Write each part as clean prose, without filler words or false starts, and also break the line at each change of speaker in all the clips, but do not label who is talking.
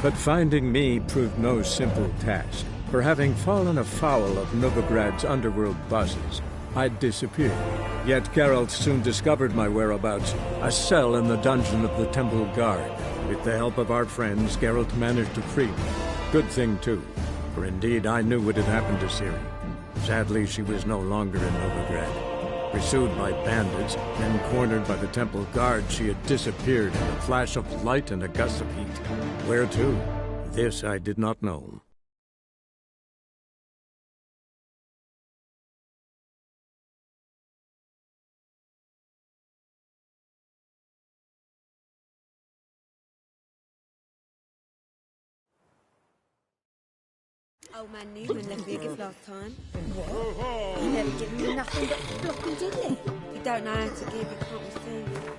But finding me proved no simple task. For having fallen afoul of Novigrad's underworld bosses, I'd disappeared. Yet Geralt soon discovered my whereabouts, a cell in the dungeon of the Temple Guard. With the help of our friends, Geralt managed to free me. Good thing, too, for indeed I knew what had happened to Ciri. Sadly, she was no longer in Novigrad. Pursued by bandits, then cornered by the Temple Guard, she had disappeared in a flash of light and a gust of heat. Where to? This I did not know.
Old man Newman left me a gift last time. What? He never given me nothing but floppy diddly. You don't know how to give, you can't receive.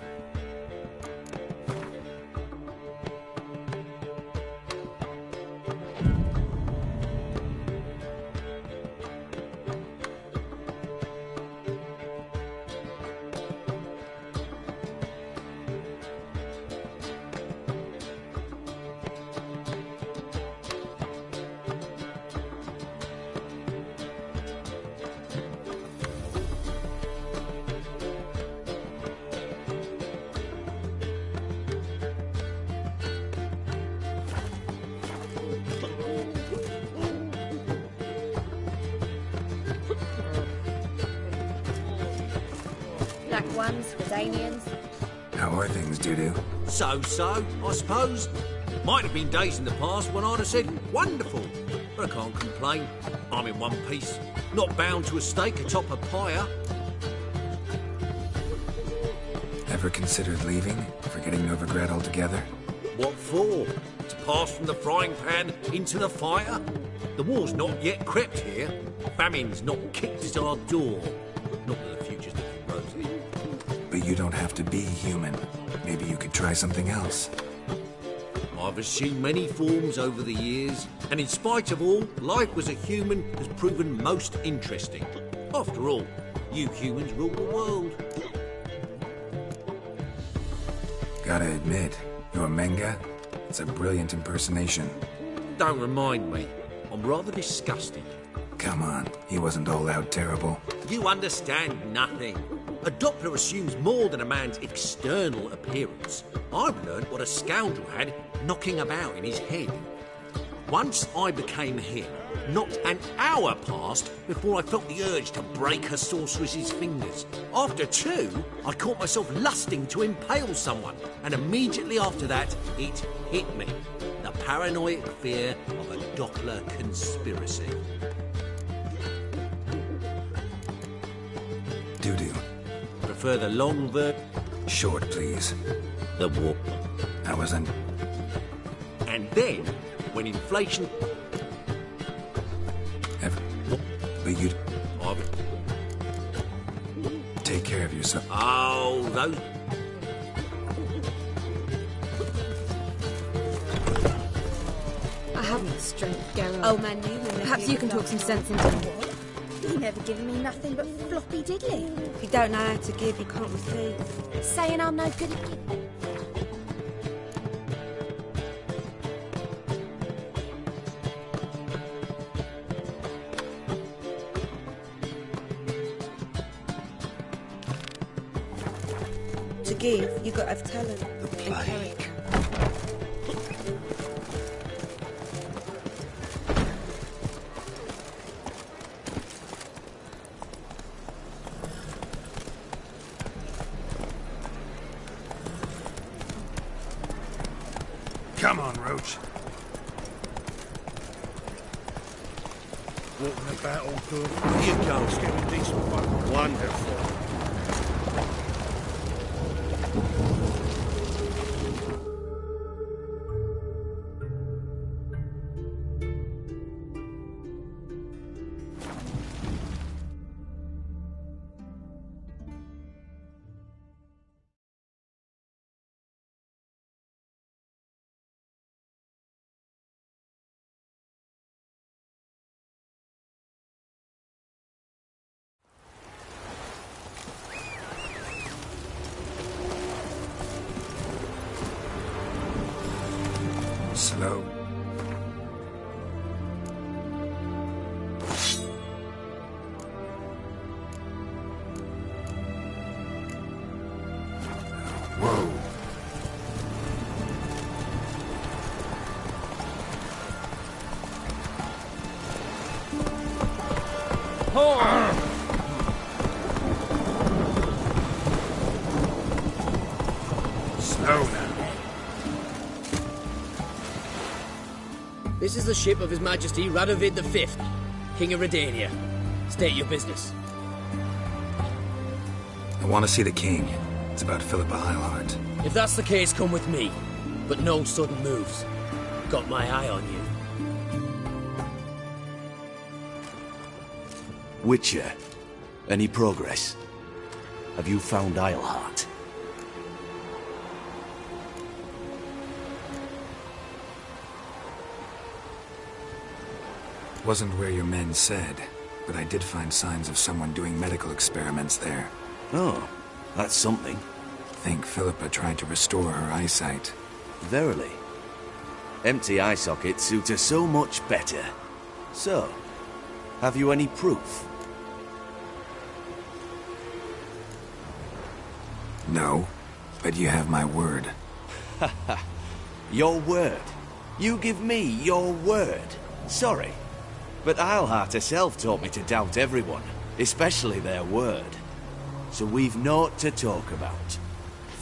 Black ones, Redanians.
How are things, Dudu?
So-so, I suppose. Might have been days in the past when I'd have said, wonderful. But I can't complain. I'm in one piece. Not bound to a stake atop a pyre.
Ever considered leaving? Forgetting Novigrad altogether?
What for? To pass from the frying pan into the fire? The war's not yet crept here. Famine's not kicked at our door. Not that the future's looking rosy.
But you don't have to be human. Maybe you could try something else.
I've assumed many forms over the years, and in spite of all, life as a human has proven most interesting. After all, you humans rule the world.
Gotta admit, your Menga, it's a brilliant impersonation.
Don't remind me. I'm rather disgusted.
Come on, he wasn't all out terrible.
You understand nothing. A Doppler assumes more than a man's external appearance. I've learned what a scoundrel had knocking about in his head. Once I became him, not an hour passed before I felt the urge to break a sorceress's fingers. After two, I caught myself lusting to impale someone, and immediately after that, it hit me. The paranoid fear of a Doppler conspiracy.
Dudu.
Prefer the long version?
Short, please.
The war.
I wasn't...
And then, when inflation...
But you'd...
I've...
Take care of yourself.
Oh, those...
I haven't the strength, Geralt. Old man Newman left Perhaps you can talk some sense into me. He never given me nothing but floppy diddly. If you don't know how to give, you can't receive. Saying I'm no good at giving. To give, you got to have talent.
The plague.
Come on, Roach. Walking about all good.
You go, Skip.
Getting decent fun. Wonderful.
Slow.
Slow now.
This is the ship of His Majesty Radovid V, King of Redania. State your business.
I want to see the king. It's about Philippa Eilhart.
If that's the case, come with me. But no sudden moves. Got my eye on you.
Witcher, any progress? Have you found Eilhart?
Wasn't where your men said, but I did find signs of someone doing medical experiments there.
Oh, that's something.
Think Philippa tried to restore her eyesight.
Verily. Empty eye sockets suit her so much better. So, have you any proof?
No, but you have my word.
Your word? You give me your word? Sorry, but Eilhart herself taught me to doubt everyone, especially their word. So we've naught to talk about.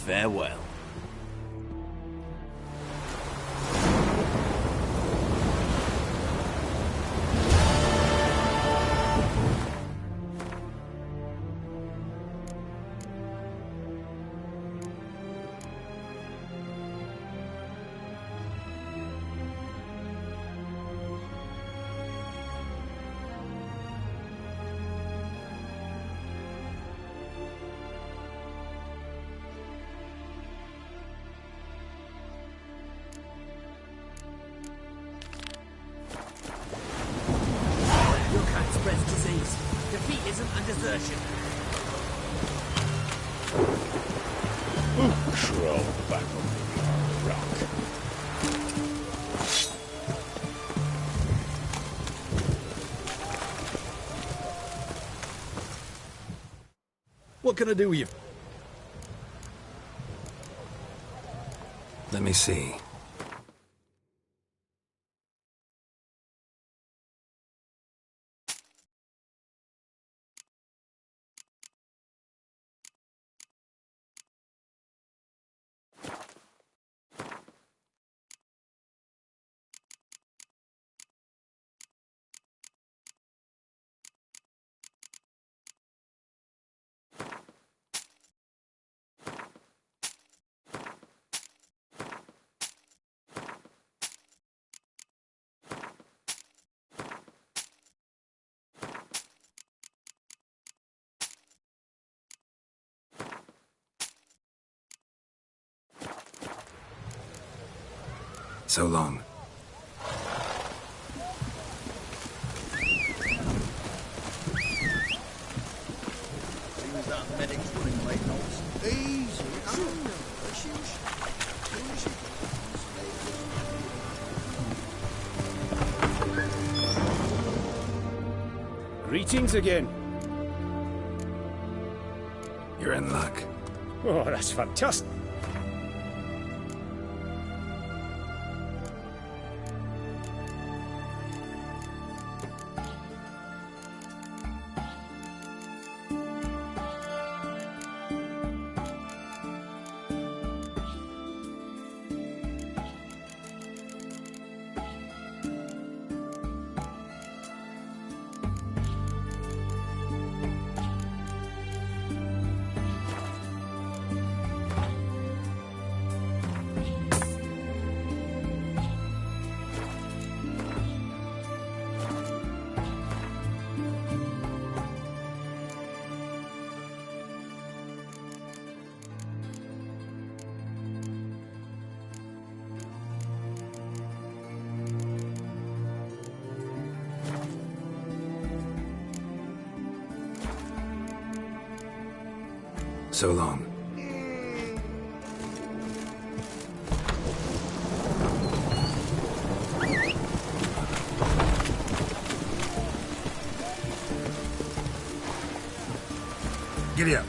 Farewell.
Your kind spreads disease, defeatism and desertion.
Crawl back on the rock.
What can I do with you?
Let me see. So long.
Seems that medic's running late notes.
Easy. Greetings again.
You're in luck.
Oh, that's fantastic.
So long.
Giddy up.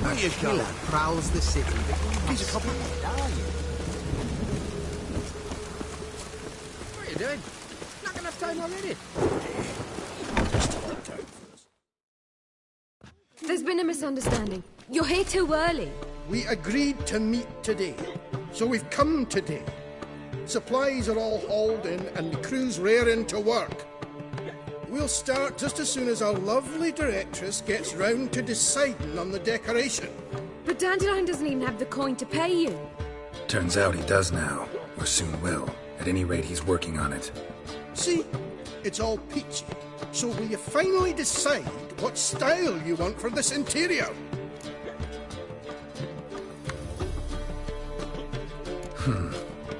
A killer prowls the city. He's a copy. What are you doing? Not enough time already.
There's been a misunderstanding. You're here too early.
We agreed to meet today, so we've come today. Supplies are all hauled in and the crew's raring to work. We'll start just as soon as our lovely directress gets round to deciding on the decoration.
But Dandelion doesn't even have the coin to pay you.
Turns out he does now, or soon will. At any rate, he's working on it.
See? It's all peachy. So will you finally decide what style you want for this interior?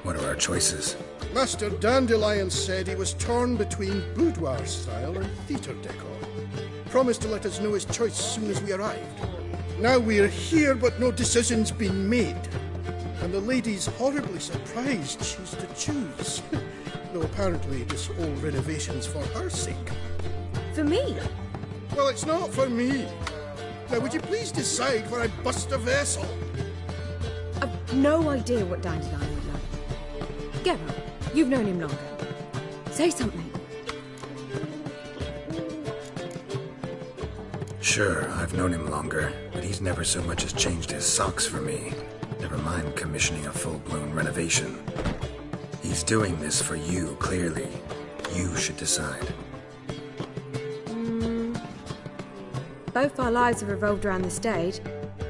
What are our choices?
Master Dandelion said he was torn between boudoir style and theatre decor. Promised to let us know his choice as soon as we arrived. Now we're here, but no decision's been made. And the lady's horribly surprised she's to choose. Though apparently this whole renovation's for her sake.
For me?
Well, it's not for me. Now, would you please decide where I bust a vessel?
I've no idea what Dandelion would like. Geralt, you've known him longer. Say something.
Sure, I've known him longer, but he's never so much as changed his socks for me. Never mind commissioning a full-blown renovation. He's doing this for you, clearly. You should decide.
Both our lives have revolved around the stage,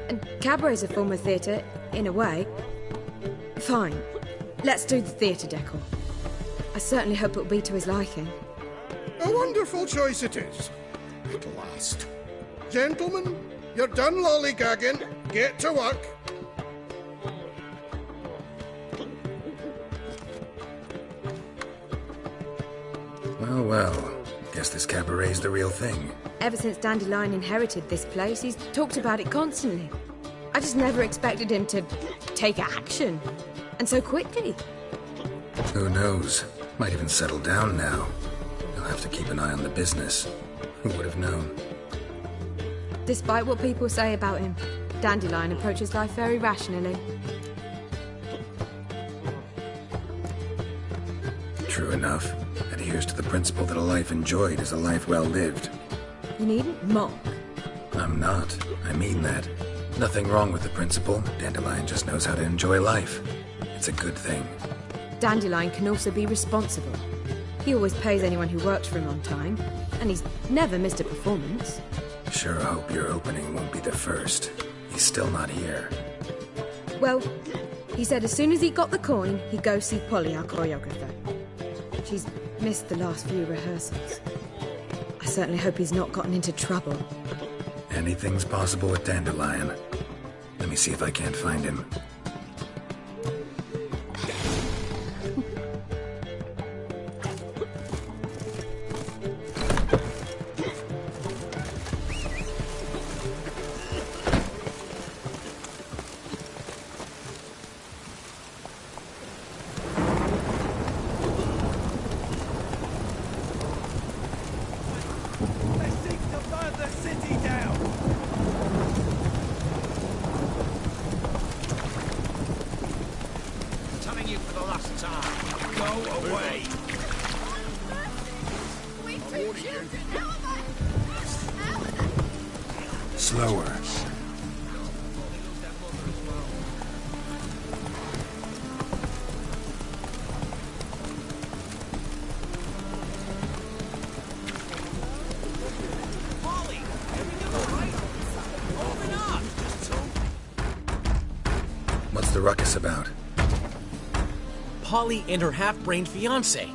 and cabaret's a form of theatre, in a way. Fine. Let's do the theatre decor. I certainly hope it'll be to his liking.
A wonderful choice it is. At last. Gentlemen, you're done lollygagging. Get to work.
Well, well. Guess this cabaret's the real thing.
Ever since Dandelion inherited this place, he's talked about it constantly. I just never expected him to take action. And so quickly.
Who knows? Might even settle down now. He'll have to keep an eye on the business. Who would have known?
Despite what people say about him, Dandelion approaches life very rationally.
True enough. Adheres to the principle that a life enjoyed is a life well lived.
You needn't mock.
I'm not. I mean that. Nothing wrong with the principle. Dandelion just knows how to enjoy life. It's a good thing.
Dandelion can also be responsible. He always pays anyone who works for him on time, and he's never missed a performance.
Sure hope your opening won't be the first. He's still not here.
Well, he said as soon as he got the coin, he'd go see Polly, our choreographer. She's missed the last few rehearsals. I certainly hope he's not gotten into trouble.
Anything's possible with Dandelion. Let me see if I can't find him. Slower. What's the ruckus about?
Polly and her half-brained fiancé.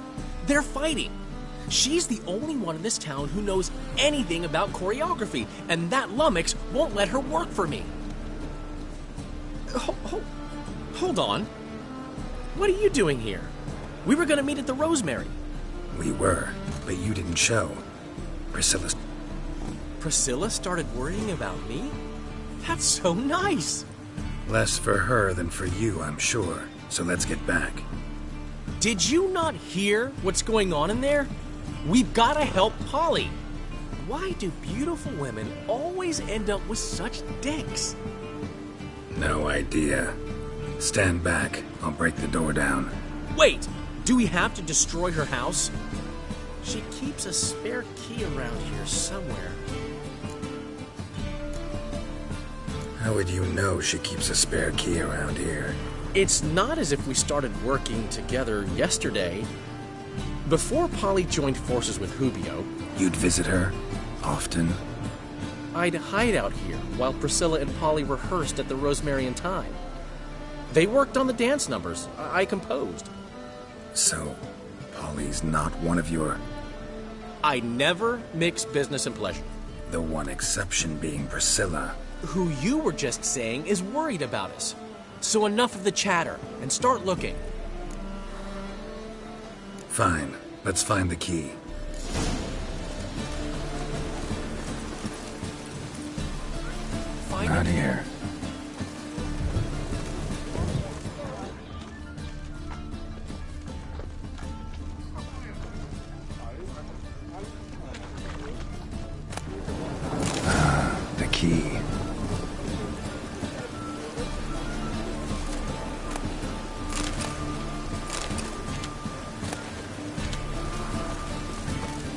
They're fighting. She's the only one in this town who knows anything about choreography, and that lummox won't let her work for me. Hold on. What are you doing here? We were gonna meet at the Rosemary.
We were, but you didn't show.
Priscilla started worrying about me? That's so nice.
Less for her than for you, I'm sure. So let's get back.
Did you not hear what's going on in there? We've gotta help Polly. Why do beautiful women always end up with such dicks?
No idea. Stand back. I'll break the door down.
Wait! Do we have to destroy her house? She keeps a spare key around here somewhere.
How would you know she keeps a spare key around here?
It's not as if we started working together yesterday. Before Polly joined forces with Hubio,
You'd visit her? Often?
I'd hide out here while Priscilla and Polly rehearsed at the Rosemary and Thyme. They worked on the dance numbers. I composed.
So, Polly's not one of your...
I never mix business and pleasure.
The one exception being Priscilla.
Who you were just saying is worried about us. So enough of the chatter, and start looking.
Fine. Let's find the key.
Find
Not
it.
here. The key.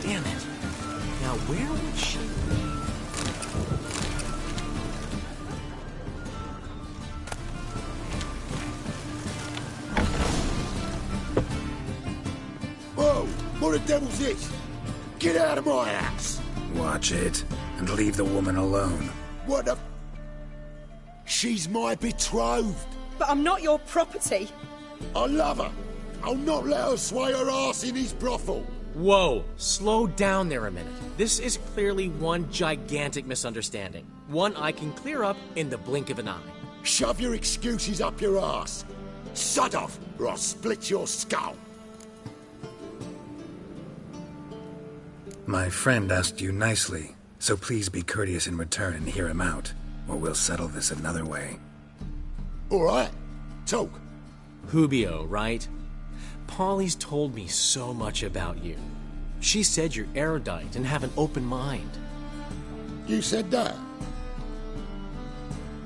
Damn it. Now where would she be?
Whoa! What the devil's this? Get out of my house!
Watch it, and leave the woman alone.
What the... She's my betrothed.
But I'm not your property.
I love her. I'll not let her sway her ass in his brothel.
Whoa, slow down there a minute. This is clearly one gigantic misunderstanding. One I can clear up in the blink of an eye.
Shove your excuses up your ass. Sod off, or I'll split your skull.
My friend asked you nicely, so please be courteous in return and hear him out, or we'll settle this another way.
All right, talk.
Hubio, right? Polly's told me so much about you. She said you're erudite and have an open mind.
You said that?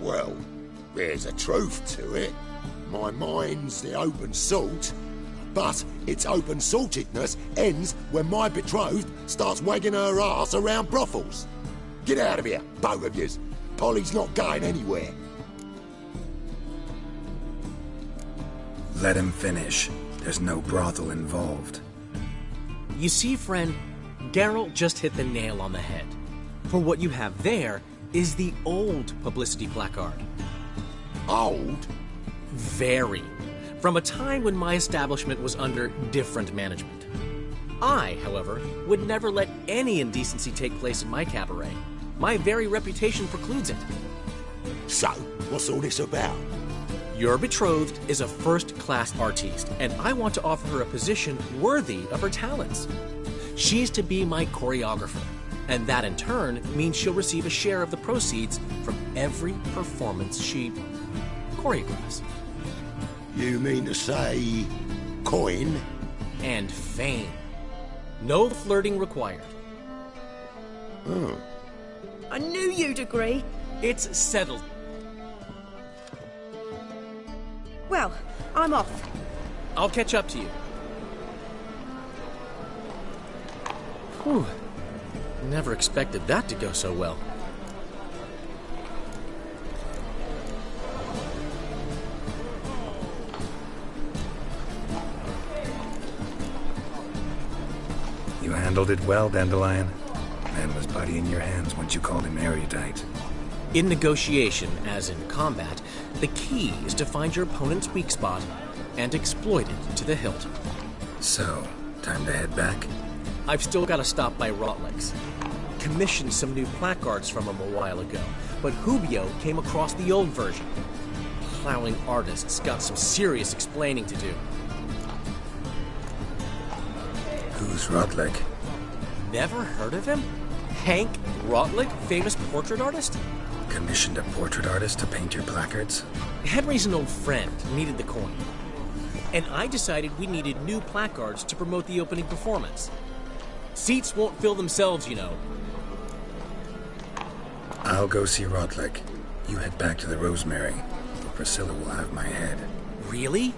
Well, there's a truth to it. My mind's the open salt, but its open saltedness ends when my betrothed starts wagging her ass around brothels. Get out of here, both of yous. Polly's not going anywhere.
Let him finish. There's no brothel involved.
You see, friend, Geralt just hit the nail on the head. For what you have there is the old publicity placard.
Old?
Very. From a time when my establishment was under different management. I, however, would never let any indecency take place in my cabaret. My very reputation precludes it.
So, what's all this about?
Your betrothed is a first-class artiste, and I want to offer her a position worthy of her talents. She's to be my choreographer, and that in turn means she'll receive a share of the proceeds from every performance she choreographs.
You mean to say... coin?
And fame. No flirting required.
Oh.
I knew you'd agree.
It's settled.
Well, I'm off.
I'll catch up to you. Whew. Never expected that to go so well.
You handled it well, Dandelion. Man was bloody in your hands once you called him erudite.
In negotiation, as in combat, the key is to find your opponent's weak spot and exploit it to the hilt.
So, time to head back?
I've still got to stop by Rotlick's. Commissioned some new placards from him a while ago, but Hubio came across the old version. Plowing artists got some serious explaining to do.
Who's Rotlick?
Never heard of him? Hank Rotlick, famous portrait artist?
Commissioned a portrait artist to paint your placards?
Henry's an old friend, needed the coin. And I decided we needed new placards to promote the opening performance. Seats won't fill themselves, you know.
I'll go see Rodlick. You head back to the Rosemary, or Priscilla will have my head.
Really?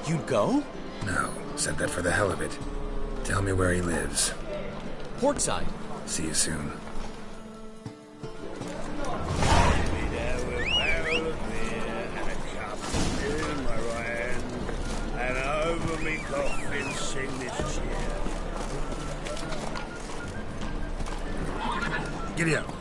You'd go?
No, said that for the hell of it. Tell me where he lives.
Portside.
See you soon. Giddy up.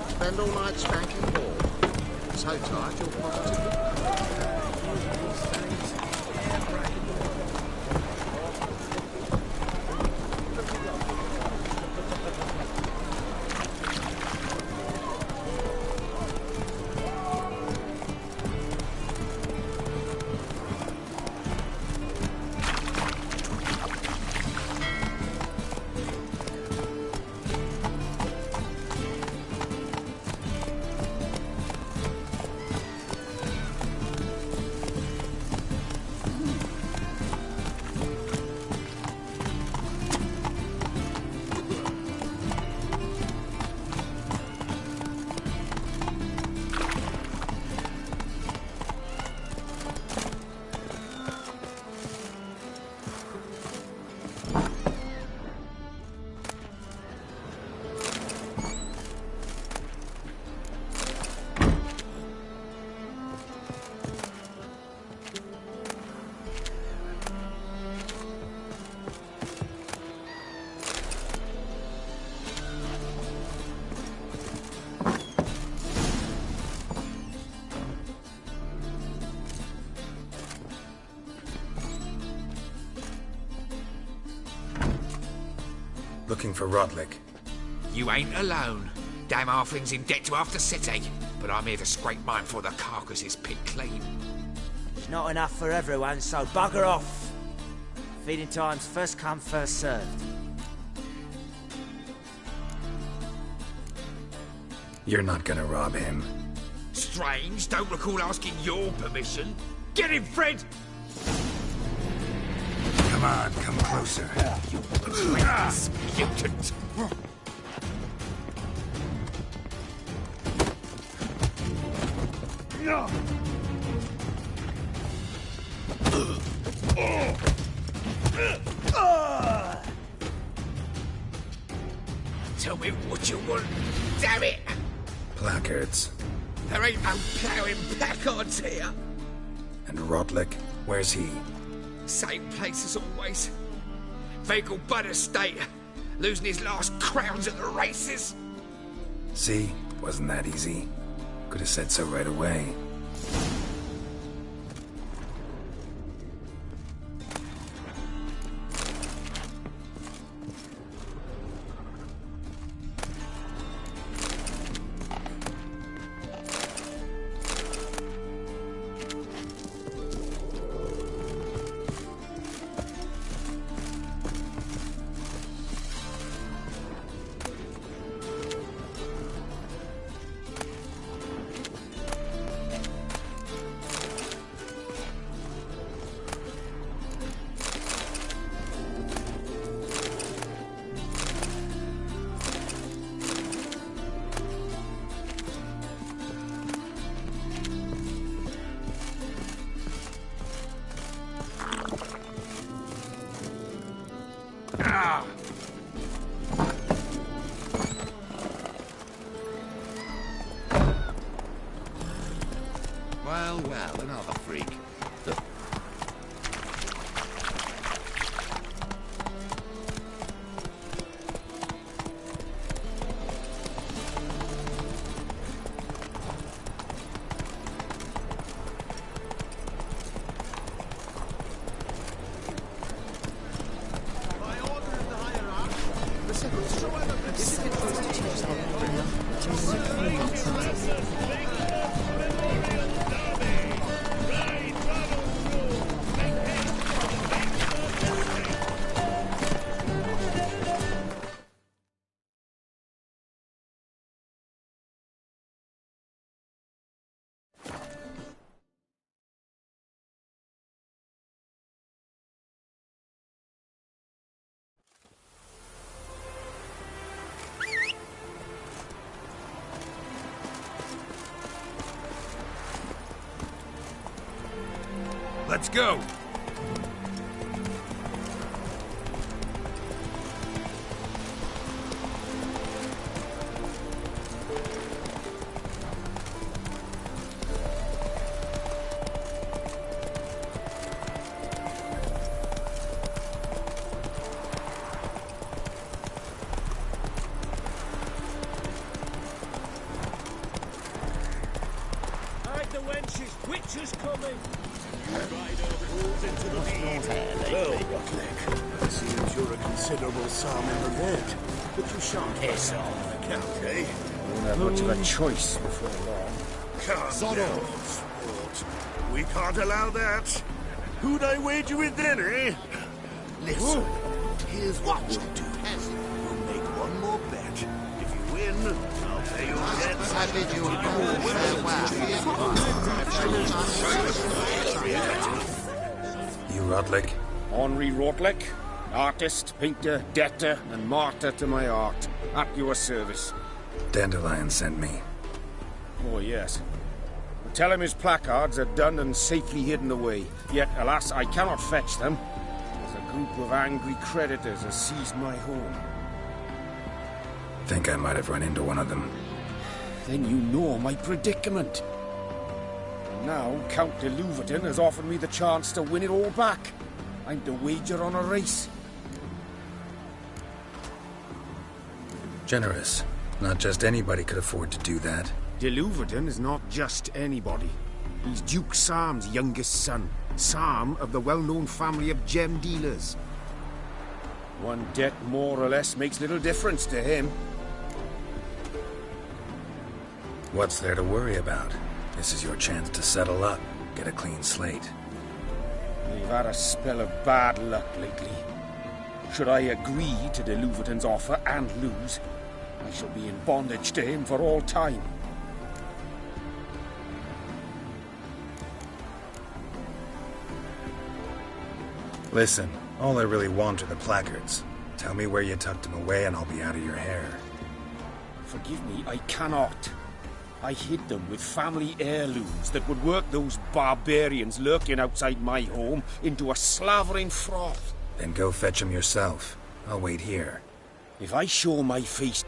Spend all night spanking ball. So tired you're positively...
Looking for Rodlick.
You ain't alone. Damn halfling's in debt to half the city. But I'm here to scrape mine before the carcass is picked clean.
It's not enough for everyone, so bugger off. Feeding time's first come, first served.
You're not gonna rob him.
Strange, don't recall asking your permission. Get him, Fred!
Come on, come closer.
You reckless mutant! Tell me what you want, damn it!
Placards.
There ain't no ploughing placards here.
And Rodlick, where's he?
Same place as always. Vegal Bud Estate, losing his last crowns at the races.
See? Wasn't that easy? Could have said so right away.
Well, another freak. Let's go.
Witches coming! Well, Rockleg, it seems you're a considerable psalm in the lead, but you shan't piss off the account, eh?
Won't have much of a choice before long.
Calm down, sport. We can't allow that. Who'd I wager with then, eh? Listen, here's what we'll do. We'll make one more bet. If you win, I'll pay your debts. I bid you a cool
You Rotlick?
Henri Rotlick, artist, painter, debtor, and martyr to my art. At your service.
Dandelion sent me.
Oh, yes. Tell him his placards are done and safely hidden away. Yet, alas, I cannot fetch them, as a group of angry creditors has seized my home.
Think I might have run into one of them.
Then you know my predicament. And now, Count de Louverton has offered me the chance to win it all back. I'm to wager on a race.
Generous. Not just anybody could afford to do that.
De Louverton is not just anybody. He's Duke Sam's youngest son. Sam of the well-known family of gem dealers. One debt more or less makes little difference to him.
What's there to worry about? This is your chance to settle up, get a clean slate.
We've had a spell of bad luck lately. Should I agree to de Louverton's offer and lose, I shall be in bondage to him for all time.
Listen, all I really want are the placards. Tell me where you tucked them away and I'll be out of your hair.
Forgive me, I cannot. I hid them with family heirlooms that would work those barbarians lurking outside my home into a slavering froth.
Then go fetch them yourself. I'll wait here.
If I show my face...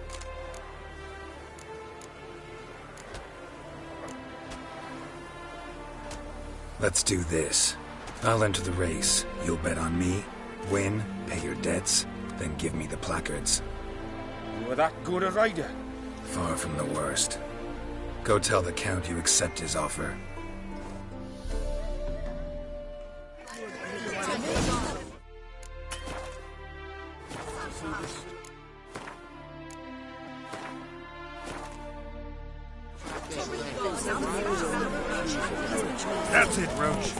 Let's do this. I'll enter the race. You'll bet on me, win, pay your debts, then give me the placards.
You are that good a rider?
Far from the worst. Go tell the Count you accept his offer.
That's it, Roach.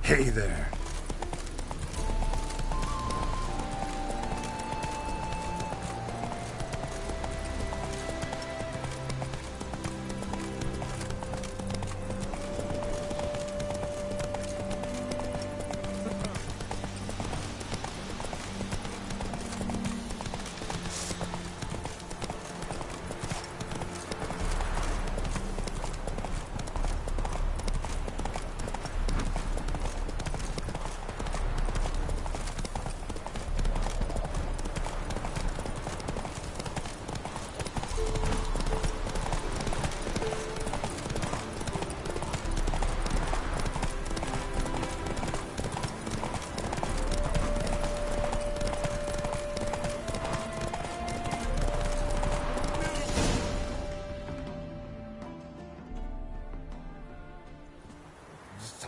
Hey there.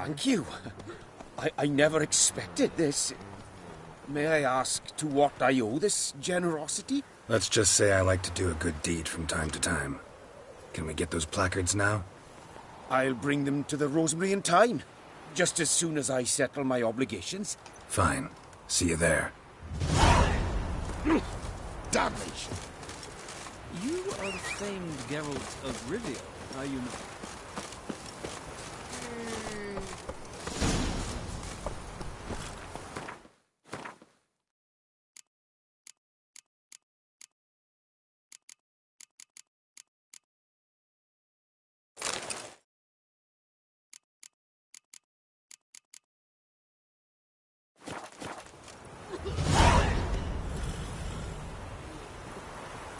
Thank you. I never expected this. May I ask to what I owe this generosity?
Let's just say I like to do a good deed from time to time. Can we get those placards now?
I'll bring them to the Rosemary in time, just as soon as I settle my obligations.
Fine. See you there.
Damage!
You are the famed Geralt of Rivia, are you not?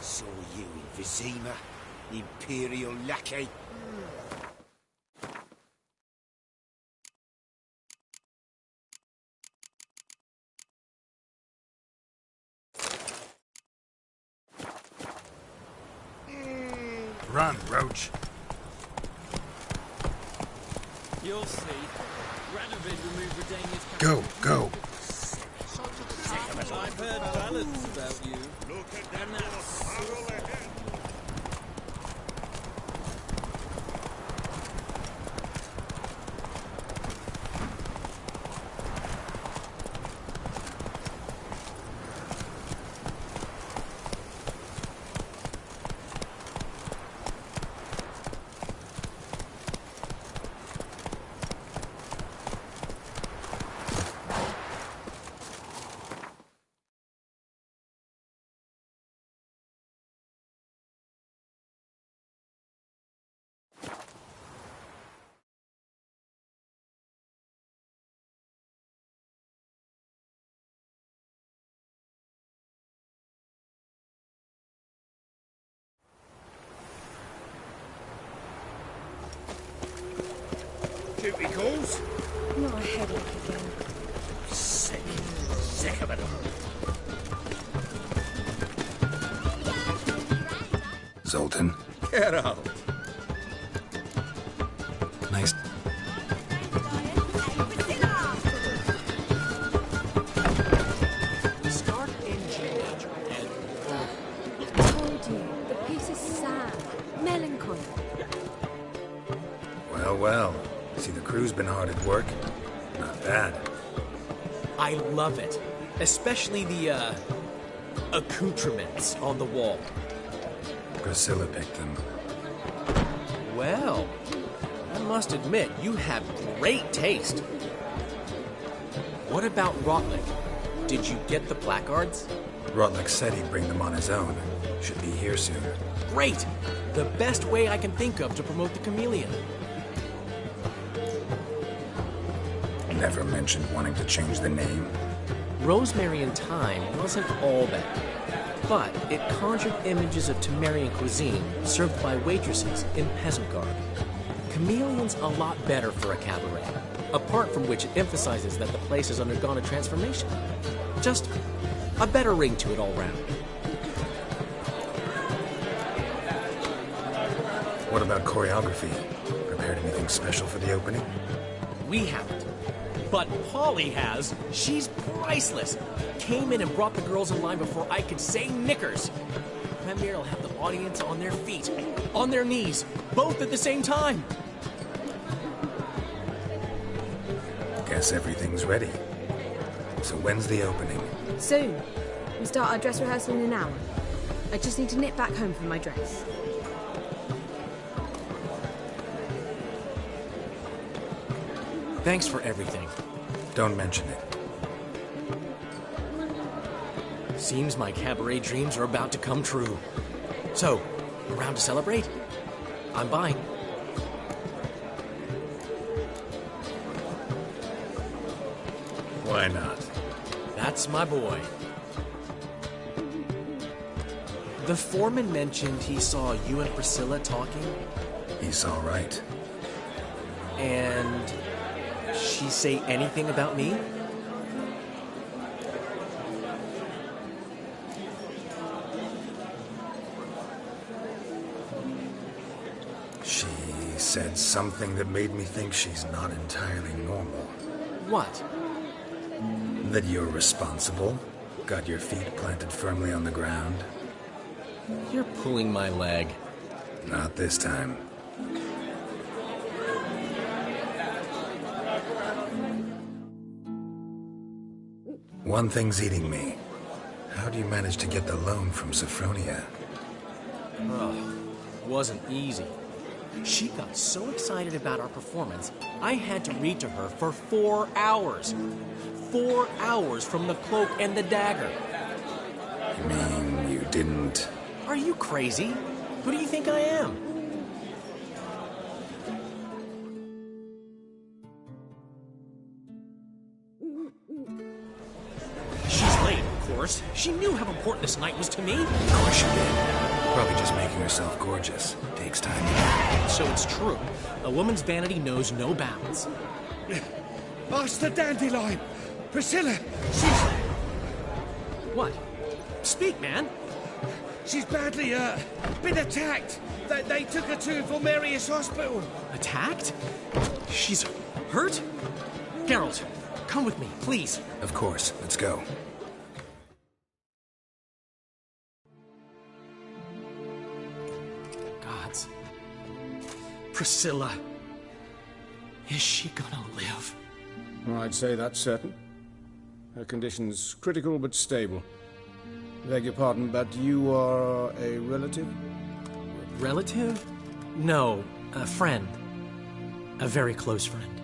Saw you in Vizima, Imperial lackey.
Run, Roach.
You'll see. Radovid removed Redania's
Go, go.
I've heard ballads about you.
Look at
And
that
that's
power ahead.
Duty calls?
Not a headache again.
Sick of it all.
Zoltan.
Get out.
Nice.
Start engine and
I told you, the piece is sad, melancholy.
Well, well. See, the crew's been hard at work. Not bad.
I love it. Especially the, accoutrements on the wall.
Priscilla picked them.
Well, I must admit, you have great taste. What about Rotlick? Did you get the placards?
Rotlick said he'd bring them on his own. Should be here soon.
Great! The best way I can think of to promote the chameleon.
Never mentioned wanting to change the name.
Rosemary in Time wasn't all bad, but it conjured images of Temerian cuisine served by waitresses in peasant garb. Chameleon's a lot better for a cabaret, apart from which it emphasizes that the place has undergone a transformation. Just a better ring to it all round.
What about choreography? Prepared anything special for the opening?
We haven't. But Polly has. She's priceless. Came in and brought the girls in line before I could say knickers. Premiere will have the audience on their feet, on their knees, both at the same time.
Guess everything's ready. So when's the opening?
Soon. We start our dress rehearsal in an hour. I just need to nip back home for my dress.
Thanks for everything.
Don't mention it.
Seems my cabaret dreams are about to come true. So, around to celebrate? I'm buying.
Why not?
That's my boy. The foreman mentioned he saw you and Priscilla talking.
He saw right.
And she say anything about me?
She She said something that made me think she's not entirely normal.
What?
That you're responsible, got your feet planted firmly on the ground.
You're pulling my leg.
Not this time. One thing's eating me. How do you manage to get the loan from Sophronia?
Oh, wasn't easy. She got so excited about our performance, I had to read to her for 4 hours. 4 hours from the cloak and the dagger.
You mean you didn't...
Are you crazy? Who do you think I am? She's late, of course. She knew how important this night was to me.
Of course she did. Probably just making herself gorgeous. Takes time.
So it's true. A woman's vanity knows no bounds.
Master Dandelion! Priscilla, she's...
What? Speak, man.
She's badly, been attacked. They took her to Vulmerius Hospital.
Attacked? She's hurt? Geralt, come with me, please.
Of course. Let's go.
Gods. Priscilla. Is she gonna live?
I'd say that's certain. Her condition's critical but stable. Beg your pardon, but you are a relative?
Relative? No, a friend. A very close friend.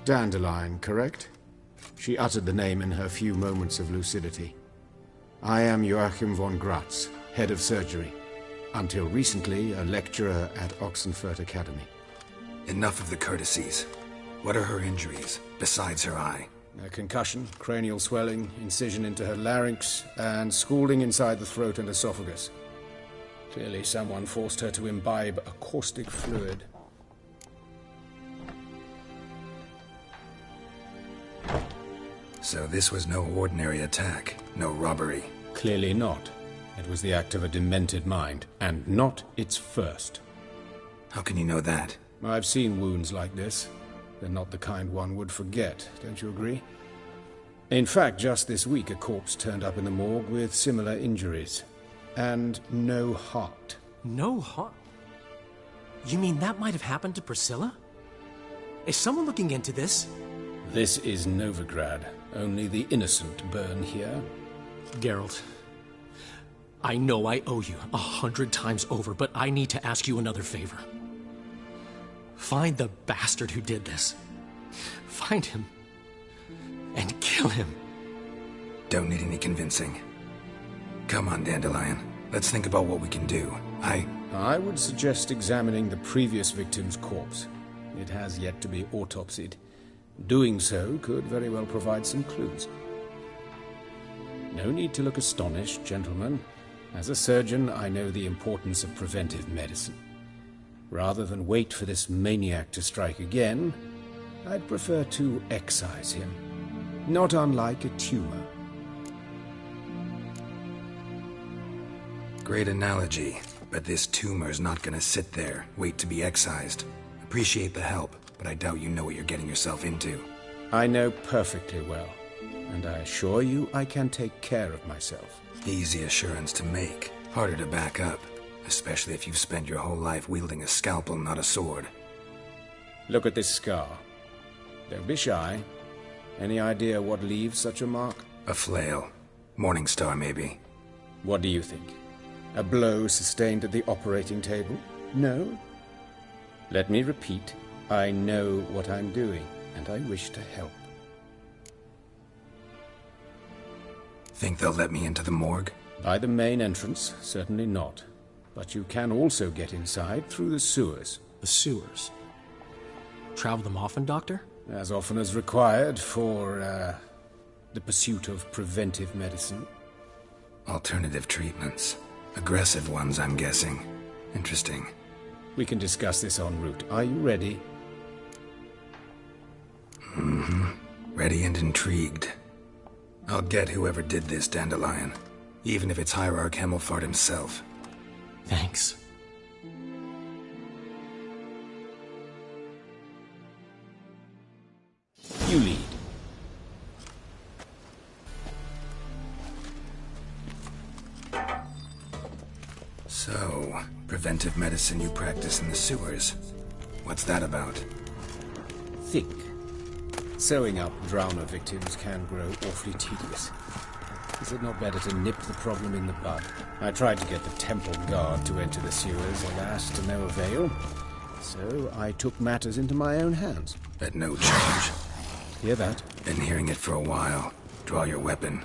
Dandelion, correct? She uttered the name in her few moments of lucidity. I am Joachim von Gratz, head of surgery. Until recently, a lecturer at Oxenfurt Academy.
Enough of the courtesies. What are her injuries, besides her eye?
A concussion, cranial swelling, incision into her larynx, and scalding inside the throat and esophagus. Clearly someone forced her to imbibe a caustic fluid.
So this was no ordinary attack, no robbery.
Clearly not. It was the act of a demented mind, and not its first.
How can you know that?
I've seen wounds like this. They're not the kind one would forget, don't you agree? In fact, just this week a corpse turned up in the morgue with similar injuries. And no heart.
No heart? You mean that might have happened to Priscilla? Is someone looking into this?
This is Novigrad. Only the innocent burn here.
Geralt, I know I owe you 100 times over, but I need to ask you another favor. Find the bastard who did this. Find him. And kill him.
Don't need any convincing. Come on, Dandelion. Let's think about what we can do.
I would suggest examining the previous victim's corpse. It has yet to be autopsied. Doing so could very well provide some clues. No need to look astonished, gentlemen. As a surgeon, I know the importance of preventive medicine. Rather than wait for this maniac to strike again, I'd prefer to excise him. Not unlike a tumor.
Great analogy, but this tumor's not gonna sit there, wait to be excised. Appreciate the help, but I doubt you know what you're getting yourself into.
I know perfectly well, and I assure you I can take care of myself.
Easy assurance to make, harder to back up. Especially if you've spent your whole life wielding a scalpel, not a sword.
Look at this scar. Don't be shy. Any idea what leaves such a mark?
A flail. Morningstar, maybe.
What do you think? A blow sustained at the operating table? No? Let me repeat. I know what I'm doing, and I wish to help.
Think they'll let me into the morgue?
By the main entrance, certainly not. But you can also get inside through the sewers.
The sewers? Travel them often, Doctor?
As often as required for, the pursuit of preventive medicine.
Alternative treatments. Aggressive ones, I'm guessing. Interesting.
We can discuss this en route. Are you ready?
Mm-hmm. Ready and intrigued. I'll get whoever did this, Dandelion. Even if it's Hierarch Hemmelfart himself.
Thanks.
You lead.
So, preventive medicine you practice in the sewers. What's that about?
Think. Sewing up drowner victims can grow awfully tedious. Is it not better to nip the problem in the bud? I tried to get the temple guard to enter the sewers, alas, to no avail. So I took matters into my own hands.
At no charge.
Hear that?
Been hearing it for a while. Draw your weapon.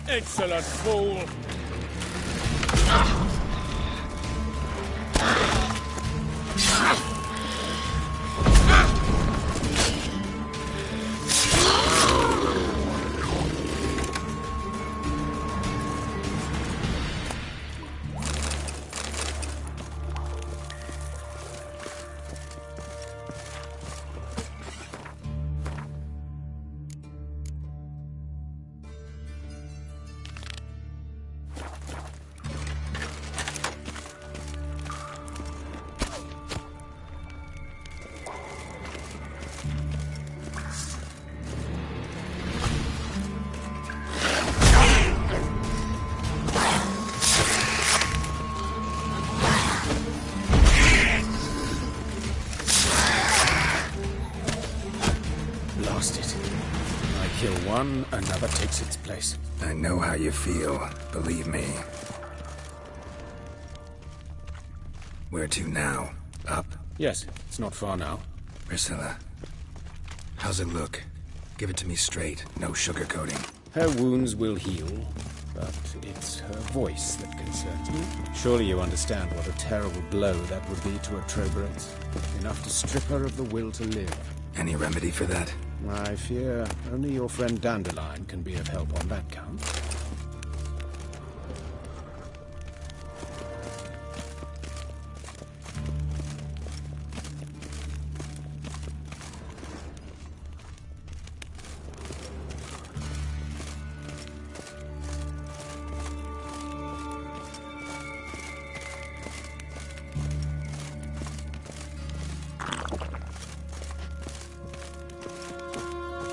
Insolent fool!
One, another takes its place.
I know how you feel, believe me. Where to now? Up?
Yes, it's not far now.
Priscilla, how's it look? Give it to me straight, no sugarcoating.
Her wounds will heal, but it's her voice that concerns me. Surely you understand what a terrible blow that would be to her troberates. Enough to strip her of the will to live.
Any remedy for that?
I fear only your friend Dandelion can be of help on that count.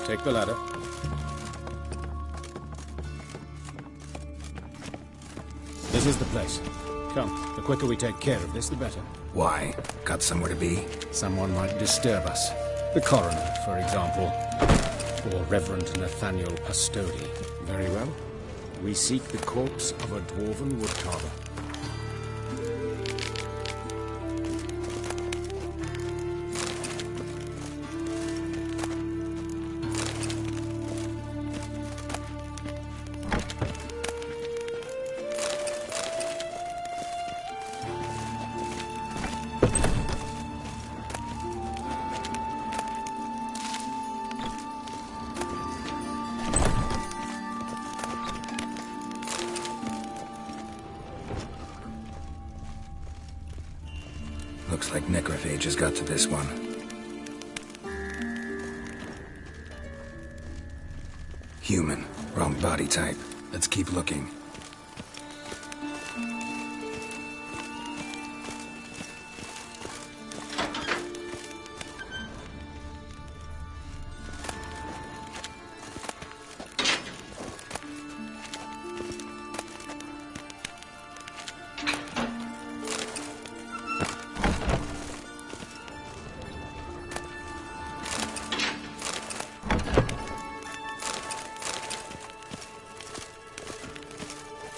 Take the ladder. This is the place. Come, the quicker we take care of this, the better.
Why? Got somewhere to be?
Someone might disturb us. The coroner, for example. Or Reverend Nathaniel Pastodi. Very well. We seek the corpse of a dwarven woodcarver.
Looks like necrophages got to this one. Human. Wrong body type. Let's keep looking.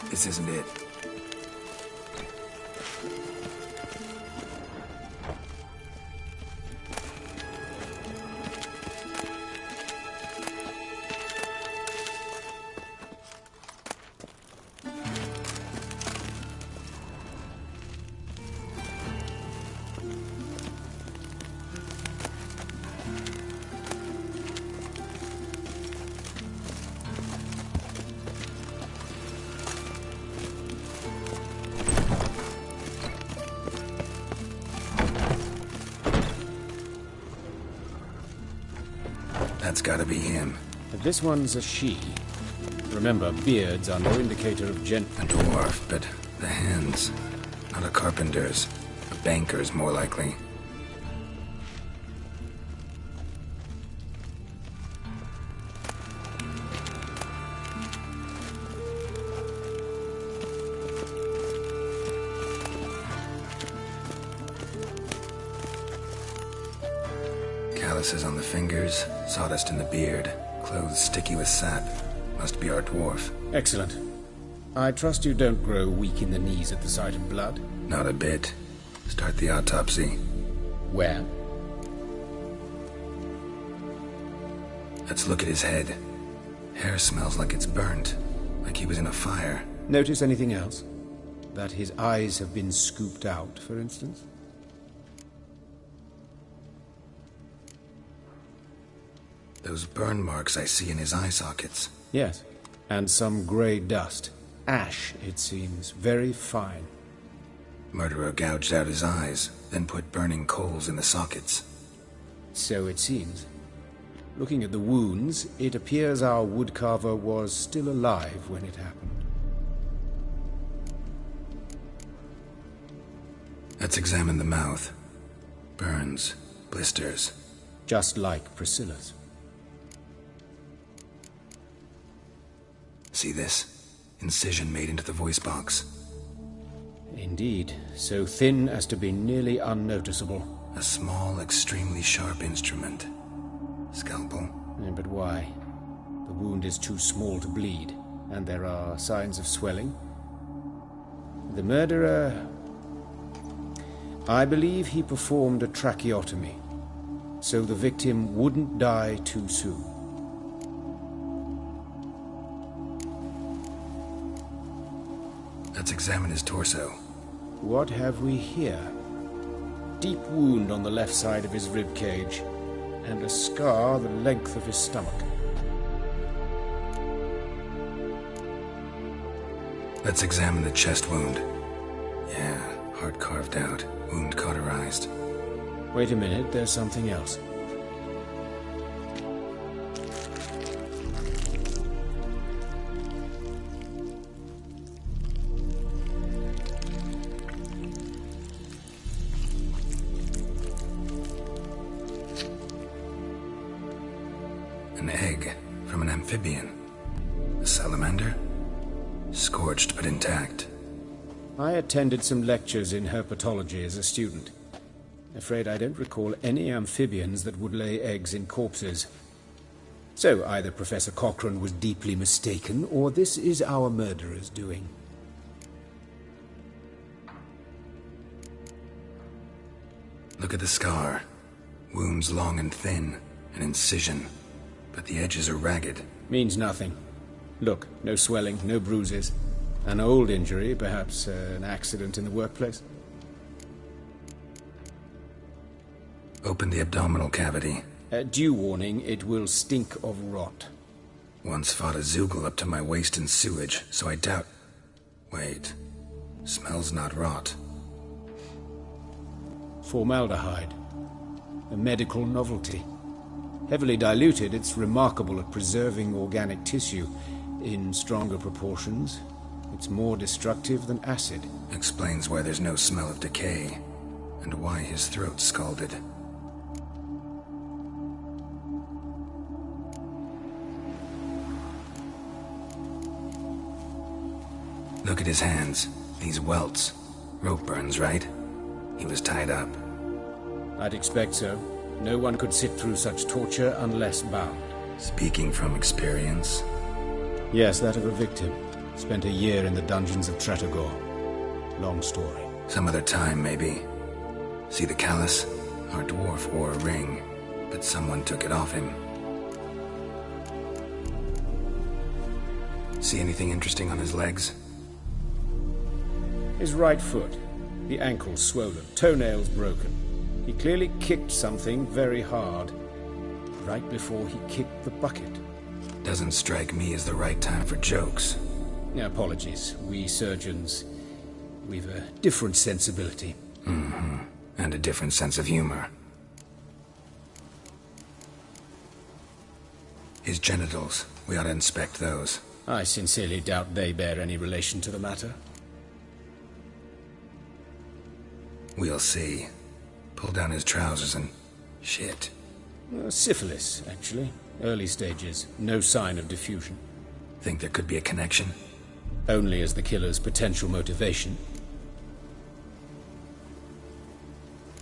This isn't it. gotta be him.
But this one's a she. Remember, beards are no indicator of gent...
A dwarf, but the hands. Not a carpenter's. A banker's, more likely. Calluses on the fingers, sawdust in the beard, clothes sticky with sap. Must be our dwarf.
Excellent. I trust you don't grow weak in the knees at the sight of blood?
Not a bit. Start the autopsy.
Where?
Let's look at his head. Hair smells like it's burnt, like he was in a fire.
Notice anything else? That his eyes have been scooped out, for instance?
Those burn marks I see in his eye sockets.
Yes, and some grey dust. Ash, it seems. Very fine.
Murderer gouged out his eyes, then put burning coals in the sockets.
So it seems. Looking at the wounds, it appears our woodcarver was still alive when it happened.
Let's examine the mouth. Burns, blisters.
Just like Priscilla's.
See this? Incision made into the voice box.
Indeed, so thin as to be nearly unnoticeable.
A small, extremely sharp instrument. Scalpel.
But why? The wound is too small to bleed, and there are signs of swelling. The murderer... I believe he performed a tracheotomy, so the victim wouldn't die too soon.
Let's examine his torso.
What have we here? Deep wound on the left side of his rib cage, and a scar the length of his stomach.
Let's examine the chest wound. Yeah, heart carved out, wound cauterized.
Wait a minute, there's something else.
An egg from an amphibian. A salamander? Scorched but intact.
I attended some lectures in herpetology as a student. Afraid I don't recall any amphibians that would lay eggs in corpses. So either Professor Cochrane was deeply mistaken, or this is our murderer's doing.
Look at the scar. Wounds long and thin. An incision. But the edges are ragged.
Means nothing. Look, no swelling, no bruises. An old injury, perhaps an accident in the workplace.
Open the abdominal cavity.
Due warning, it will stink of rot.
Once fought a Zoogle up to my waist in sewage, so I doubt... Wait. Smells not rot.
Formaldehyde. A medical novelty. Heavily diluted, it's remarkable at preserving organic tissue. In stronger proportions, it's more destructive than acid.
Explains why there's no smell of decay, and why his throat's scalded. Look at his hands. These welts. Rope burns, right? He was tied up.
I'd expect so. No one could sit through such torture unless bound.
Speaking from experience?
Yes, that of a victim. Spent a year in the dungeons of Tretogor. Long story.
Some other time, maybe. See the callus? Our dwarf wore a ring, but someone took it off him. See anything interesting on his legs?
His right foot. The ankle swollen, toenails broken. He clearly kicked something very hard, right before he kicked the bucket.
Doesn't strike me as the right time for jokes.
Apologies. We surgeons, we've a different sensibility.
Mm-hmm. And a different sense of humor. His genitals. We ought to inspect those.
I sincerely doubt they bear any relation to the matter.
We'll see. Pull down his trousers and... shit.
Syphilis, actually. Early stages. No sign of diffusion.
Think there could be a connection?
Only as the killer's potential motivation.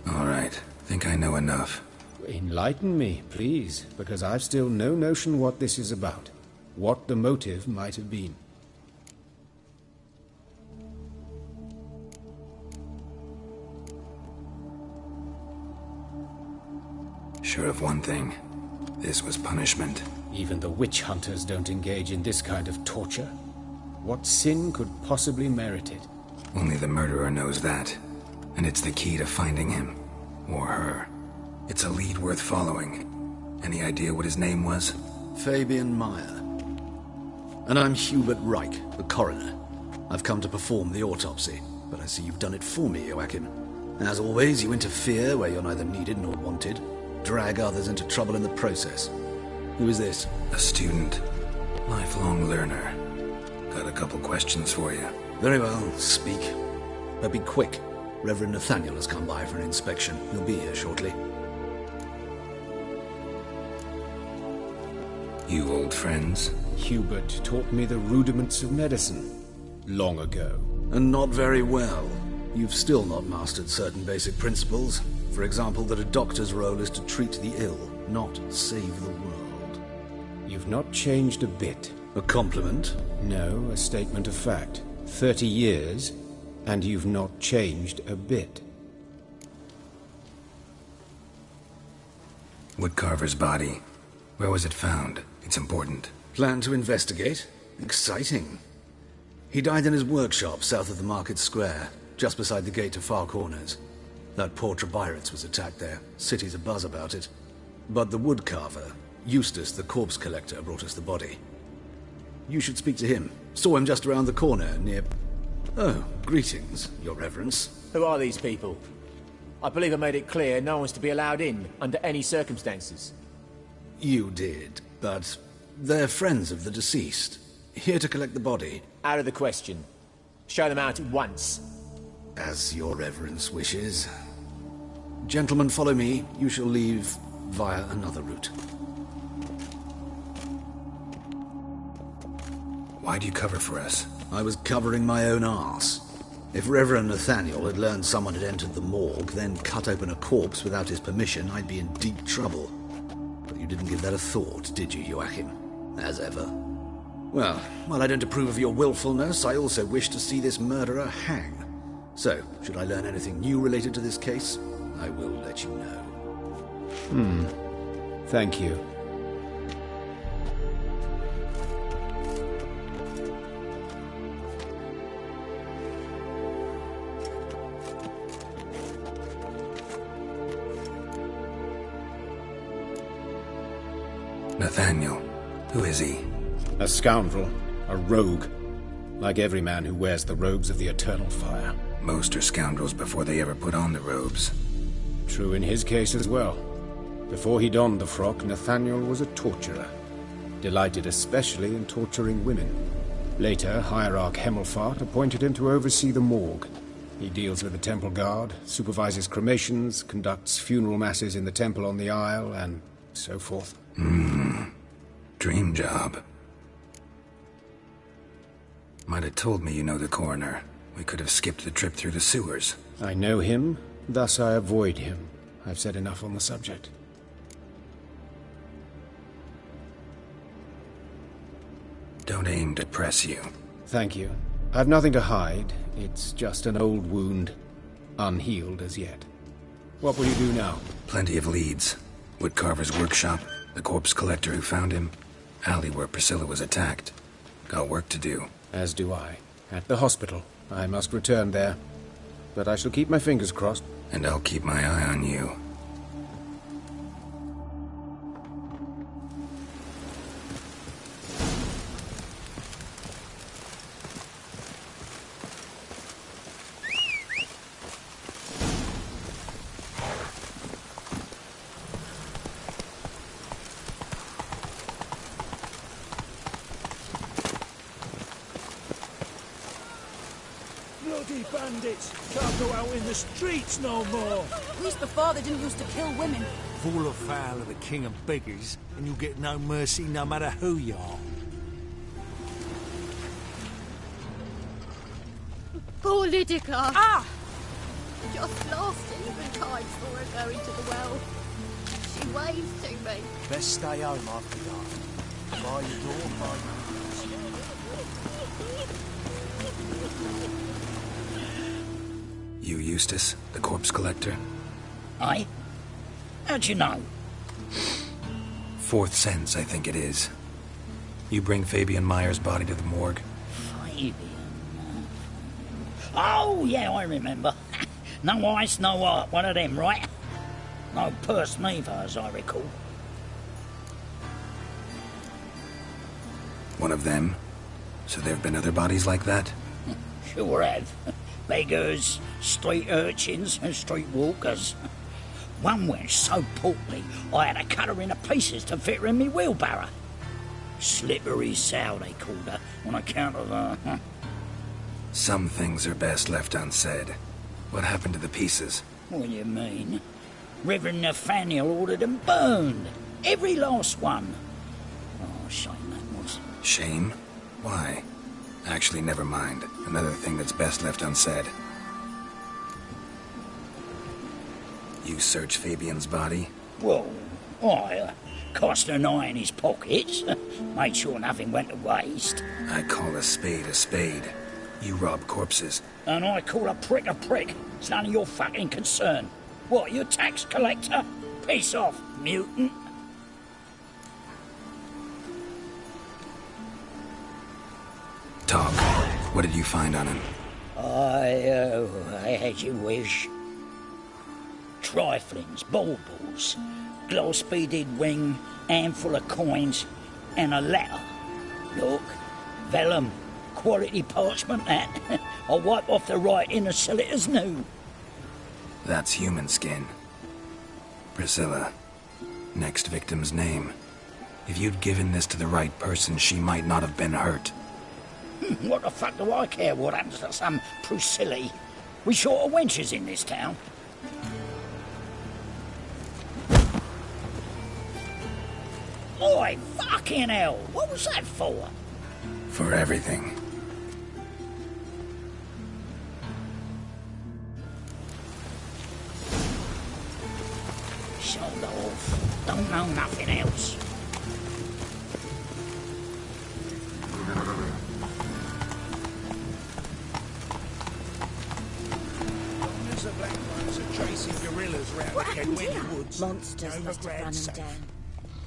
All right. Think I know enough.
Enlighten me, please, because I've still no notion what this is about. What the motive might have been.
Sure of one thing. This was punishment.
Even the witch hunters don't engage in this kind of torture. What sin could possibly merit it?
Only the murderer knows that. And it's the key to finding him. Or her. It's a lead worth following. Any idea what his name was?
Fabian Meyer. And I'm Hubert Reich, the coroner. I've come to perform the autopsy, but I see you've done it for me, Joachim. As always, you interfere where you're neither needed nor wanted. Drag others into trouble in the process. Who is this?
A student. Lifelong learner. Got a couple questions for you.
Very well, speak. But be quick. Reverend Nathaniel has come by for an inspection. He'll be here shortly.
You old friends?
Hubert taught me the rudiments of medicine. Long ago.
And not very well. You've still not mastered certain basic principles. For example, that a doctor's role is to treat the ill, not save the world.
You've not changed a bit.
A compliment?
No, a statement of fact. 30 years, and you've not changed a bit.
Woodcarver's body. Where was it found? It's important.
Plan to investigate? Exciting. He died in his workshop south of the market square, just beside the gate to Far Corners. That poor Trebirates was attacked there. City's abuzz about it. But the woodcarver, Eustace the corpse collector, brought us the body. You should speak to him. Saw him just around the corner near... Oh, greetings, Your Reverence.
Who are these people? I believe I made it clear no one's to be allowed in under any circumstances.
You did, but they're friends of the deceased. Here to collect the body.
Out of the question. Show them out at once.
As Your Reverence wishes. Gentlemen, follow me. You shall leave via another route.
Why'd you cover for us?
I was covering my own arse. If Reverend Nathaniel had learned someone had entered the morgue, then cut open a corpse without his permission, I'd be in deep trouble. But you didn't give that a thought, did you, Joachim? As ever. Well, while I don't approve of your willfulness, I also wish to see this murderer hang. So, should I learn anything new related to this case, I will let you know.
Thank you.
Nathaniel. Who is he?
A scoundrel. A rogue. Like every man who wears the robes of the Eternal Fire.
Most are scoundrels before they ever put on the robes.
True in his case as well. Before he donned the frock, Nathaniel was a torturer. Delighted especially in torturing women. Later, Hierarch Hemmelfart appointed him to oversee the morgue. He deals with the temple guard, supervises cremations, conducts funeral masses in the temple on the Isle, and so forth.
Dream job. Might have told me you know the coroner. We could have skipped the trip through the sewers.
I know him, thus I avoid him. I've said enough on the subject.
Don't aim to press you.
Thank you. I've nothing to hide. It's just an old wound, unhealed as yet. What will you do now?
Plenty of leads. Woodcarver's workshop, the corpse collector who found him, alley where Priscilla was attacked. Got work to do.
As do I. At the hospital. I must return there. But I shall keep my fingers crossed.
And I'll keep my eye on you.
bandits. Can't go out in the streets no more.
At least before they didn't used to kill women.
Fall afoul of the king of beggars, and you'll get no mercy no matter who you are.
Poor Lydica.
Ah!
Just last eventide saw her go into the well. She waved to me.
Best stay home after dark. By your door, by
You Eustace, the corpse collector?
Aye? How'd you know?
Fourth sense, I think it is. You bring Fabian Meyer's body to the morgue?
Fabian? Oh, yeah, I remember. No ice, no art, one of them, right? No purse neither, as I recall.
One of them? So there have been other bodies like that?
Sure have. Beggars, street urchins and street walkers. One went so portly I had to cut her into pieces to fit her in me wheelbarrow. Slippery sow, they called her, on account of her.
Some things are best left unsaid. What happened to the pieces?
What do you mean? Reverend Nathaniel ordered them burned. Every last one. Oh, shame that was.
Shame? Why? Actually, never mind. Another thing that's best left unsaid. You searched Fabian's body?
Well, I cast an eye in his pockets. Made sure nothing went to waste.
I call a spade a spade. You rob corpses.
And I call a prick a prick. It's none of your fucking concern. What, you tax collector? Piss off, mutant.
Talk. What did you find on him?
I had you wish. Triflings, baubles, gloss-beaded ring, handful of coins, and a letter. Look, vellum, quality parchment that. I'll wipe off the writing and sell it as new.
That's human skin. Priscilla. Next victim's name. If you'd given this to the right person, she might not have been hurt.
What the fuck do I care what happens to some Priscilla? We short of wenches in this town. Oi, fucking hell! What was that for?
For everything.
Sold off. Don't know nothing else.
The black ones are chasing gorillas round the Kenway woods.
Monsters must have run them down.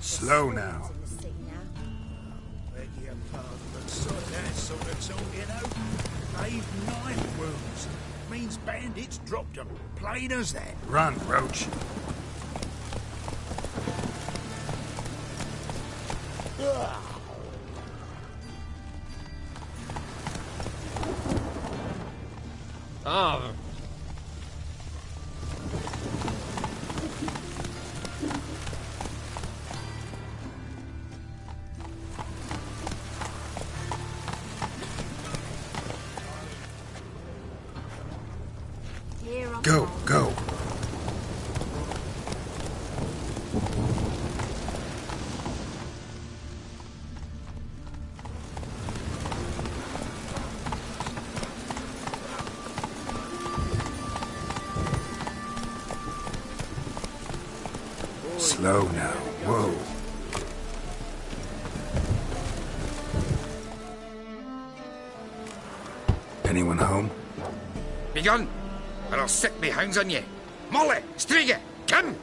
Slow now.
Beg your pardon, but that sort of talk, you know. They've knife wounds. Means bandits dropped them. Plain as that.
Run, Roach.
Oh.
Go, go. Slow now. Whoa.
Anyone home?
Begone, or I'll set me hounds on you. Molly, Striga, come!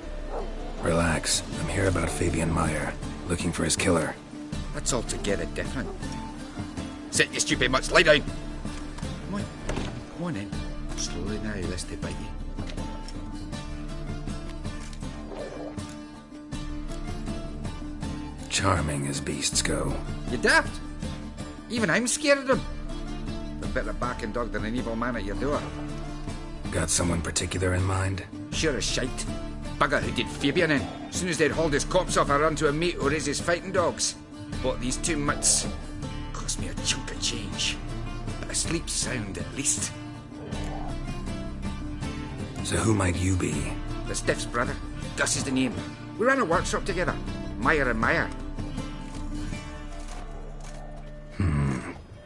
Relax. I'm here about Fabian Meyer, looking for his killer.
That's altogether different. Sit your stupid mutts, lie down. Come on in. Slowly now, lest they bite you.
Charming as beasts go.
You daft? Even I'm scared of them. A better barking dog than an evil man at your door.
Got someone particular in mind?
Sure as shite. Bugger who did Fabian in. As soon as they'd hauled his corpse off, I run to a mate who raised his fighting dogs. Bought these 2 mutts. Cost me a chunk of change. But I sleep sound at least.
So who might you be?
The Stiff's brother. Gus is the name. We ran a workshop together. Meyer and Meyer.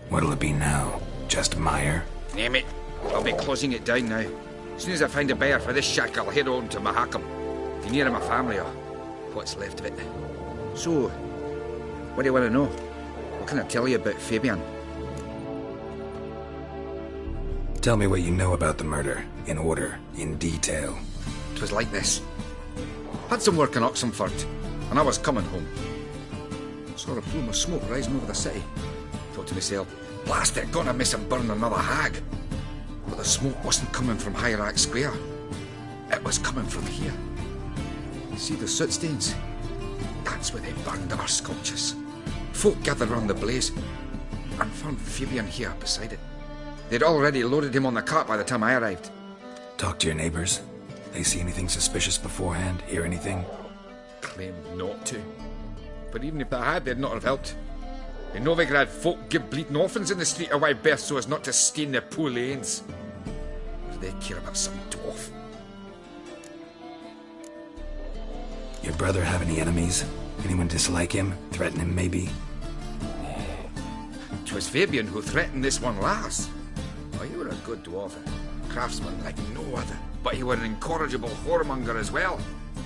What'll it be now? Just Meyer?
Name it. I'll be closing it down now. As soon as I find a buyer for this shack, I'll head on to Mahakam. Be near my family, or what's left of it. So, what do you want to know? What can I tell you about Fabian?
Tell me what you know about the murder, in order, in detail.
It was like this. Had some work in Oxenford, and I was coming home. Saw a plume of smoke rising over the city. Thought to myself, blast it, gonna miss and burn another hag. But the smoke wasn't coming from Hierarch Square. It was coming from here. See the soot stains? That's where they burned our sculptures. Folk gathered round the blaze and found Fabian here beside it. They'd already loaded him on the cart by the time I arrived.
Talk to your neighbors. They see anything suspicious beforehand? Hear anything?
Claimed not to. But even if they had, they'd not have helped. In Novigrad, folk give bleating orphans in the street a wide berth so as not to stain their poor lanes. What do they care about some dwarf?
Your brother have any enemies? Anyone dislike him? Threaten him, maybe?
'Twas Fabian who threatened this one last. Oh, you were a good dwarf, a craftsman like no other. But he were an incorrigible whoremonger as well.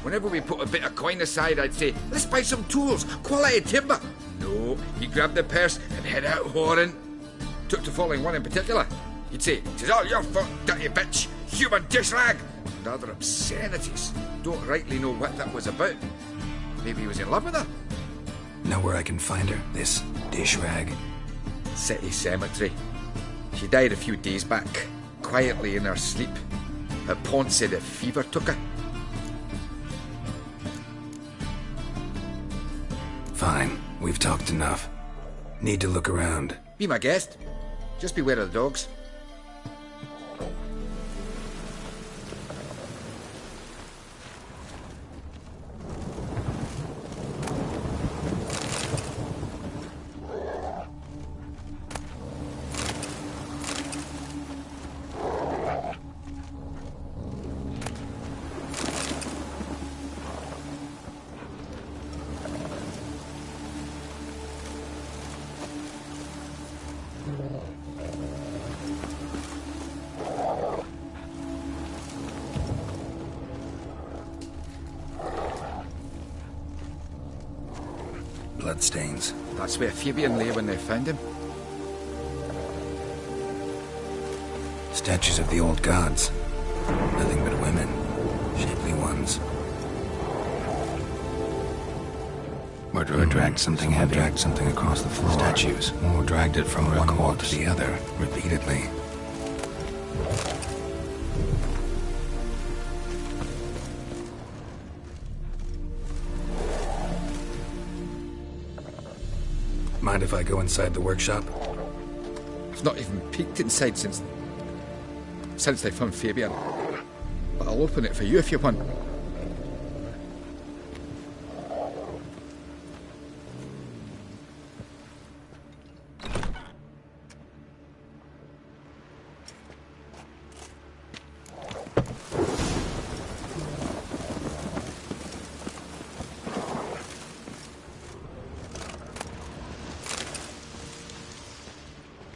Whenever we put a bit of coin aside, I'd say, let's buy some tools, quality timber. No, he grabbed the purse and head out whoring. Took to following one in particular. He'd say, "'Tis all your fault, dirty bitch, human dish rag," and other obscenities. Don't rightly know what that was about. Maybe he was in love with her.
Know where I can find her, this dish rag?
City cemetery. She died a few days back, quietly in her sleep. Her pawn said a fever took her.
Fine, we've talked enough. Need to look around.
Be my guest. Just beware of the dogs.
Bloodstains.
That's where Fabian lay when they found him.
Statues of the old gods. Nothing but women. Shapely ones. Murderer dragged something heavy. Dragged something across the floor. Statues. Or dragged it from one wall to the other, repeatedly. Mind if I go inside the workshop?
I've not even peeked inside since they found Fabian. But I'll open it for you if you want.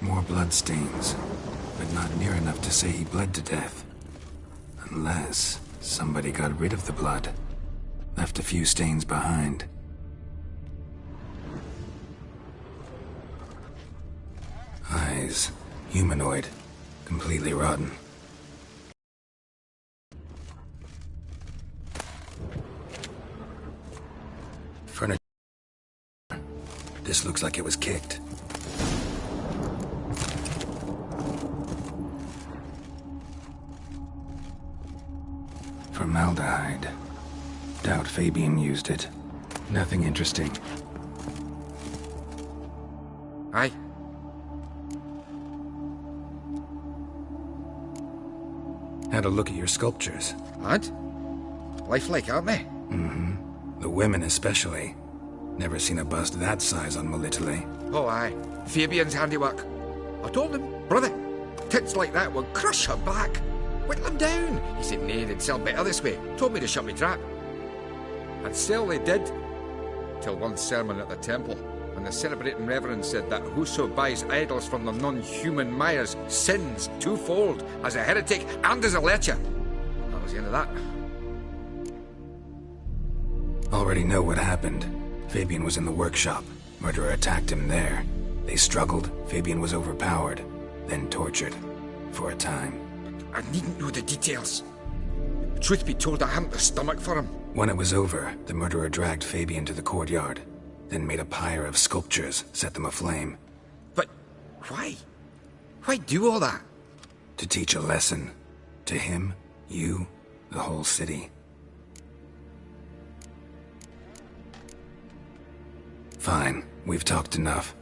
More bloodstains, but not near enough to say he bled to death. Unless somebody got rid of the blood, left a few stains behind. Eyes, humanoid, completely rotten. Furniture. This looks like it was kicked. Formaldehyde. Doubt Fabian used it. Nothing interesting.
Aye.
Had a look at your sculptures.
Had? Lifelike, aren't they?
Mm-hmm. The women especially. Never seen a bust that size on Melitele.
Oh, aye. Fabian's handiwork. I told him, brother, tits like that would crush her back. Whittle them down. He said, nay, they'd sell better this way. Told me to shut me trap. And sell they did. Till one sermon at the temple, and the celebrating reverend said that whoso buys idols from the non-human Myers sins twofold, as a heretic and as a lecher. That was the end of that.
Already know what happened. Fabian was in the workshop. Murderer attacked him there. They struggled. Fabian was overpowered, then tortured. For a time.
I needn't know the details. Truth be told, I hadn't the stomach for him.
When it was over, the murderer dragged Fabian to the courtyard, then made a pyre of sculptures, set them aflame.
But why? Why do all that?
To teach a lesson. To him, you, the whole city. Fine, we've talked enough.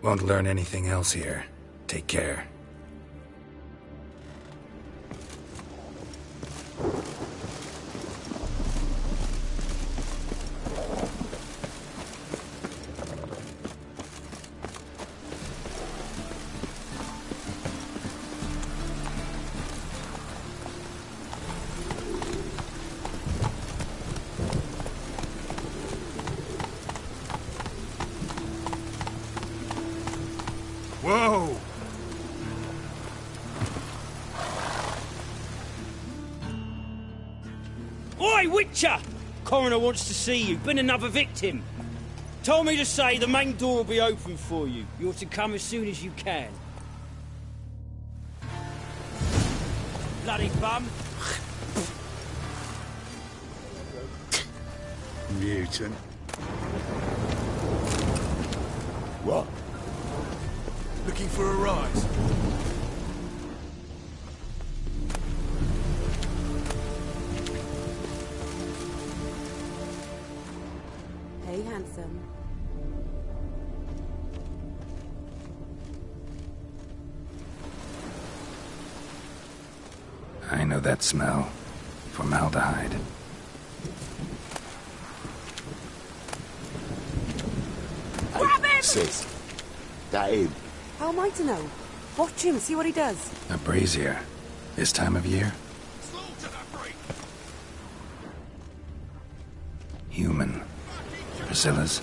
Won't learn anything else here. Take care.
Whoa!
Oi, Witcher! Coroner wants to see you. Been another victim. Told me to say the main door will be open for you. You're to come as soon as you can. Bloody bum.
Mutant.
What?
Looking for a rise.
Hey, handsome.
I know that smell. Formaldehyde.
Grab him!
Sis, that him?
How am I to know? Watch him, see what he does.
A brazier. This time of year? Human. Priscilla's.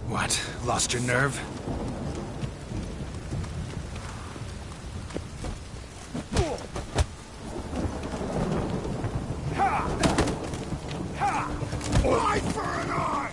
What? Lost your nerve?
Eye for an eye!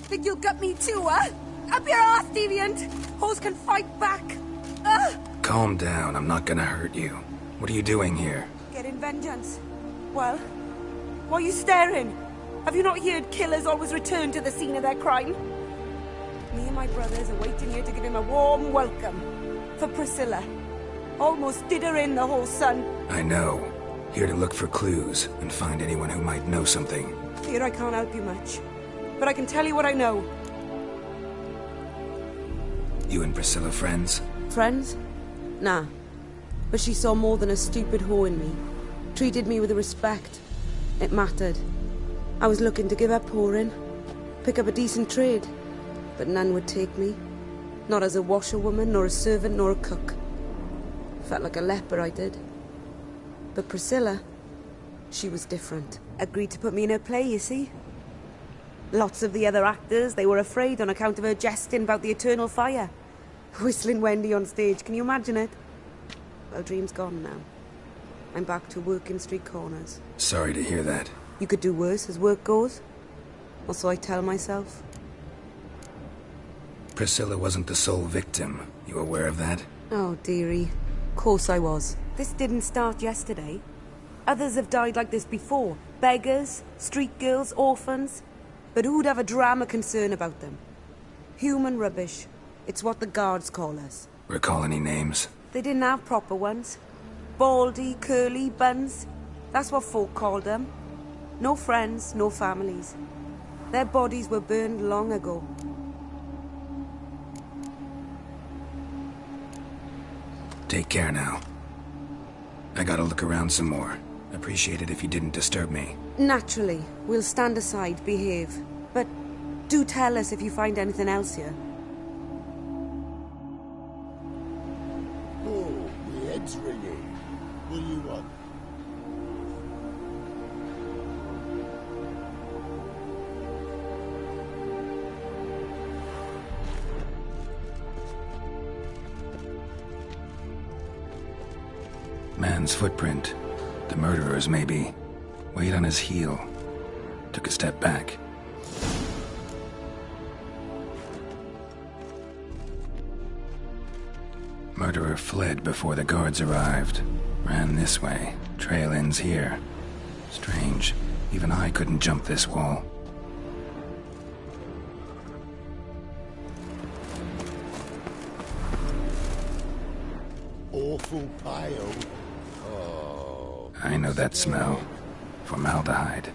Think you'll gut me too, huh? Up your ass, deviant! Hoes can fight back!
Calm down, I'm not gonna hurt you. What are you doing here?
Getting vengeance. Well, why are you staring? Have you not heard killers always return to the scene of their crime? Me and my brothers are waiting here to give him a warm welcome. For Priscilla. Almost did her in, the whole son.
I know. Here to look for clues and find anyone who might know something.
Here I can't help you much. But I can tell you what I know.
You and Priscilla friends?
Friends? Nah. But she saw more than a stupid whore in me. Treated me with respect. It mattered. I was looking to give up whoring. Pick up a decent trade. But none would take me. Not as a washerwoman, nor a servant, nor a cook. Felt like a leper, I did. But Priscilla, she was different. Agreed to put me in her play, you see? Lots of the other actors, they were afraid on account of her jesting about the eternal fire. Whistling Wendy on stage, can you imagine it? Well, dream's gone now. I'm back to working street corners.
Sorry to hear that.
You could do worse as work goes. Or so I tell myself.
Priscilla wasn't the sole victim. You aware of that?
Oh, dearie. Course I was. This didn't start yesterday. Others have died like this before. Beggars, street girls, orphans. But who'd have a drama concern about them? Human rubbish. It's what the guards call us.
Recall any names?
They didn't have proper ones. Baldy, curly, buns. That's what folk called them. No friends, no families. Their bodies were burned long ago.
Take care now. I gotta look around some more. Appreciate it if you didn't disturb me.
Naturally, we'll stand aside, behave. But do tell us if you find anything else here.
Oh, my head's ringing. What do you want?
Man's footprint. The murderer's, maybe. Weight on his heel. Took a step back. Murderer fled before the guards arrived. Ran this way. Trail ends here. Strange. Even I couldn't jump this wall.
Awful pale. Oh.
I know that smell. Formaldehyde.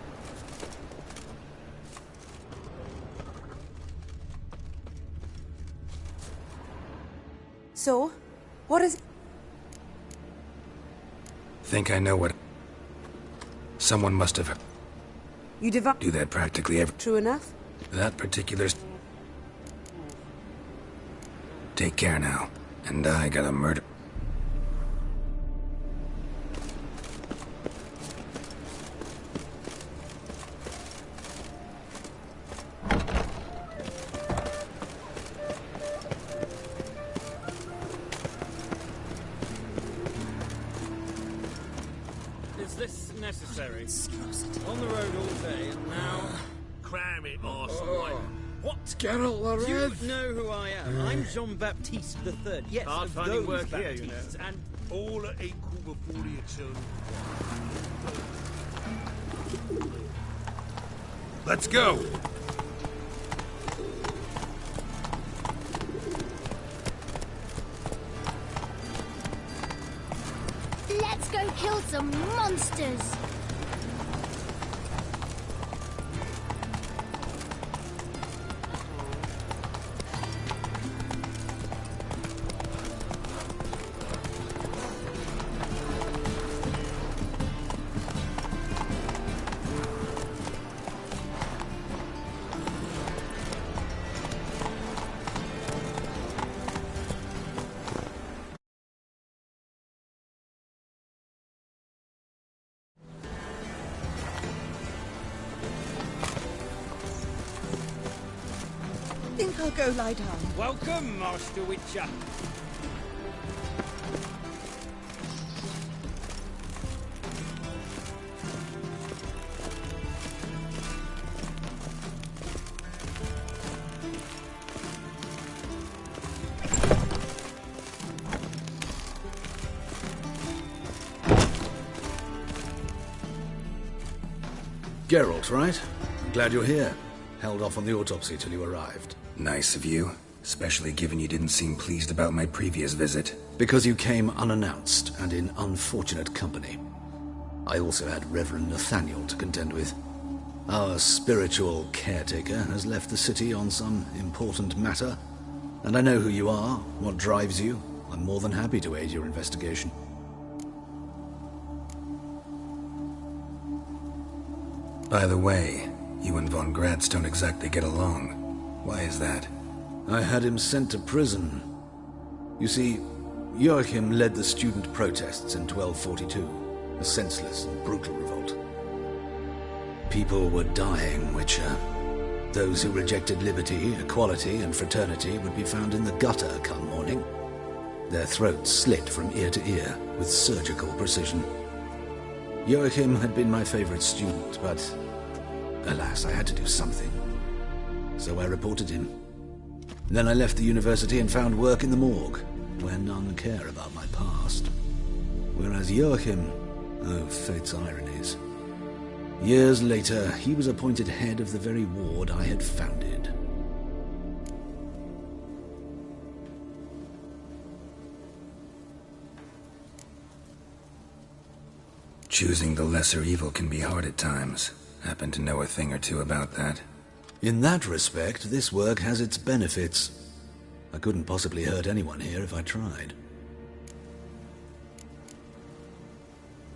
So, what is...
Think I know what... Someone must have...
You
do that practically every...
True enough?
That particular... Take care now. And I got a murder...
Is this necessary? On the road all day, and now...
Cram it, arsehole.
What?
Geralt the
Do
Red.
you know who I am? I'm Jean-Baptiste III. Yes,
Hard
of
finding
those
work here, you
Baptistes,
know.
and...
All are equal before the eternal.
Let's go.
Let's go kill some monsters!
Think I'll go lie down.
Welcome, Master Witcher.
Geralt, right? I'm glad you're here. Held off on the autopsy till you arrived.
Nice of you. Especially given you didn't seem pleased about my previous visit.
Because you came unannounced and in unfortunate company. I also had Reverend Nathaniel to contend with. Our spiritual caretaker has left the city on some important matter, and I know who you are, what drives you. I'm more than happy to aid your investigation.
By the way, you and Von Gratz don't exactly get along. Why is that?
I had him sent to prison. You see, Joachim led the student protests in 1242, a senseless and brutal revolt. People were dying, Witcher. Those who rejected liberty, equality, and fraternity would be found in the gutter come morning. Their throats slit from ear to ear with surgical precision. Joachim had been my favorite student, but alas, I had to do something. So I reported him. Then I left the university and found work in the morgue, where none care about my past. Whereas Joachim, oh, fate's ironies. Years later, he was appointed head of the very ward I had founded.
Choosing the lesser evil can be hard at times. Happen to know a thing or two about that.
In that respect, this work has its benefits. I couldn't possibly hurt anyone here if I tried.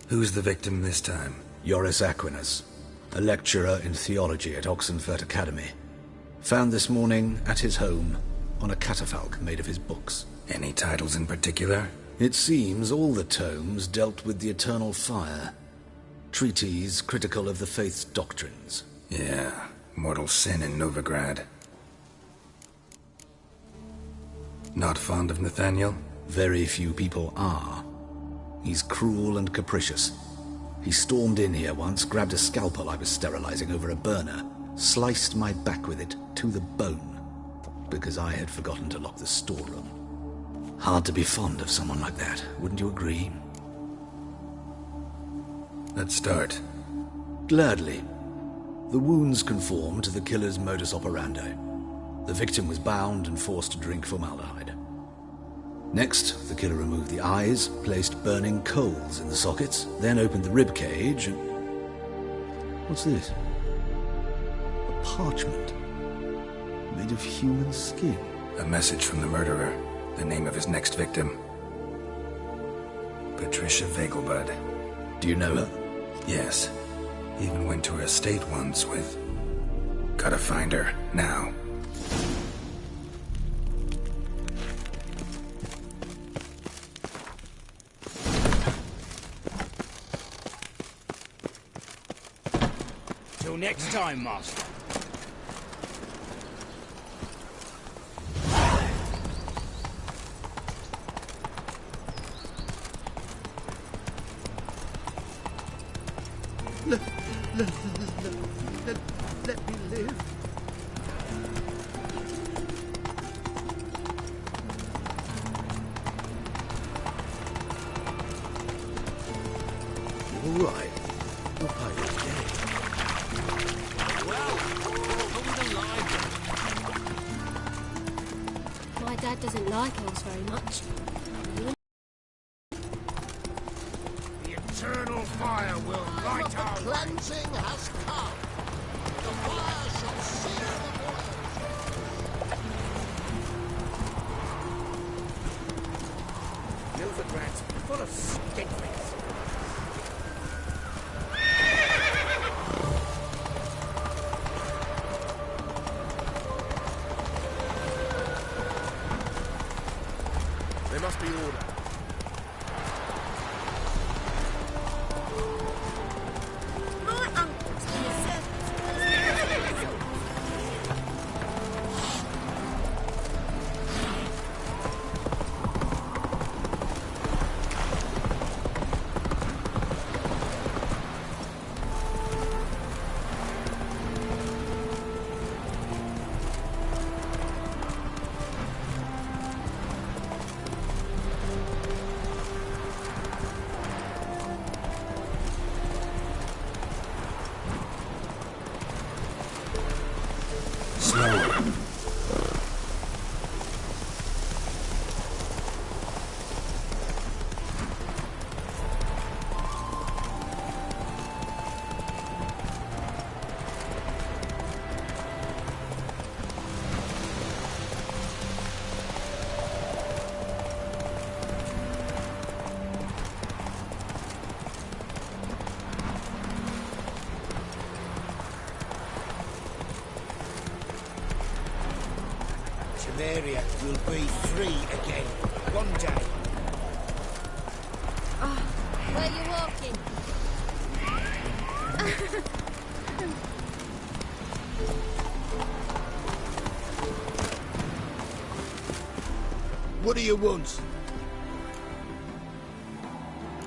Who's the victim this time?
Joris Aquinas, a lecturer in theology at Oxenfurt Academy. Found this morning at his home on a catafalque made of his books.
Any titles in particular?
It seems all the tomes dealt with the eternal fire. Treatises critical of the faith's doctrines.
Yeah, mortal sin in Novigrad. Not fond of Nathaniel?
Very few people are. He's cruel and capricious. He stormed in here once, grabbed a scalpel I was sterilizing over a burner, sliced my back with it to the bone, because I had forgotten to lock the storeroom. Hard to be fond of someone like that, wouldn't you agree?
Let's start.
Gladly. The wounds conform to the killer's modus operandi. The victim was bound and forced to drink formaldehyde. Next, the killer removed the eyes, placed burning coals in the sockets, then opened the rib cage and... What's this? A parchment. Made of human skin.
A message from the murderer. The name of his next victim. Patricia Vegelbud.
Do you know her?
Yes. Even went to her estate once with... Gotta find her, now.
Till next time, Master.
Let me live.
All right. You'll pay your debt.
My dad doesn't like elves very much.
The eternal fire will light our way.
Cleansing has come. The fire shall seal the
Nilfgaard's full of stinklings. There must be order.
My uncle's been a servant.
Temeria will be free again, one day.
Where you walking?
What do you want?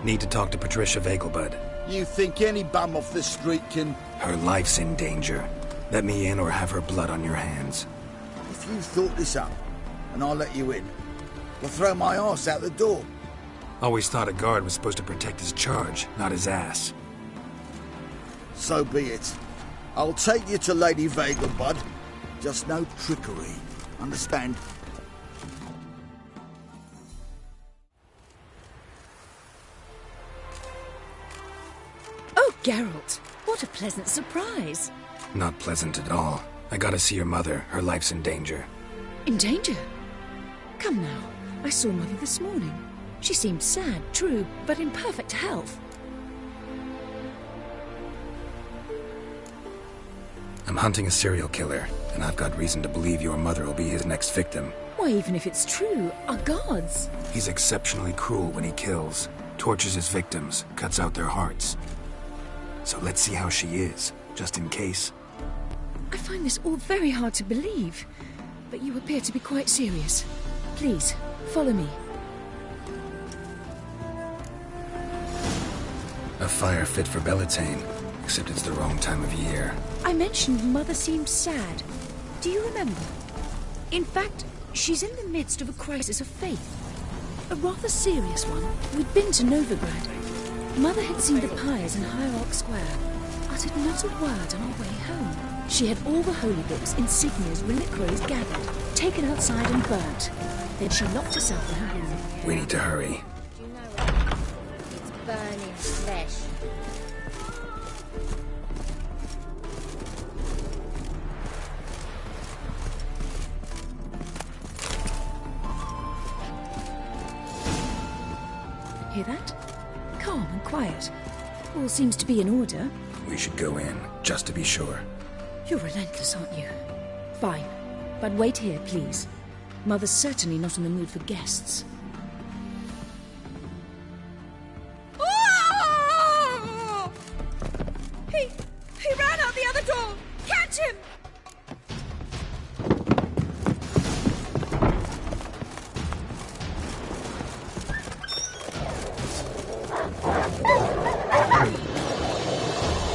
Need to talk to Patricia Vegelbud.
You think any bum off the street can...
Her life's in danger. Let me in or have her blood on your hands.
If you thought this up, and I'll let you in, I'll throw my arse out the door.
Always thought a guard was supposed to protect his charge, not his ass.
So be it. I'll take you to Lady Vegelbud. Just no trickery. Understand?
Oh, Geralt, what
What a pleasant surprise.
Not pleasant at all. I gotta see your mother. Her life's in danger.
In danger? Come now. I saw Mother this morning. She seemed sad, true, but in perfect health.
I'm hunting a serial killer, and I've got reason to believe your mother will be his next victim.
Why, even if it's true, our gods.
He's exceptionally cruel when he kills, tortures his victims, cuts out their hearts. So let's see how she is, just in case.
I find this all very hard to believe, but you appear to be quite serious. Please, follow me.
A fire fit for Bellatane, except it's the wrong time of year.
I mentioned Mother seemed sad. Do you remember? In fact, she's in the midst of a crisis of faith. A rather serious one. We'd been to Novigrad. Mother had seen the pyres in Hierarch Square, uttered not a word on our way home. She had all the holy books, insignias, reliquaries gathered, taken outside and burnt. Then she locked herself in her room.
We need to hurry.
Do you know what? It's burning flesh.
Hear that? Calm and quiet. All seems to be in order.
We should go in, just to be sure.
You're relentless, aren't you? Fine. But wait here, please. Mother's certainly not in the mood for guests.
Oh! He ran out the other door! Catch him!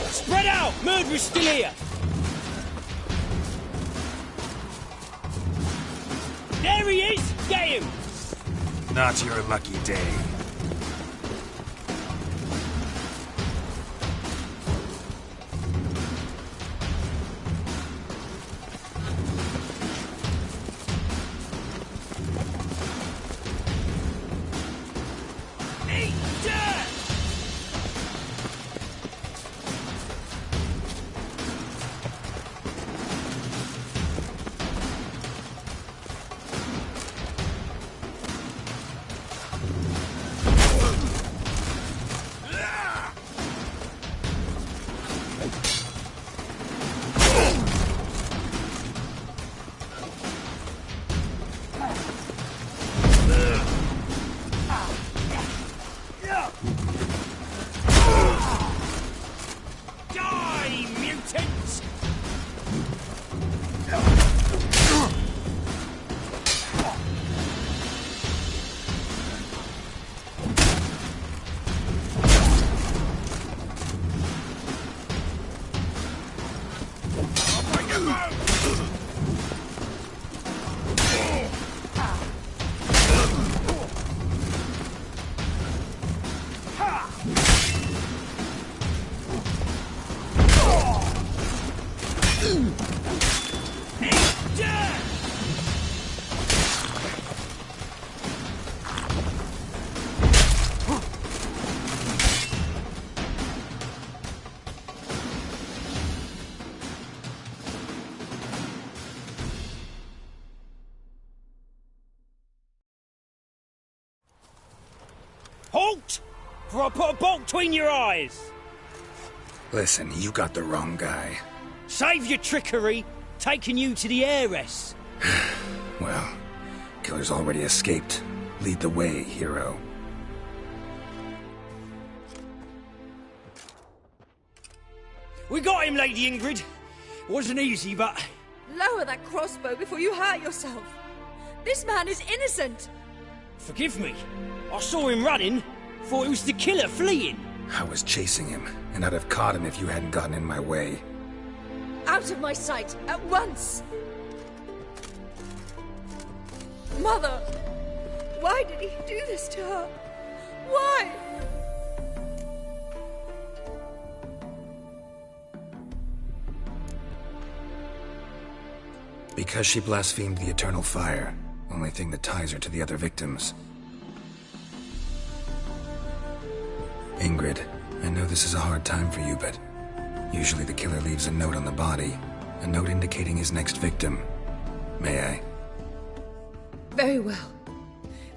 Spread out! Murderer's still here! There he is! Get him!
Not your lucky day.
Halt! For I put a bolt between your eyes!
Listen, you got the wrong guy.
Save your trickery, taking you to the heiress.
Well, killer's already escaped. Lead the way, hero.
We got him, Lady Ingrid. Wasn't easy, but...
Lower that crossbow before you hurt yourself. This man is innocent.
Forgive me. I saw him running. Thought it was the killer fleeing.
I was chasing him, and I'd have caught him if you hadn't gotten in my way.
Out of my sight, at once! Mother! Why did he do this to her? Why?
Because she blasphemed the eternal fire. Only thing that ties her to the other victims. Ingrid, I know this is a hard time for you, but Usually the killer leaves a note on the body, a note indicating his next victim. May I?
Very well.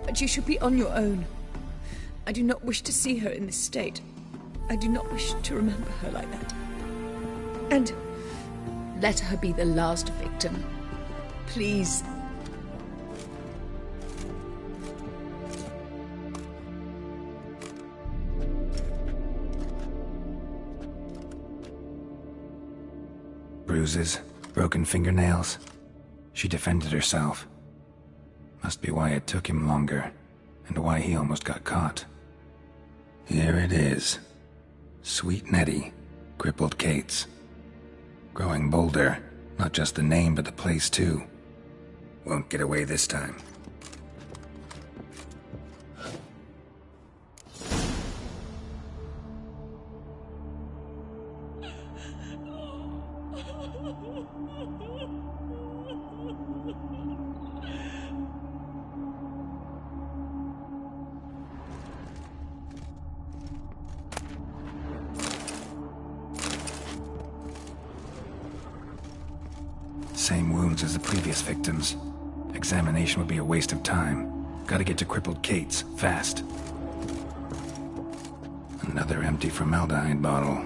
But you should be on your own. I do not wish to see her in this state. I do not wish to remember her like that. And let her be the last victim. Please.
Bruises, broken fingernails. She defended herself. Must be why it took him longer, and why he almost got caught. Here it is. Sweet Nettie, crippled Kate's. Growing bolder, not just the name but the place too. Won't get away this time. Same wounds as the previous victims. Examination would be a waste of time. Gotta get to crippled Kate's, fast. Another empty formaldehyde bottle.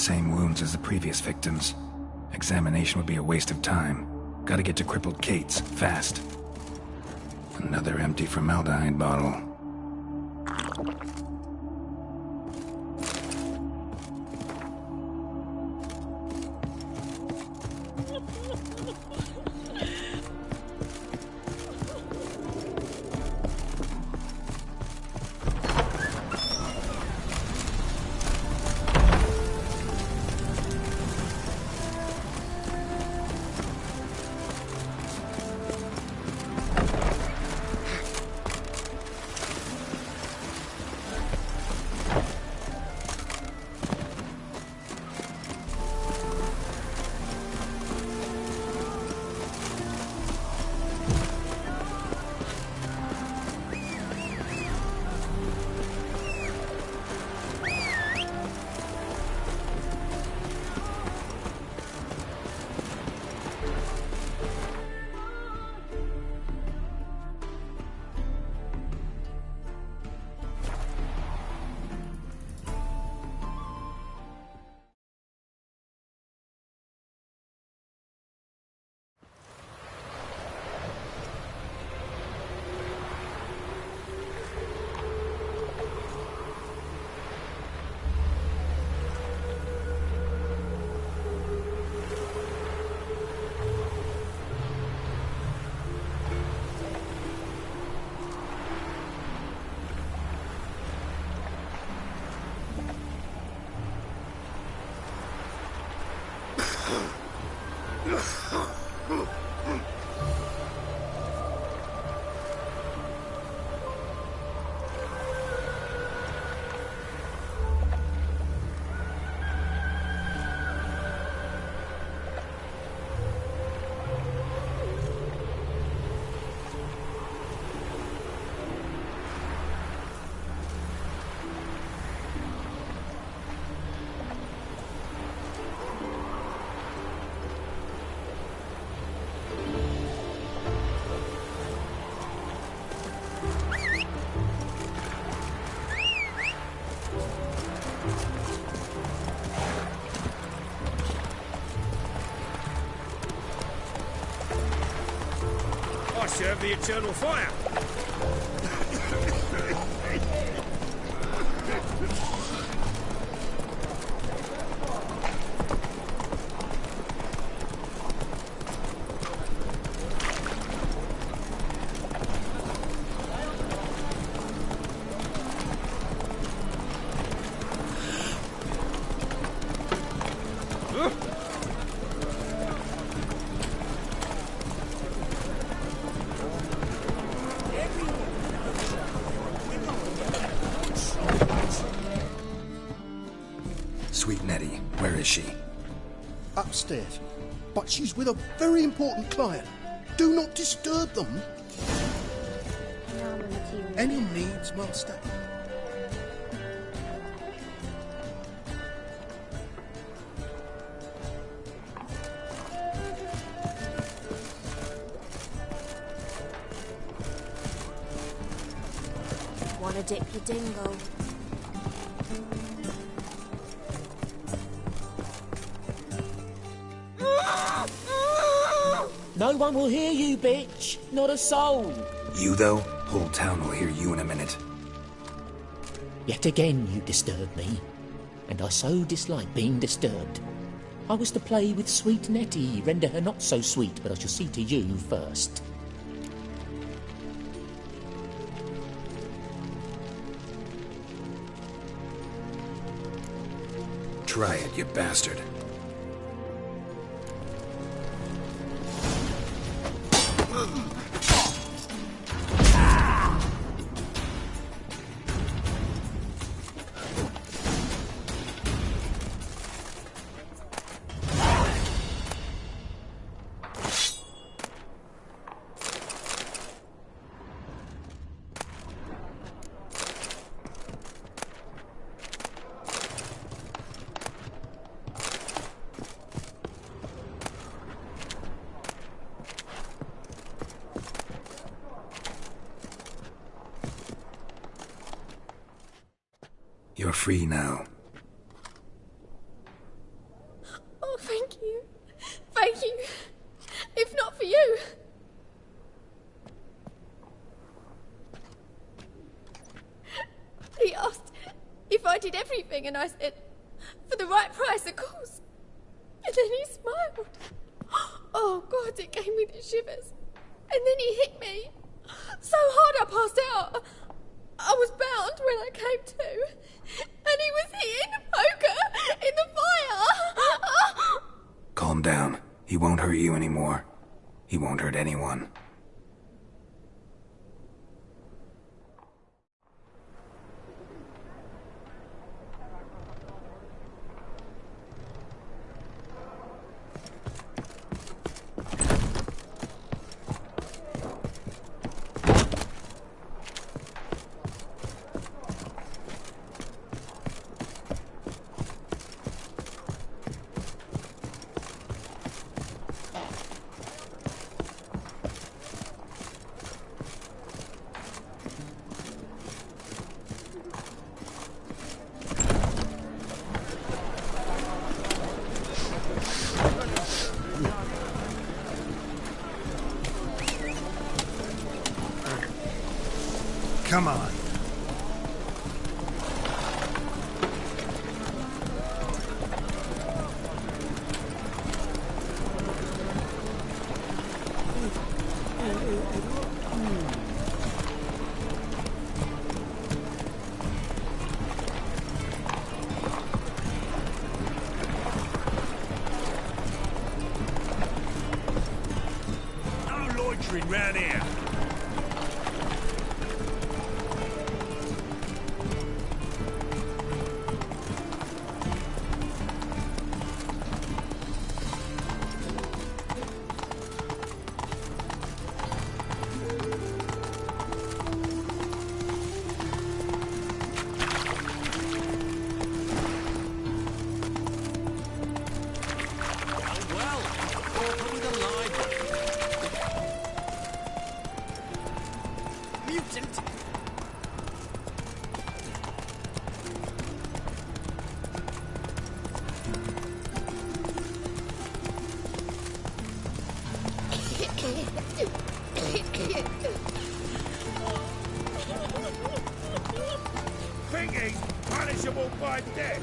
Same wounds as the previous victims. Examination would be a waste of time. Gotta get to crippled Kate's, fast. Another empty formaldehyde bottle.
I serve the eternal fire.
Sweet Nettie, where is she?
Upstairs. But she's with a very important client. Do not disturb them. Any needs, Master?
Wanna dip your dingle?
No one will hear you, bitch. Not a soul.
You, though? Whole town will hear you in a minute.
Yet again you disturb me, and I so dislike being disturbed. I was to play with sweet Nettie, render her not so sweet, but I shall see to you first.
Try it, you bastard. You're free now.
wanted everything, and I said, for the right price, of course. And then he smiled. Oh, God, it gave me the shivers. And then he hit me. So hard I passed out. I was bound when I came to. And he was hitting the poker in the fire.
Calm down. He won't hurt you anymore. He won't hurt anyone.
Come on. No loitering round here. Think he's punishable by death.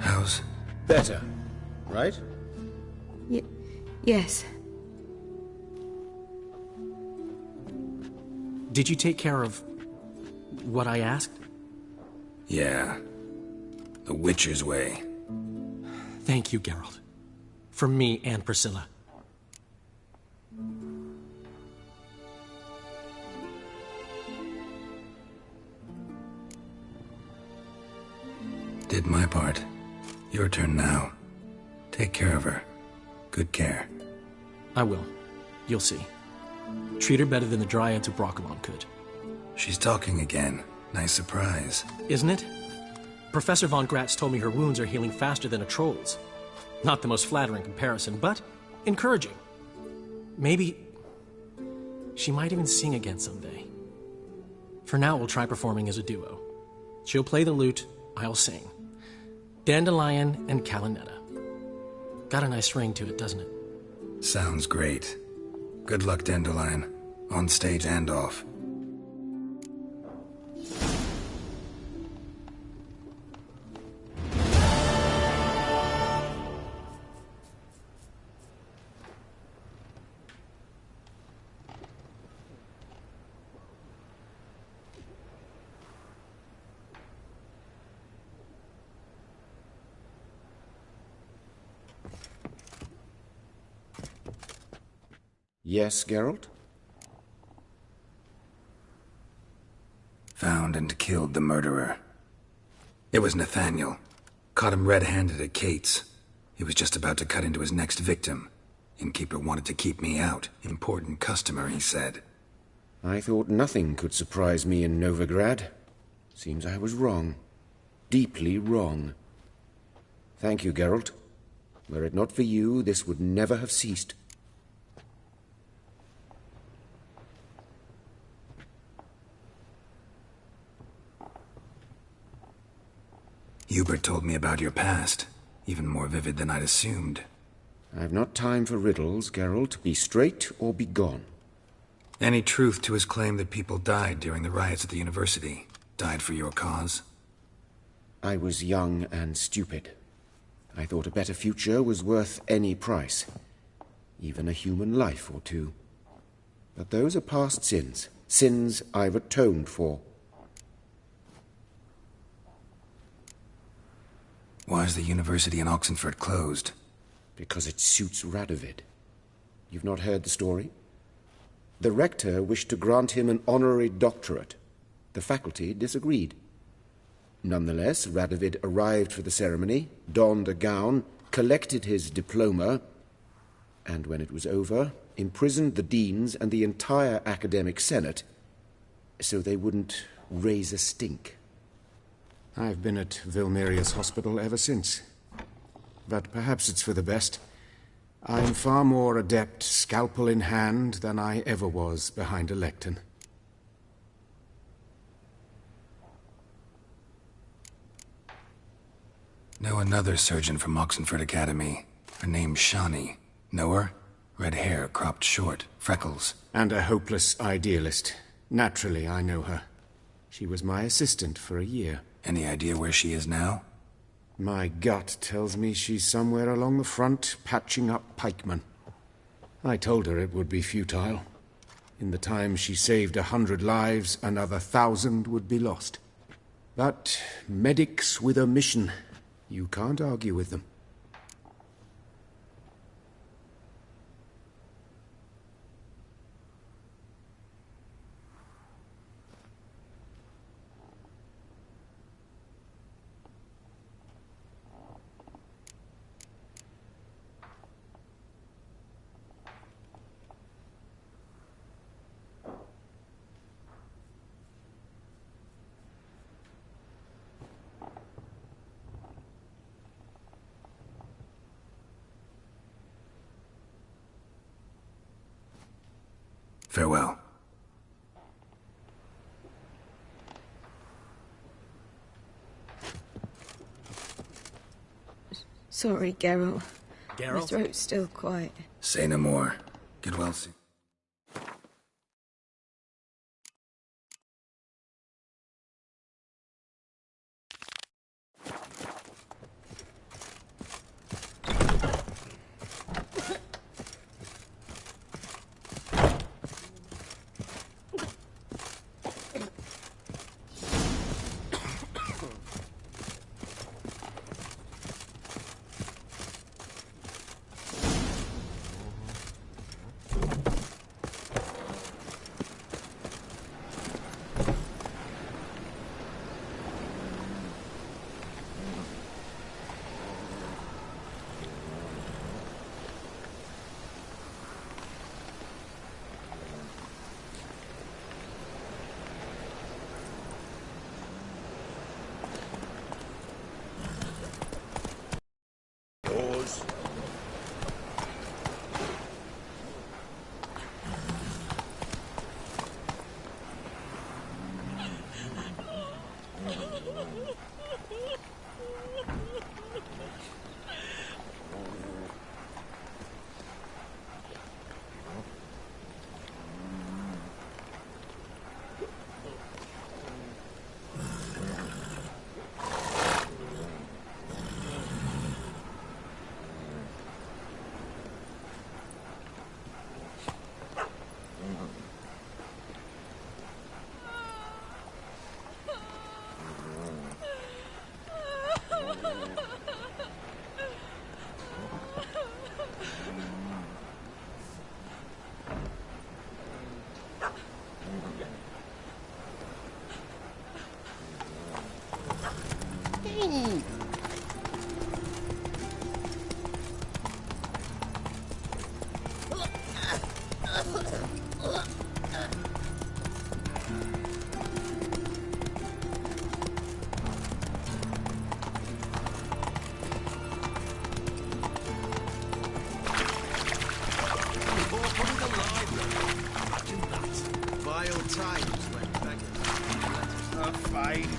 How's...
Better, right?
Yes.
Did you take care of what I asked?
Yeah. The Witcher's way.
Thank you, Geralt. From me and Priscilla.
Did my part. Your turn now. Take care of her. Good care.
I will. You'll see. Treat her better than the Dryads of Broccolon could.
She's talking again. Nice surprise.
Isn't it? Professor von Gratz told me her wounds are healing faster than a troll's. Not the most flattering comparison, but encouraging. Maybe she might even sing again someday. For now, we'll try performing as a duo. She'll play the lute, I'll sing. Dandelion and Calinetta. Got a nice ring to it, doesn't it?
Sounds great. Good luck, Dandelion. On stage and off.
Yes, Geralt?
Found and killed the murderer. It was Nathaniel. Caught him red-handed at Kate's. He was just about to cut into his next victim. Innkeeper wanted to keep me out. Important customer, he said.
I thought nothing could surprise me in Novigrad. Seems I was wrong. Deeply wrong. Thank you, Geralt. Were it not for you, this would never have ceased.
Hubert told me about your past, even more vivid than I'd assumed.
I've not time for riddles, Geralt. Be straight or be gone.
Any truth to his claim that people died during the riots at the university? Died for your cause?
I was young and stupid. I thought a better future was worth any price. Even a human life or two. But those are past sins. Sins I've atoned for.
Why is the university in Oxenford closed?
Because it suits Radovid. You've not heard the story? The rector wished to grant him an honorary doctorate. The faculty disagreed. Nonetheless, Radovid arrived for the ceremony, donned a gown, collected his diploma, and when it was over, imprisoned the deans and the entire academic senate so they wouldn't raise a stink.
I've been at Vilmerius Hospital ever since. But perhaps it's for the best. I'm far more adept, scalpel in hand, than I ever was behind a lectern.
Know another surgeon from Oxenford Academy. Her name's Shani. Know her? Red hair, cropped short, freckles.
And a hopeless idealist. Naturally, I know her. She was my assistant for a year.
Any idea where she is now?
My gut tells me she's somewhere along the front, patching up pikemen. I told her it would be futile. In the time she saved 100 lives, another 1,000 would be lost. But medics with a mission, you can't argue with them.
Farewell.
Sorry, Geralt.
Geralt?
My throat's still quiet.
Say no more. Get well soon.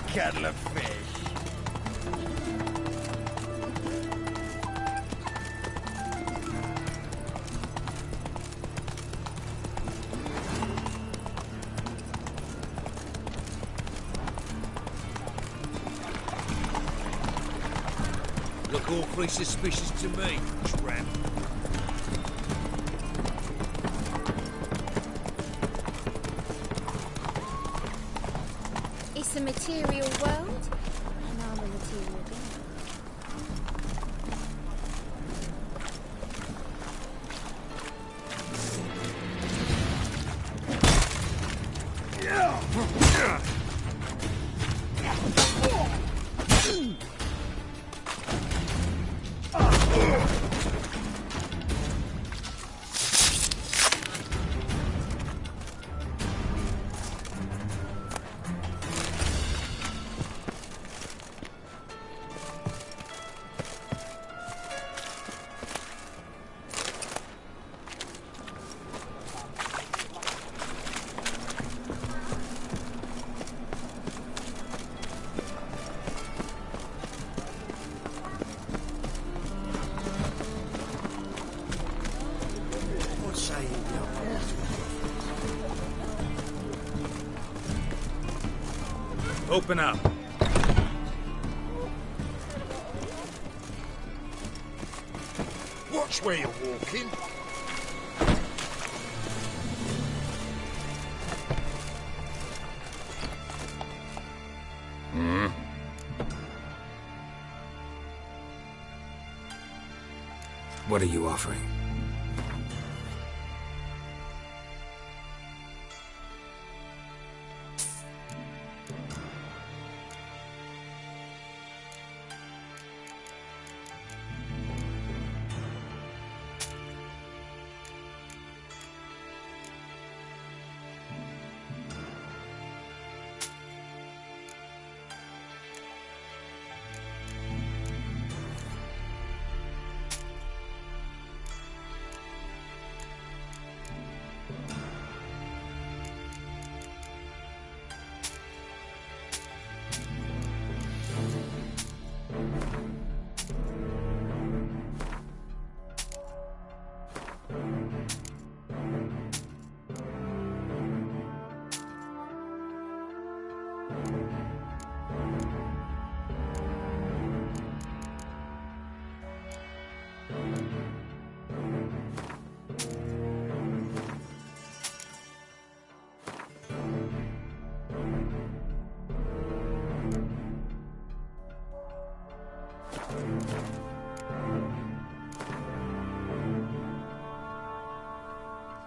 Kettle of fish. look awfully suspicious to me, tramp.
It's a material world, and I'm a material being.
Open up.
Watch where you're walking.
What are you offering?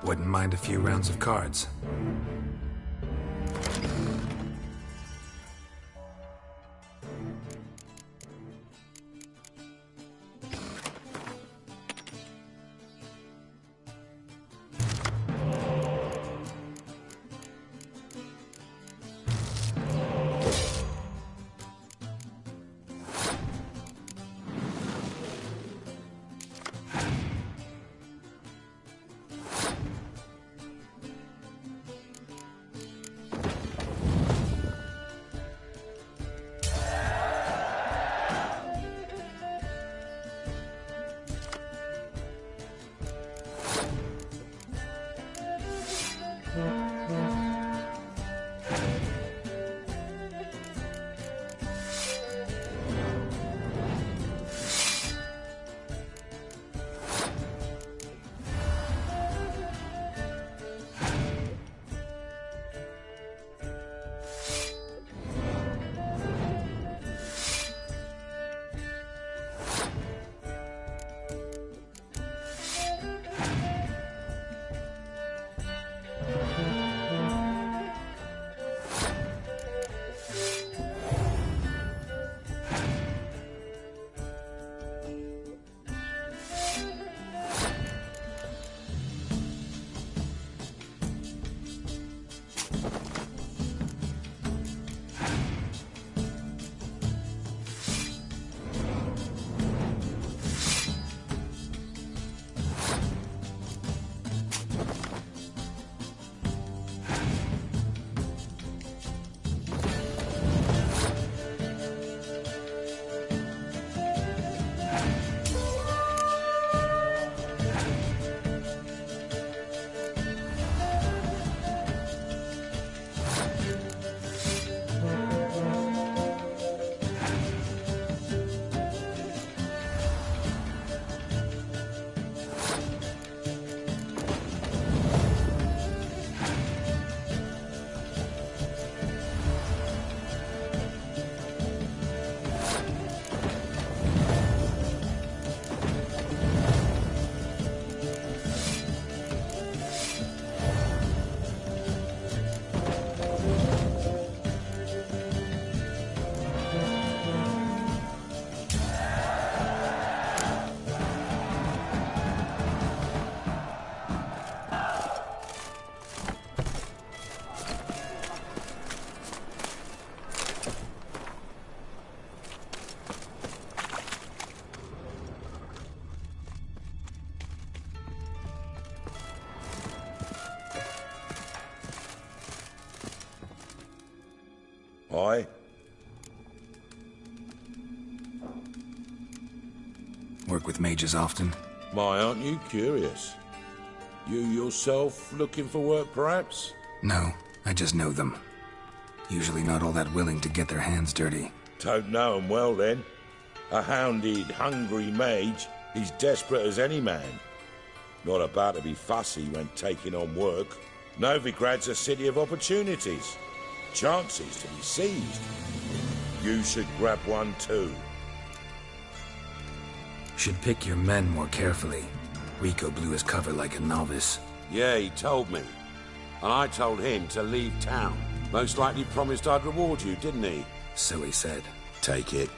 Wouldn't mind a few rounds of cards.
Aye?
Work with mages often?
My, aren't you curious? You yourself looking for work, perhaps?
No, I just know them. Usually not all that willing to get their hands dirty.
Don't know 'em well, then. A hounded, hungry mage, he's desperate as any man. Not about to be fussy when taking on work. Novigrad's a city of opportunities. Chances to be seized. You should grab one too.
Should pick your men more carefully. Rico blew his cover like a novice.
Yeah, he told me. And I told him to leave town. Most likely promised I'd reward you, didn't he?
So he said.
Take it.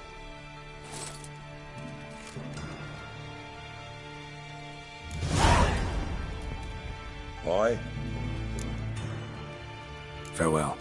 Aye?
Farewell.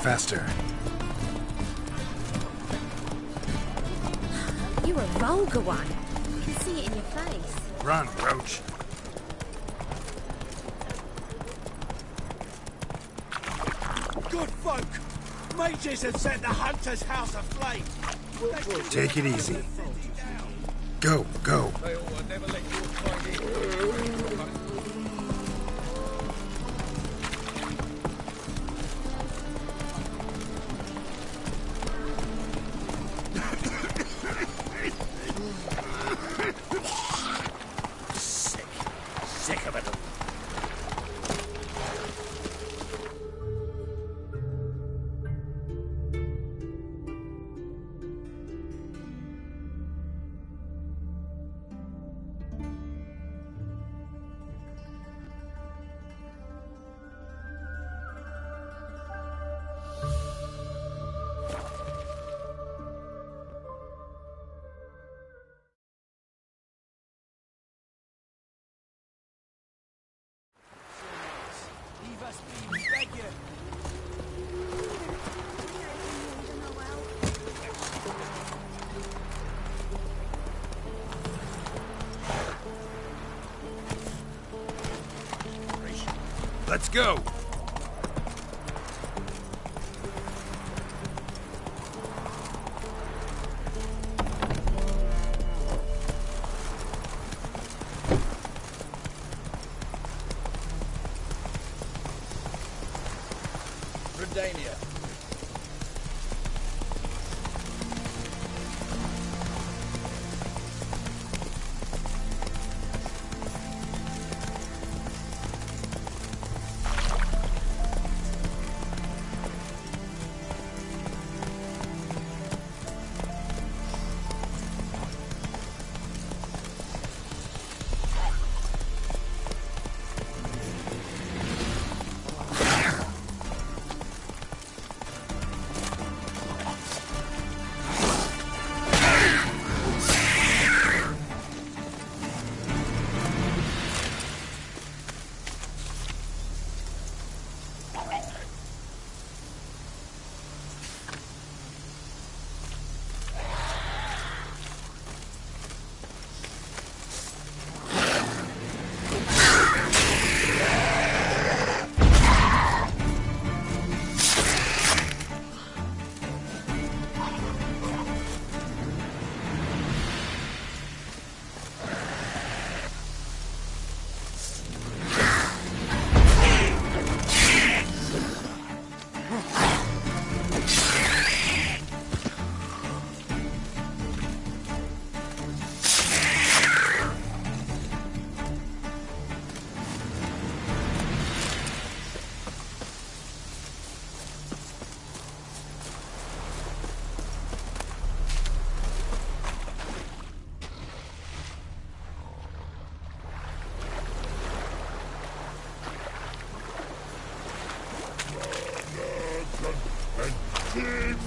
Faster.
You're a vulgar one. I can see it in your face.
Run, Roach. Good folk! Mages have set the hunter's house aflame.
Take it easy. Go, go.
Sick of it all.
Let's go.
Redania.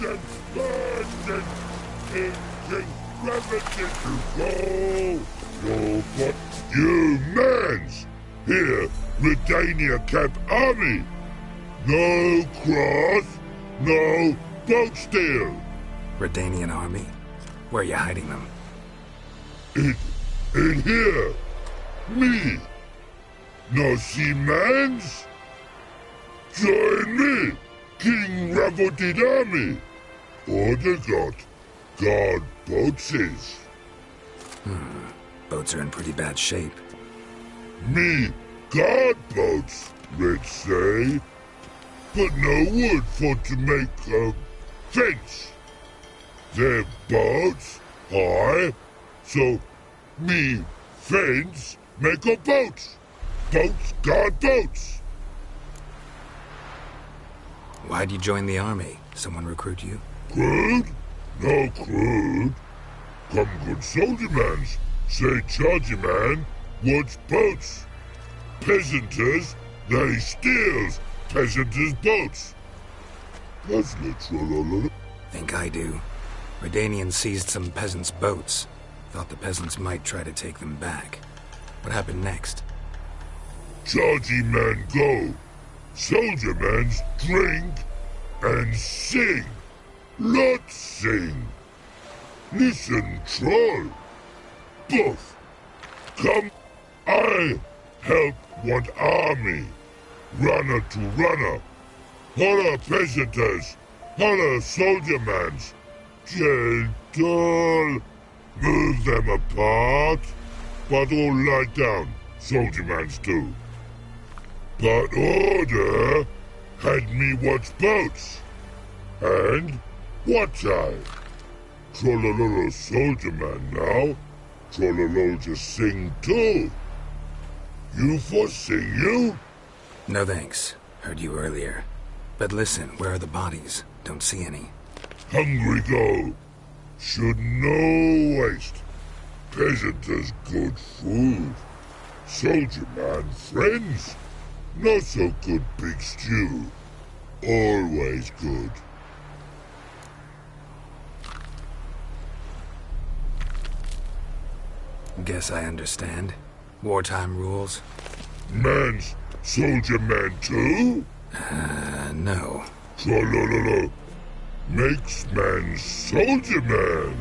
them burden in gravity to go. No, but you mans! Here, Redania Camp Army! No cross, no boat steal!
Redanian army? Where are you hiding them?
In here! Me! No see mans? Join me, King Ravodid Army! Order God boatses.
Boats are in pretty bad shape.
Me guard boats, let's say. But no wood for to make a fence. Their boats high, so me fence make a boat. Boats guard boats.
Why'd you join the army? Someone recruit you?
Crude? No crude. Come good soldier mans. Say charger man wants boats. Peasanters, they steals peasanters' boats. That's literal.
Think I do. Redanians seized some peasants' boats. Thought the peasants might try to take them back. What happened next?
Chargy man go. Soldier mans drink and sing. Lot sing. Listen, troll. Buff. Come, I help one army. Runner to runner. Holla peasanters. Holla soldier mans. Gentle. Move them apart. But all lie down. Soldier mans do. But order had me watch boats. And watch I. Trollololo soldier man now. Trollolo just sing too. You for sing you?
No thanks. Heard you earlier. But listen, where are the bodies? Don't see any.
Hungry go. Should no waste. Peasanters good food. Soldier man friends. Not so good big stew. Always good.
Guess I understand. Wartime rules?
Man's soldier man too?
No.
Trollololo. Makes man soldier man.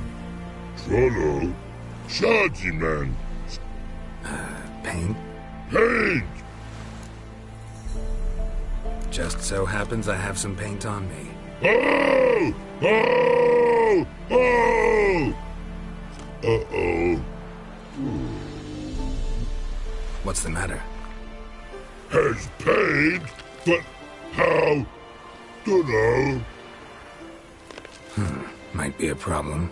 Trollo. Chargy man.
Paint?
Paint!
Just so happens I have some paint on me.
Oh! Oh! Oh! Uh-oh.
What's the matter?
Has paint, but how? Dunno.
Might be a problem.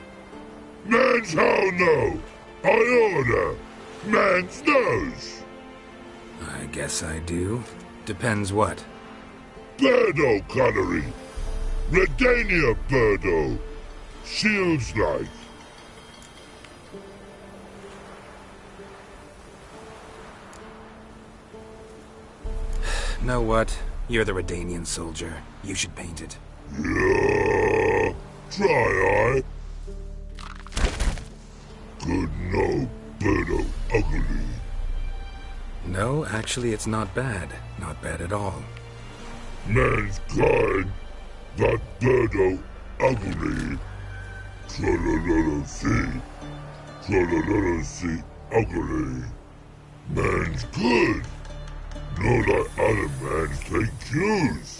Man's how no? I order. Man's knows.
I guess I do. Depends what.
Birdo coloring. Redania Birdo. Shields like.
Know what? You're the Redanian soldier. You should paint it.
Yeah. Try I. Good no, Birdo ugly.
No, actually it's not bad. Not bad at all.
Man's kind, but Birdo ugly. Trollololo see. Trollololo see ugly. Man's good. No like other man's take cues.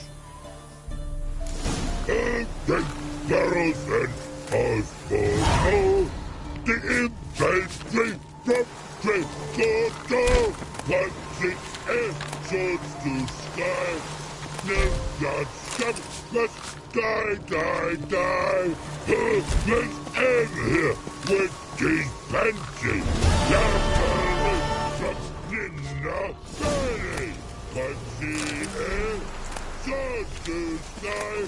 And take barrels and Osborne. The infantry from Tricordo. 1-6 swords to sky. No God stop, must die. Let's end here with these panties. From Nina Valley. Pansy air, swords to sky.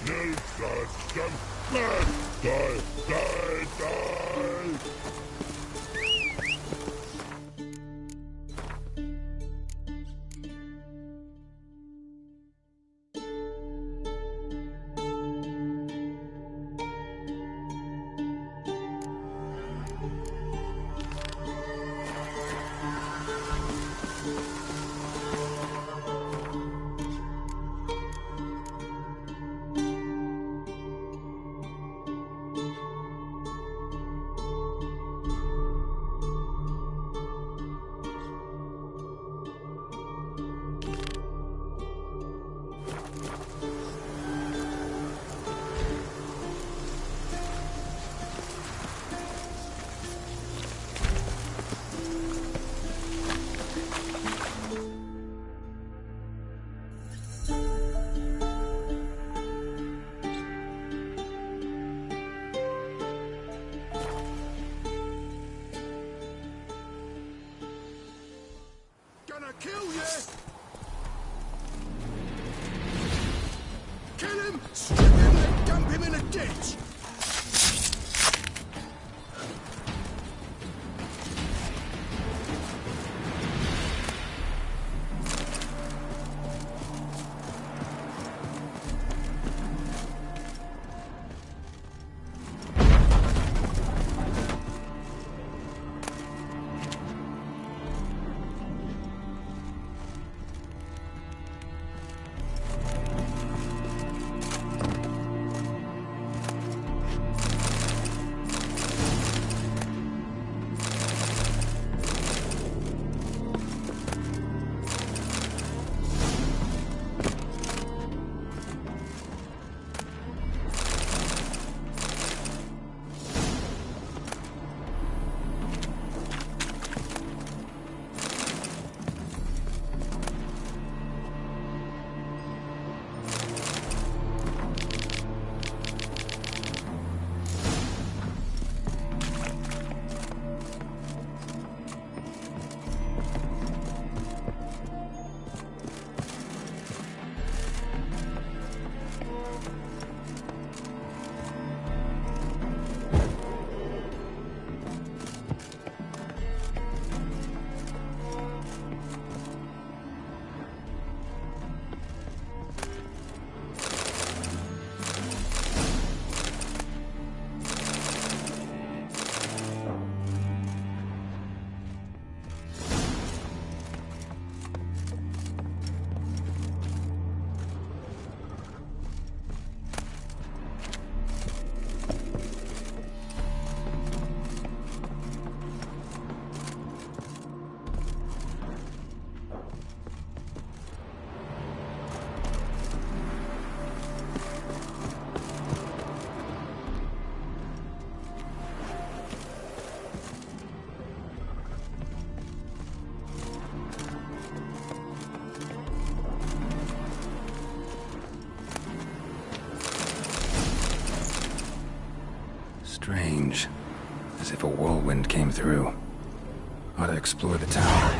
No God stop, must die.
him, strip him, and dump him in a ditch.
Strange. As if a whirlwind came through. Ought to explore the tower.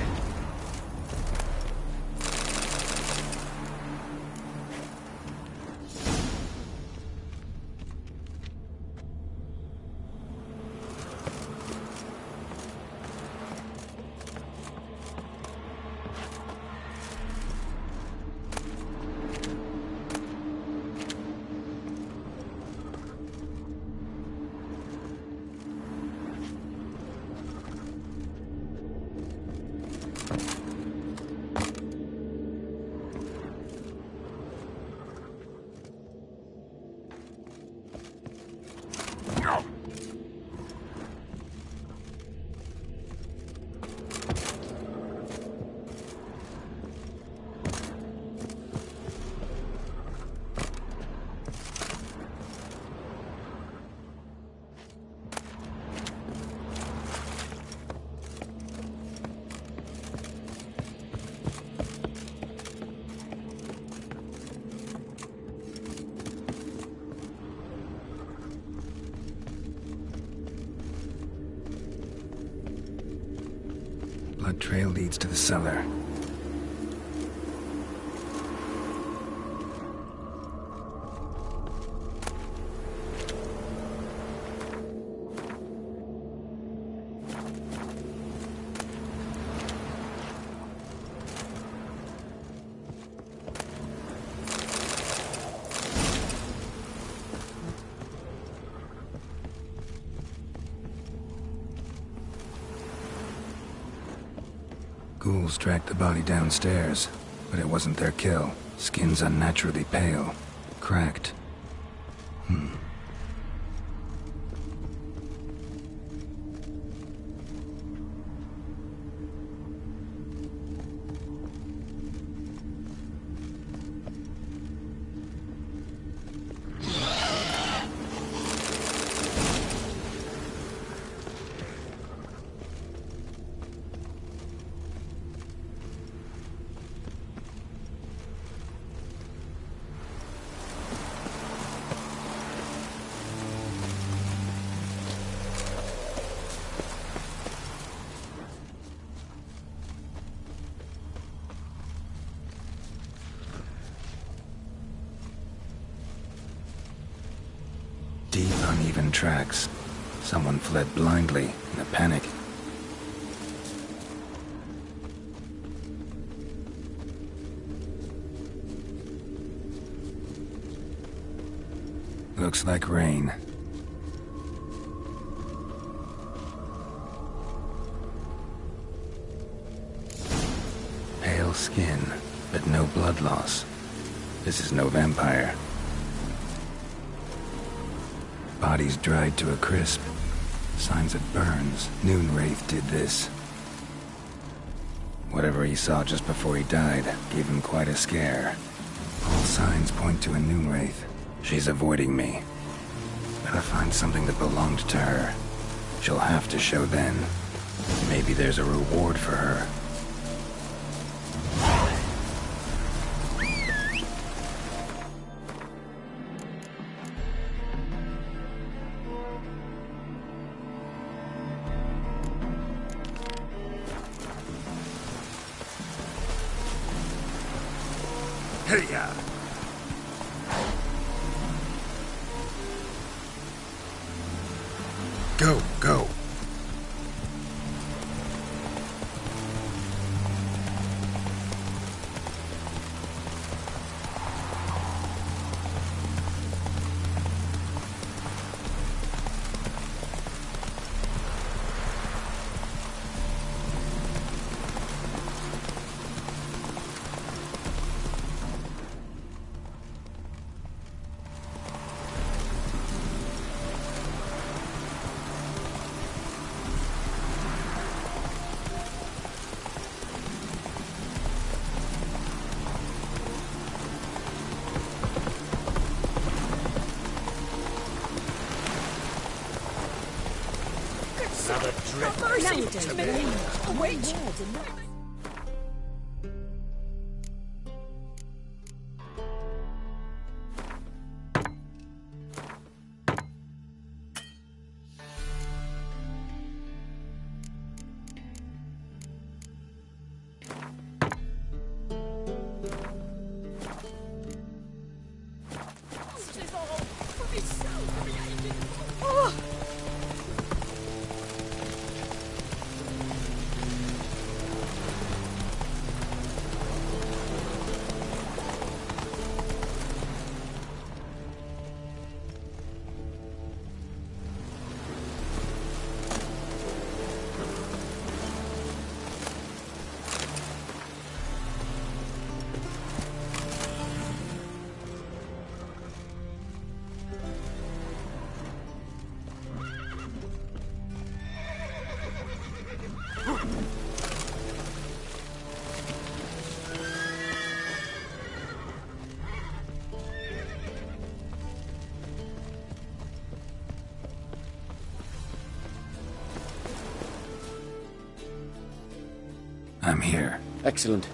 Blood trail leads to the cellar. Ghouls dragged the body downstairs, but it wasn't their kill. Skin's unnaturally pale, cracked. Uneven tracks. Someone fled blindly in a panic. Looks like rain. Pale skin, but no blood loss. This is no vampire. Body's dried to a crisp. Signs of burns. Noonwraith did this. Whatever he saw just before he died gave him quite a scare. All signs point to a Noonwraith. She's avoiding me. Better find something that belonged to her. She'll have to show then. Maybe there's a reward for her.
Hey-ya!
Go, go.
Another dreadful to me.
Wait!
I'm here.
Excellent.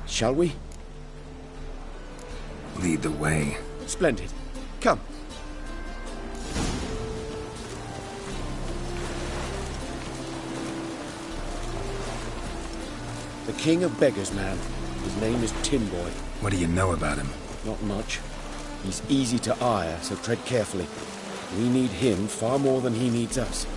Shall we?
Lead the way.
Splendid. Come. The king of beggars, man. His name is Tin Boy.
What do you know about him?
Not much. He's easy to ire, so tread carefully. We need him far more than he needs us.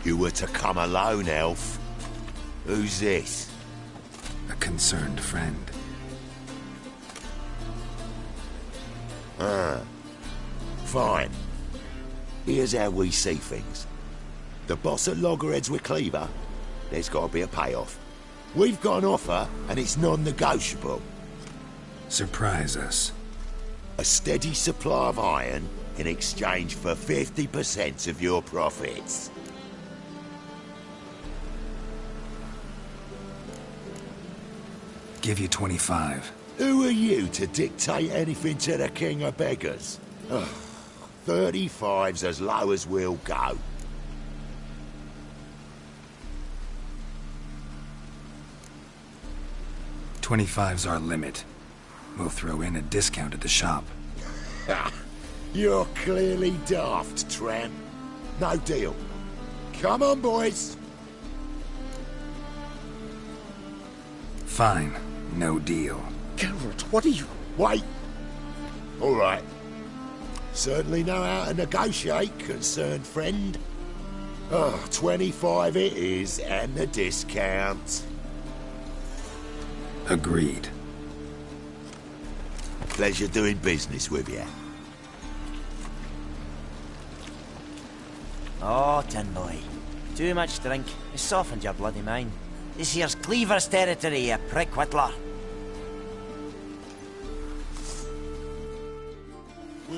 You were to come alone, elf. Who's this?
A concerned friend.
Ah. Fine. Here's how we see things. The boss at Loggerheads with Cleaver, there's got to be a payoff. We've got an offer, and it's non-negotiable.
Surprise us.
A steady supply of iron in exchange for 50% of your profits.
Give you 25.
Who are you to dictate anything to the king of beggars? Ugh, 35's as low as we'll go.
$25's our limit. We'll throw in a discount at the shop.
You're clearly daft, tramp. No deal. Come on, boys.
Fine. No deal.
Geralt, what are you... Wait. All right. Certainly know how to negotiate, concerned friend. 25 it is, and the discount.
Agreed.
Pleasure doing business with you.
Oh, tin boy. Too much drink. It's softened your bloody mind. This here's Cleaver's territory, you prick whittler.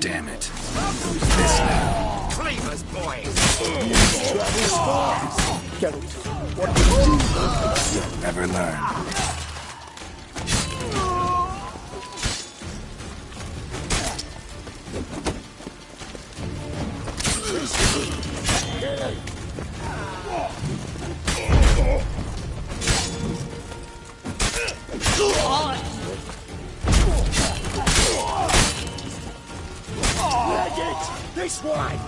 Damn it. Who's this now?
Cleaver's boys!
Geralt, what do you do?
You'll never learn.
This way!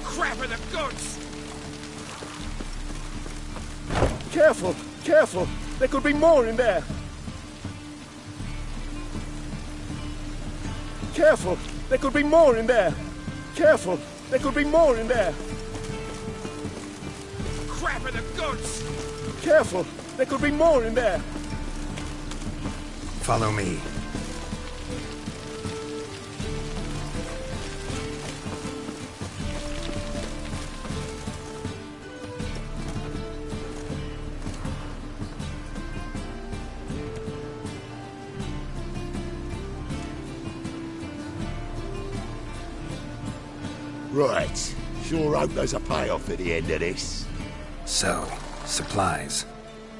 Crap in the goods!
Careful, careful. There could be more in there. Careful, there could be more in there. Careful, there could be more in there.
Crap in the goods!
Careful, there could be more in there.
Follow me.
Right. Sure hope there's a payoff at the end of this.
So, supplies.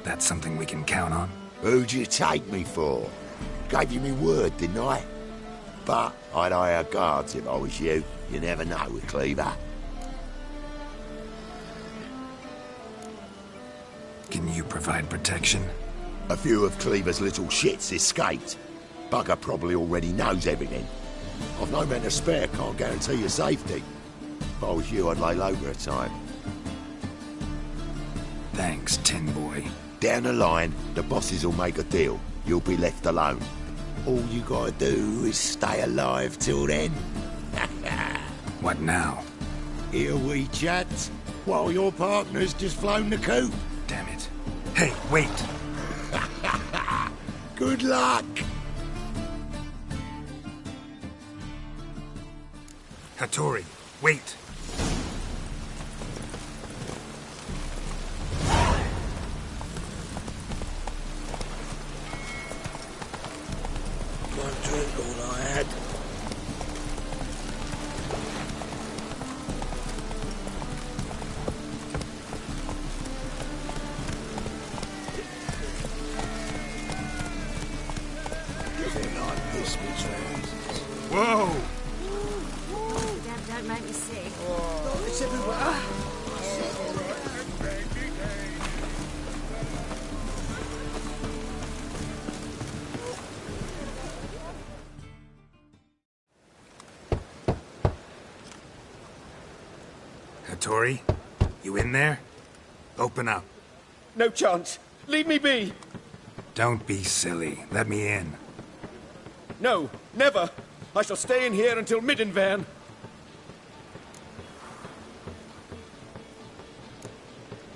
That's something we can count on?
Who'd you take me for? Gave you me word, didn't I? But I'd hire guards if I was you. You never know with Cleaver.
Can you provide protection?
A few of Cleaver's little shits escaped. Bugger probably already knows everything. I've no men to spare, can't guarantee your safety. If I was you, I'd lay low for a time.
Thanks, Tin Boy.
Down the line, the bosses will make a deal. You'll be left alone. All you gotta do is stay alive till then.
What now?
Here we chat, while your partner's just flown the coop.
Damn it. Hey, wait!
Good luck!
Hattori, wait!
One drink, all I had. Nothing like this, me friends.
Whoa!
Don't make me sick.
Oh, it's everywhere.
Hattori, you in there? Open up.
No chance. Leave me be.
Don't be silly. Let me in.
No, never. I shall stay in here until Middenvern.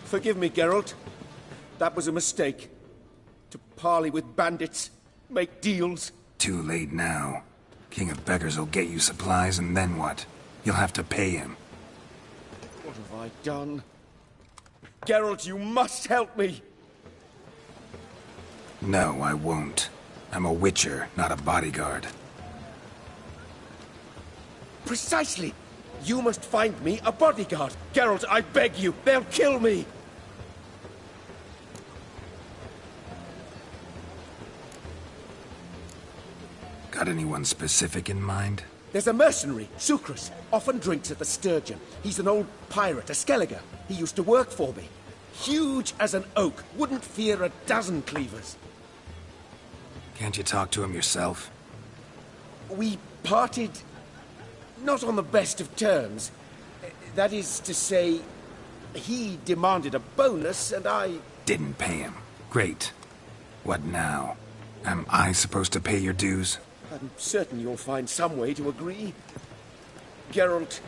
Forgive me, Geralt. That was a mistake. parley with bandits, make deals.
Too late now. King of Beggars will get you supplies, and then what? You'll have to pay him.
What have I done? Geralt, you must help me!
No, I won't. I'm a witcher, not a bodyguard.
Precisely! You must find me a bodyguard. Geralt, I beg you, they'll kill me!
Got anyone specific in mind?
There's a mercenary, Sucrus, often drinks at the Sturgeon. He's an old pirate, a Skelliger. He used to work for me. Huge as an oak, wouldn't fear a dozen cleavers.
Can't you talk to him yourself?
We parted not on the best of terms. That is to say, he demanded a bonus and I...
Didn't pay him. Great. What now? Am I supposed to pay your dues?
I'm certain you'll find some way to agree. Geralt,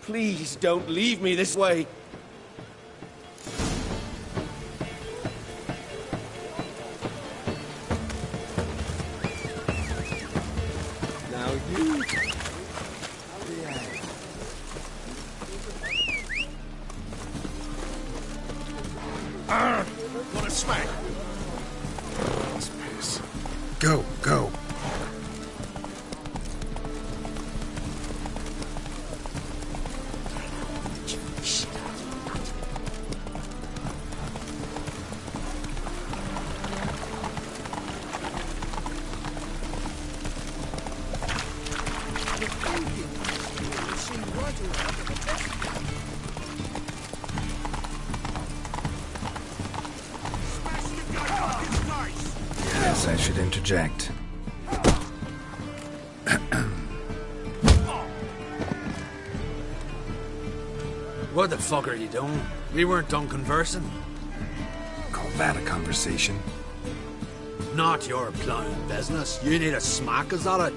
please don't leave me this way. Now you...
Want a smack?
Go, go. Yes, I should interject.
What the fuck are you doing? We weren't done conversing.
Call that a conversation?
Not your plowing business. You need a smack, is that it?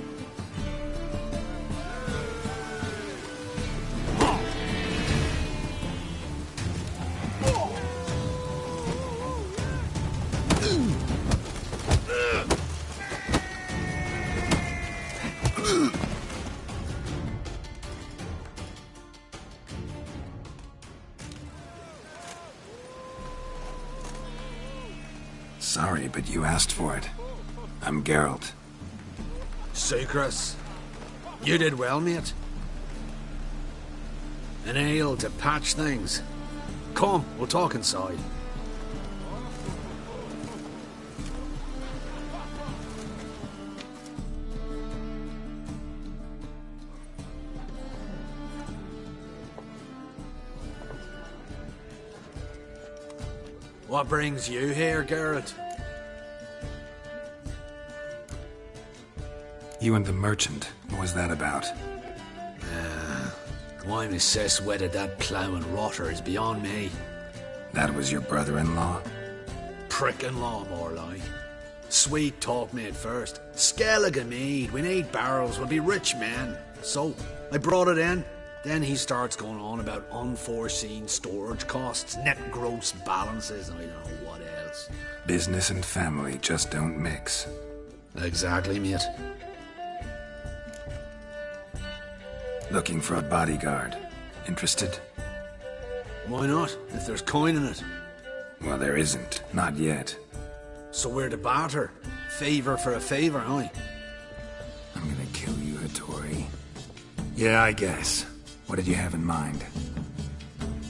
Sorry, but you asked for it. I'm Geralt.
Sucrus, you did well, mate. An ale to patch things. Come, we'll talk inside. What brings you here, Geralt?
You and the merchant. What was that about?
Why my sis wedded that ploughing rotter is beyond me.
That was your brother-in-law?
Prick-in-law, more like. Sweet talk me at first. Skellig and mead, we need barrels, we'll be rich men. So, I brought it in. Then he starts going on about unforeseen storage costs, net gross balances, and I don't know what else.
Business and family just don't mix.
Exactly, mate.
Looking for a bodyguard. Interested?
Why not, if there's coin in it?
Well, there isn't. Not yet.
So we're to barter. Favour for a favour, aye?
I'm gonna kill you, Hattori. Yeah, I guess. What did you have in mind?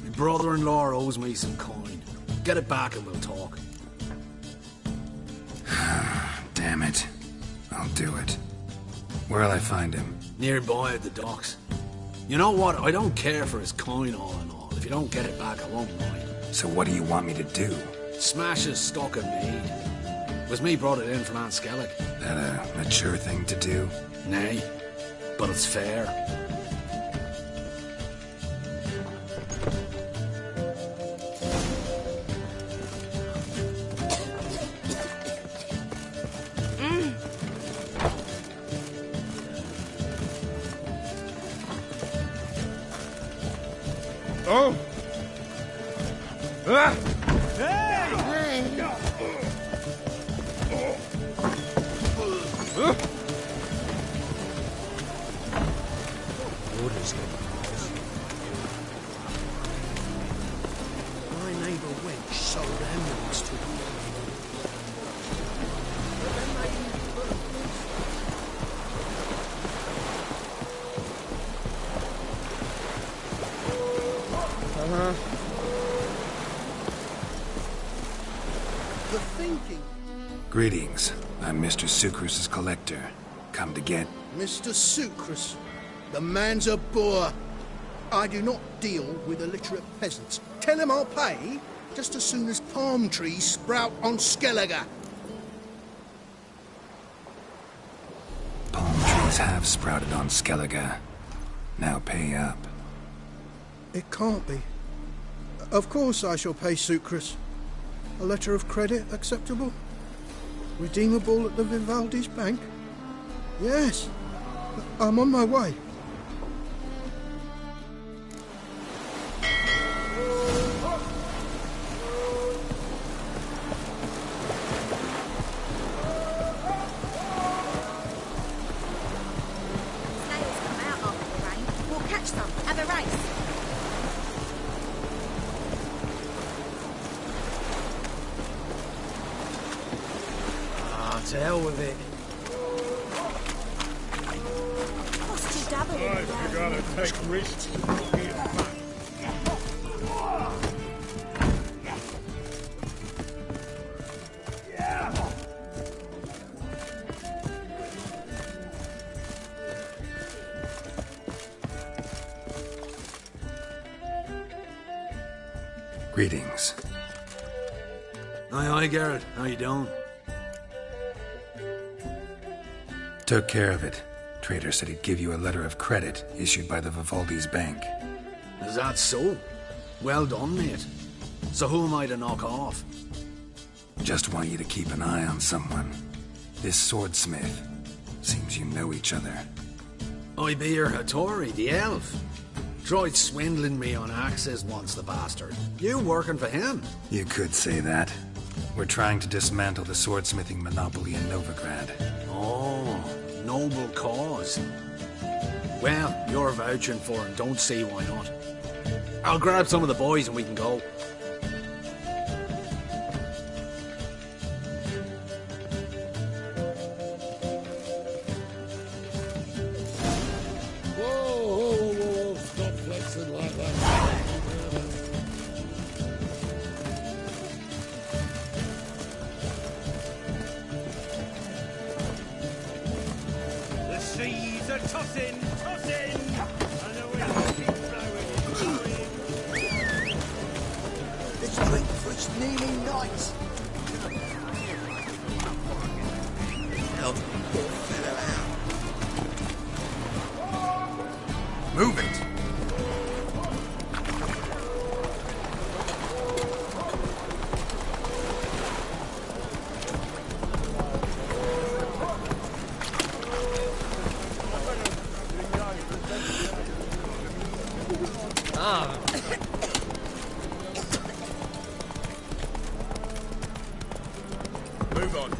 My brother-in-law owes me some coin. Get it back and we'll talk.
Damn it. I'll do it. Where'll I find him?
Nearby at the docks. You know what? I don't care for his coin all in all. If you don't get it back, I won't mind.
So what do you want me to do?
Smash his stock of mead. It was me brought it in from Aunt Skellig.
That a mature thing to do?
Nay, but it's fair.
Oh! Ah!
Greetings. I'm Mr. Sucrus's collector. Come to get...
Mr. Sucrus, the man's a boor. I do not deal with illiterate peasants. Tell him I'll pay just as soon as palm trees sprout on Skellige.
Palm trees have sprouted on Skellige. Now pay up.
It can't be. Of course I shall pay Sucrus. A letter of credit acceptable? Redeemable at the Vivaldi's bank? Yes. I'm on my way.
To hell with it.
Right, you gotta take risks.
Greetings.
Aye, Garrett. How you doing?
Took care of it. Trader said he'd give you a letter of credit issued by the Vivaldi's bank.
Is that so? Well done, mate. So who am I to knock off?
Just want you to keep an eye on someone. This swordsmith. Seems you know each other.
I be your Hattori, the elf. Tried swindling me on axes once, the bastard. You working for him?
You could say that. We're trying to dismantle the swordsmithing monopoly in Novigrad.
Oh, noble cause. Well, you're vouching for him, don't see why not. I'll grab some of the boys and we can go.
Whoa, stop flexing like that.
The seas are tossing, tossing! And the wind keeps blowing.
Let's drink for it's nearly night. Help poor fellow out.
Move it!
Move on.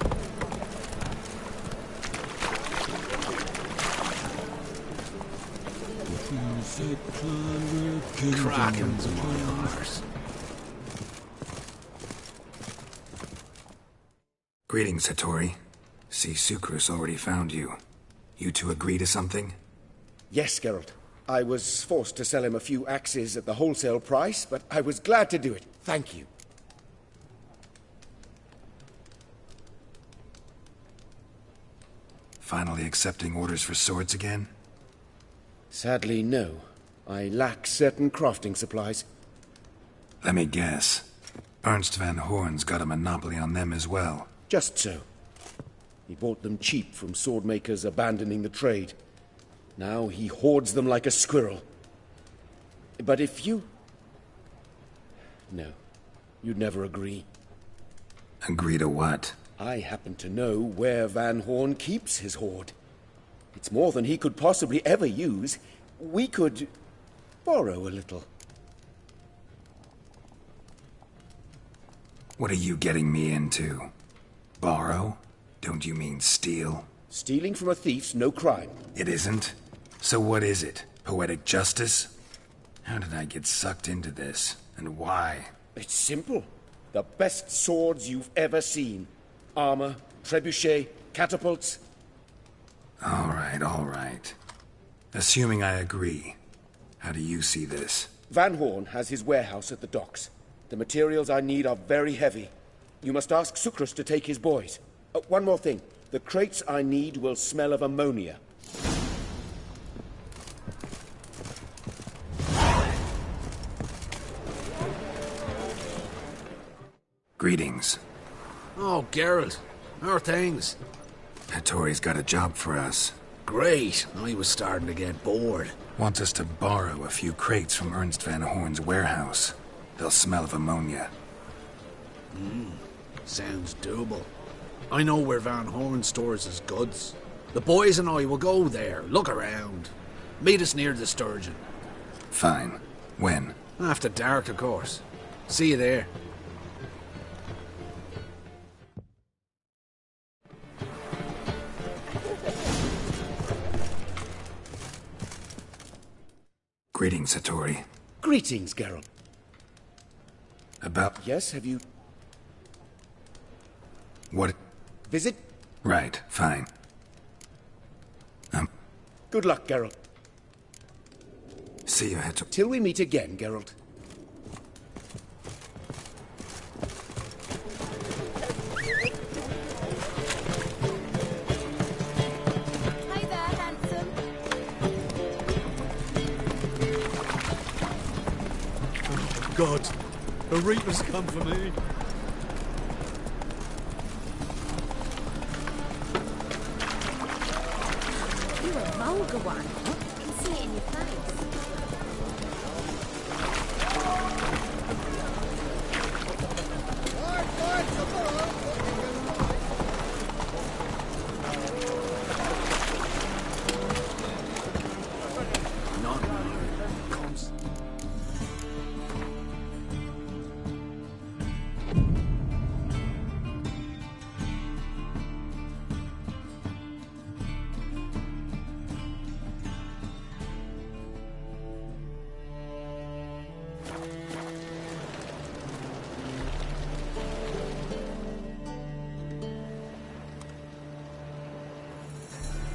Kraken's my arse.
Greetings, Hattori. See, Sucrus already found you. You two agree to something?
Yes, Geralt. I was forced to sell him a few axes at the wholesale price, but I was glad to do it. Thank you.
Finally accepting orders for swords again?
Sadly, no. I lack certain crafting supplies.
Let me guess. Ernst van Horn's got a monopoly on them as well.
Just so. He bought them cheap from swordmakers abandoning the trade. Now he hoards them like a squirrel. But if you... No, you'd never agree.
Agree to what?
I happen to know where Van Horn keeps his hoard. It's more than he could possibly ever use. We could borrow a little.
What are you getting me into? Borrow? Don't you mean steal?
Stealing from a thief's no crime.
It isn't? So what is it? Poetic justice? How did I get sucked into this? And why?
It's simple. The best swords you've ever seen. Armor, trebuchet, catapults.
All right. Assuming I agree, how do you see this?
Van Horn has his warehouse at the docks. The materials I need are very heavy. You must ask Sucrus to take his boys. One more thing. The crates I need will smell of ammonia.
Greetings.
Oh, Geralt. How are things?
Hattori's got a job for us.
Great. I was starting to get bored.
Wants us to borrow a few crates from Ernst Van Horn's warehouse. They'll smell of ammonia.
Sounds doable. I know where Van Horn stores his goods. The boys and I will go there, look around. Meet us near the Sturgeon.
Fine. When?
After dark, of course. See you there.
Greetings, Hattori.
Greetings, Geralt.
About...
Yes, have you...
What?
Visit?
Right, fine.
Good luck, Geralt.
See you, Hattori.
Till we meet again, Geralt.
Hi there, handsome.
Oh, God. The Reapers come for me.
You're a vulgar one. I can see it in your face.
Not comes.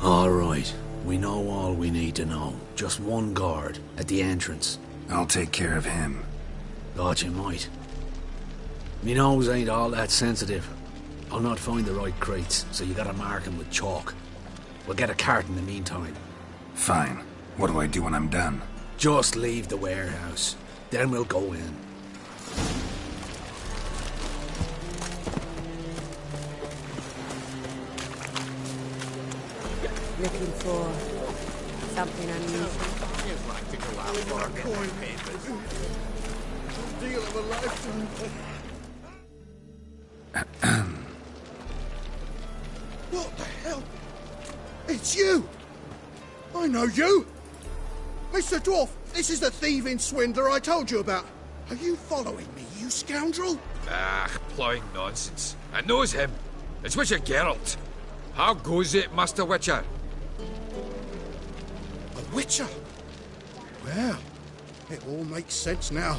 All right. We know all we need to know. Just one guard at the entrance.
I'll take care of him.
Thought you might. Me nose ain't all that sensitive. I'll not find the right crates, so you gotta mark 'em with chalk. We'll get a cart in the meantime.
Fine. What do I do when I'm done?
Just leave the warehouse. Then we'll go in.
Looking for something unusual.
You'd like to go out for a coin papers. Deal of a lifetime. What the hell? It's you! I know you! Mr. Dwarf, this is the thieving swindler I told you about. Are you following me, you scoundrel?
Ah, ploughing nonsense. I knows him. It's Witcher Geralt. How goes it, Master Witcher?
A witcher? Well, it all makes sense now.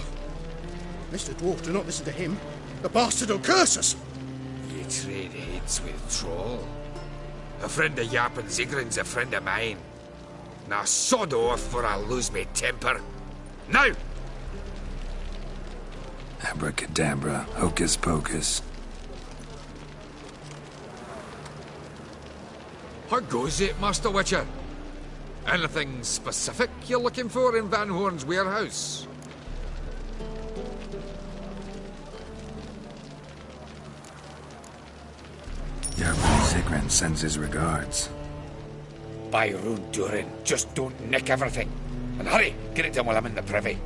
Mr. Dwarf, do not listen to him. The bastard will curse us.
Ye trade heads with troll. A friend of Yappin Zigrin's a friend of mine. Now sod off or I'll lose me temper. Now!
Abracadabra, hocus pocus.
How goes it, Master Witcher? Anything specific you're looking for in Van Horn's warehouse?
Yappin Zigrin sends his regards.
By Rune Durin, just don't nick everything. And hurry, get it done while I'm in the privy.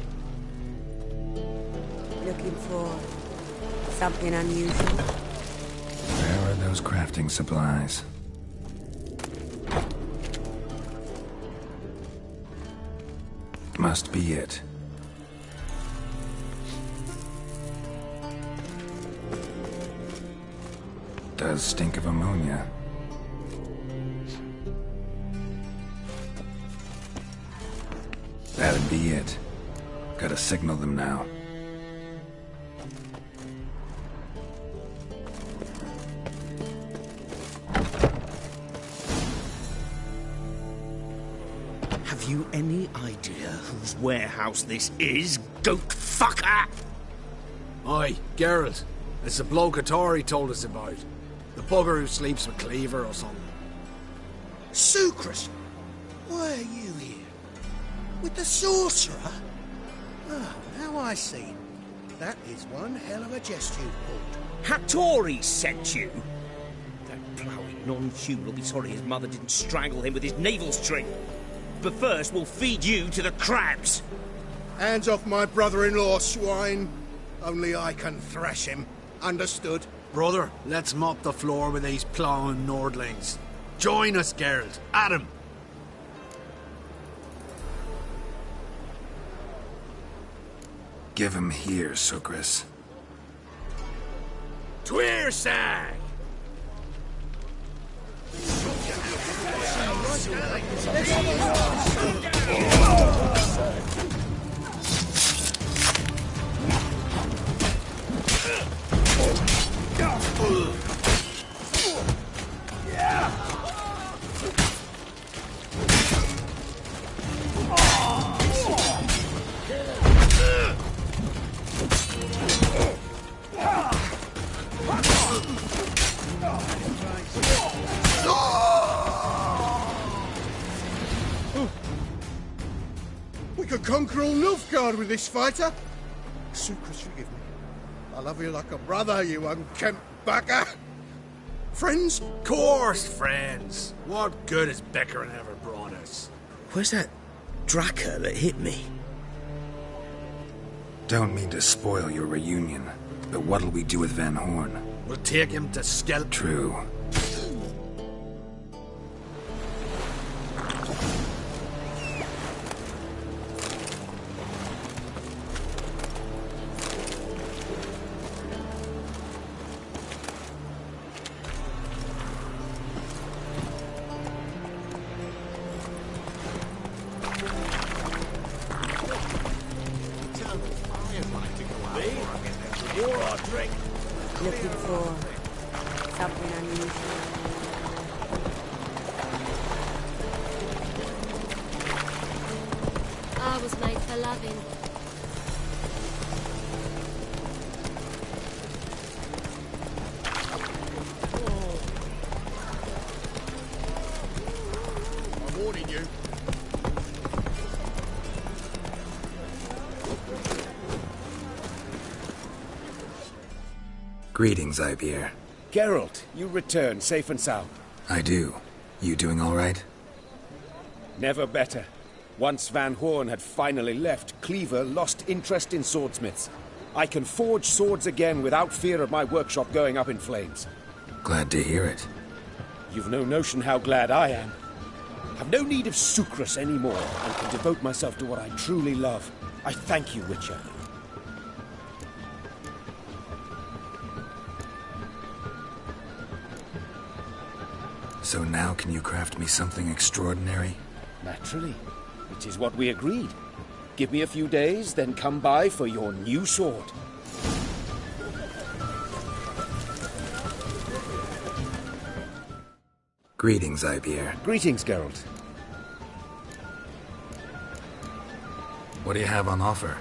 Looking for something unusual.
Where are those crafting supplies? Must be it. Does stink of ammonia. That'd be it. Gotta signal them now.
Have you any idea whose warehouse this is, goat fucker?
Aye, Geralt. It's the bloke Hattori told us about. The bugger who sleeps with Cleaver or something.
Sucrus, why are you here? With the sorcerer? Oh, now I see. That is one hell of a jest you've pulled.
Hattori sent you? That ploughing non-human will be sorry his mother didn't strangle him with his navel string. But first, we'll feed you to the crabs.
Hands off my brother-in-law, swine. Only I can thrash him. Understood?
Brother, let's mop the floor with these ploughing Nordlings. Join us, Geralt. Adam.
Give him here, Sucrus.
Tweersag!
We could conquer all Nilfgaard with this fighter. Sucrus, forgive me. I love you like a brother, you unkempt bugger. Friends?
Course, friends. What good has Beckering ever brought us?
Where's that Draka that hit me?
Don't mean to spoil your reunion, but what'll we do with Van Horn?
We'll take him to Skeleton.
True.
Looking for something unusual.
I was made for loving.
I'm warning you.
Greetings, Ibeer.
Geralt, you return safe and sound.
I do. You doing all right?
Never better. Once Van Horn had finally left, Cleaver lost interest in swordsmiths. I can forge swords again without fear of my workshop going up in flames.
Glad to hear it.
You've no notion how glad I am. I've no need of Sucrus anymore, and can devote myself to what I truly love. I thank you, Witcher.
So now can you craft me something extraordinary?
Naturally. It is what we agreed. Give me a few days, then come by for your new sword.
Greetings, Ibeer.
Greetings, Geralt.
What do you have on offer?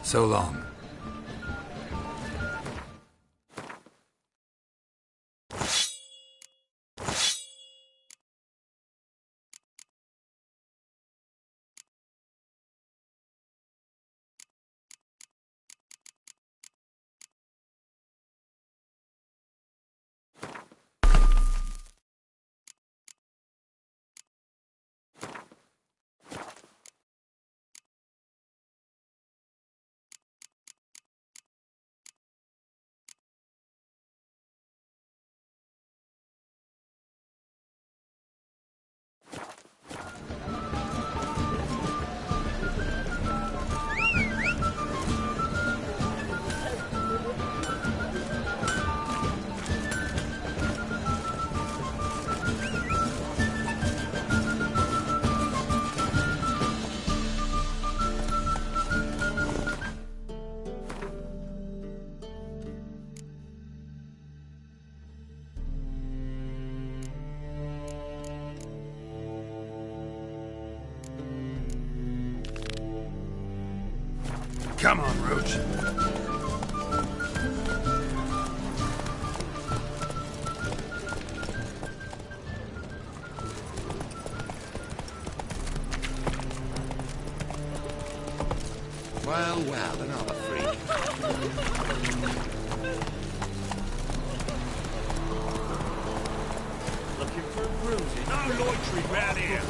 So long.
Come on, Roach.
Well, another freak.
Looking for bruises? No loitering round here.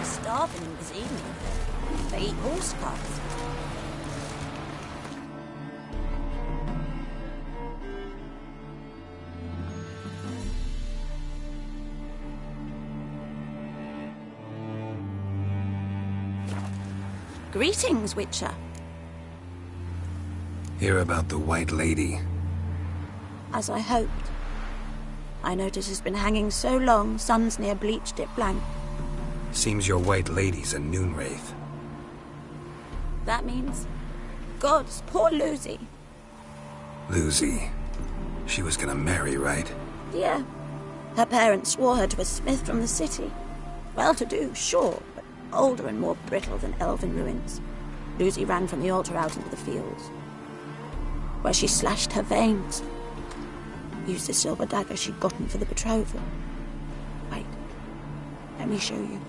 Starving this evening. They eat horse cubs. Greetings, Witcher.
Hear about the White Lady.
As I hoped. I notice it's been hanging so long, sun's near bleached it blank.
Seems your White Lady's a noon wraith.
That means... Gods, poor Lucy.
Lucy. She was gonna marry, right?
Yeah. Her parents swore her to a smith from the city. Well-to-do, sure, but older and more brittle than elven ruins. Lucy ran from the altar out into the fields, where she slashed her veins. Used the silver dagger she'd gotten for the betrothal. Wait, let me show you.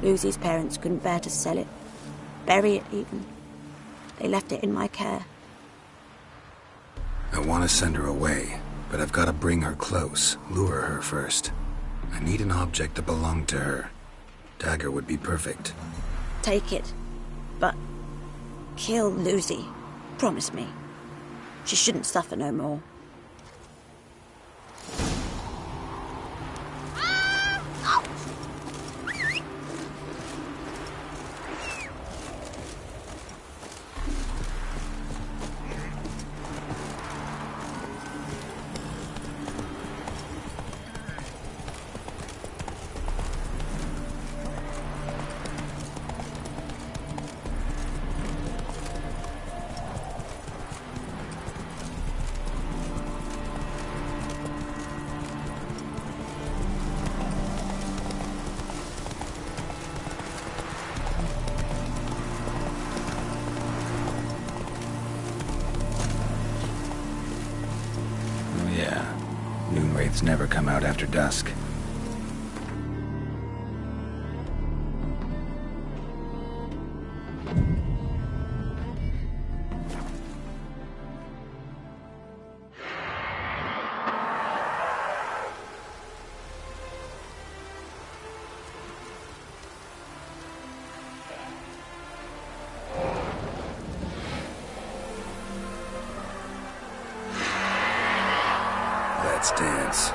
Lucy's parents couldn't bear to sell it, bury it even. They left it in my care.
I want to send her away, but I've got to bring her close, lure her first. I need an object that belonged to her. Dagger would be perfect.
Take it, but kill Lucy. Promise me. She shouldn't suffer no more.
Wraiths never come out after dusk. chance.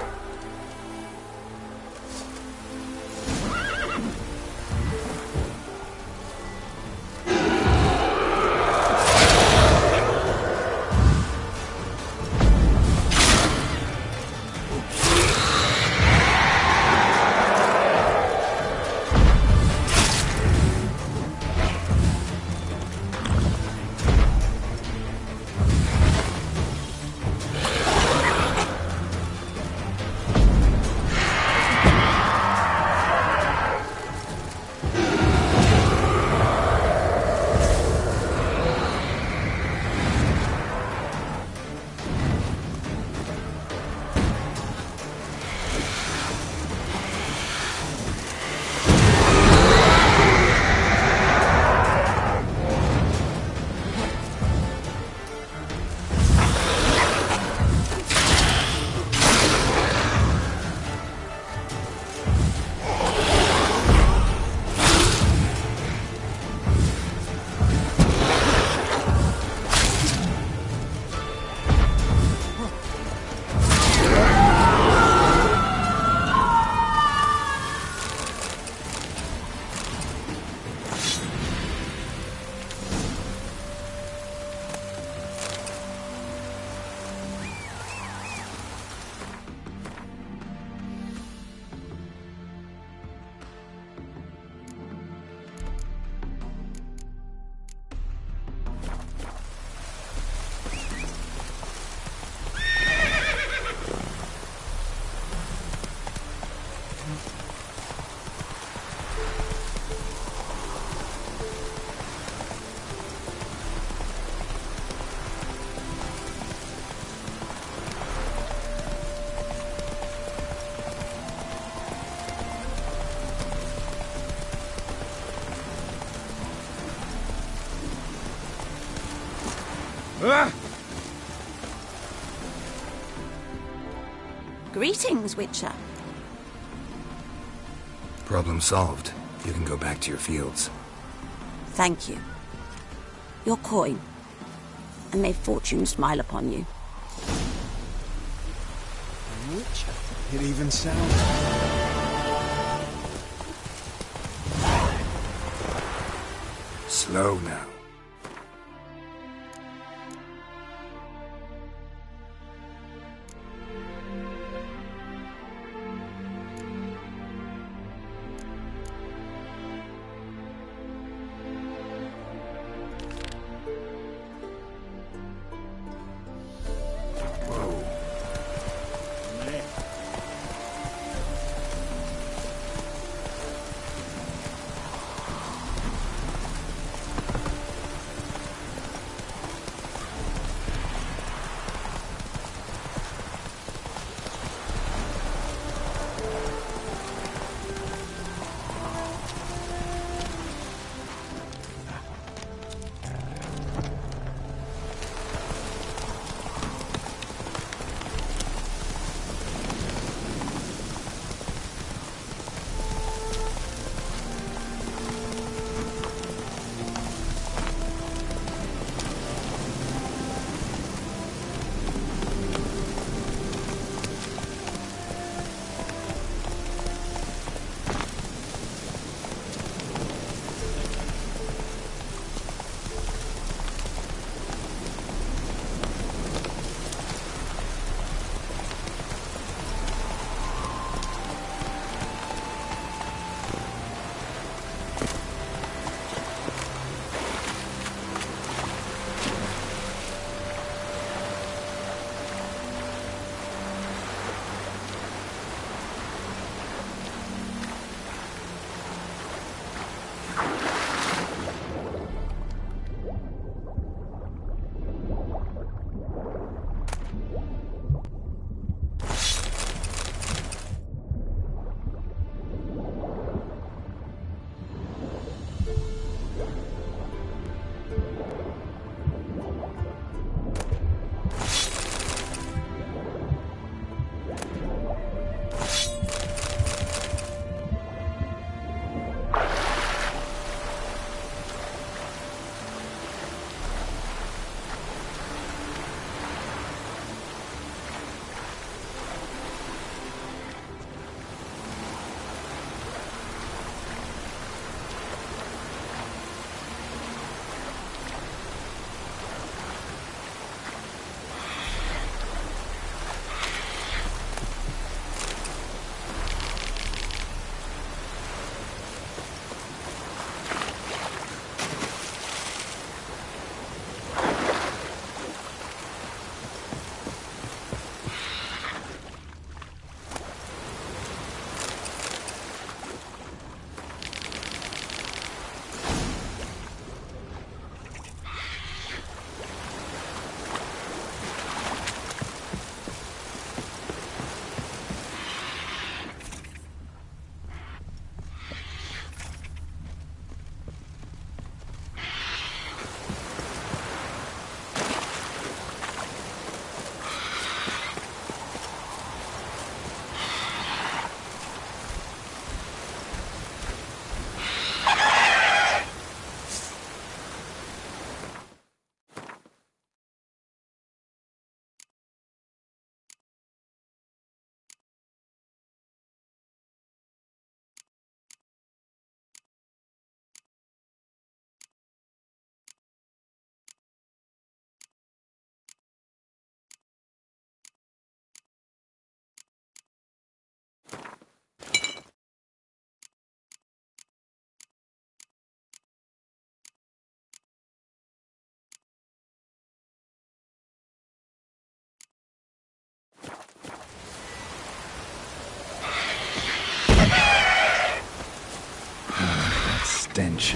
Greetings, Witcher.
Problem solved. You can go back to your fields.
Thank you. Your coin. And may fortune smile upon you.
Witcher. It even sounds...
Slow now.
inch.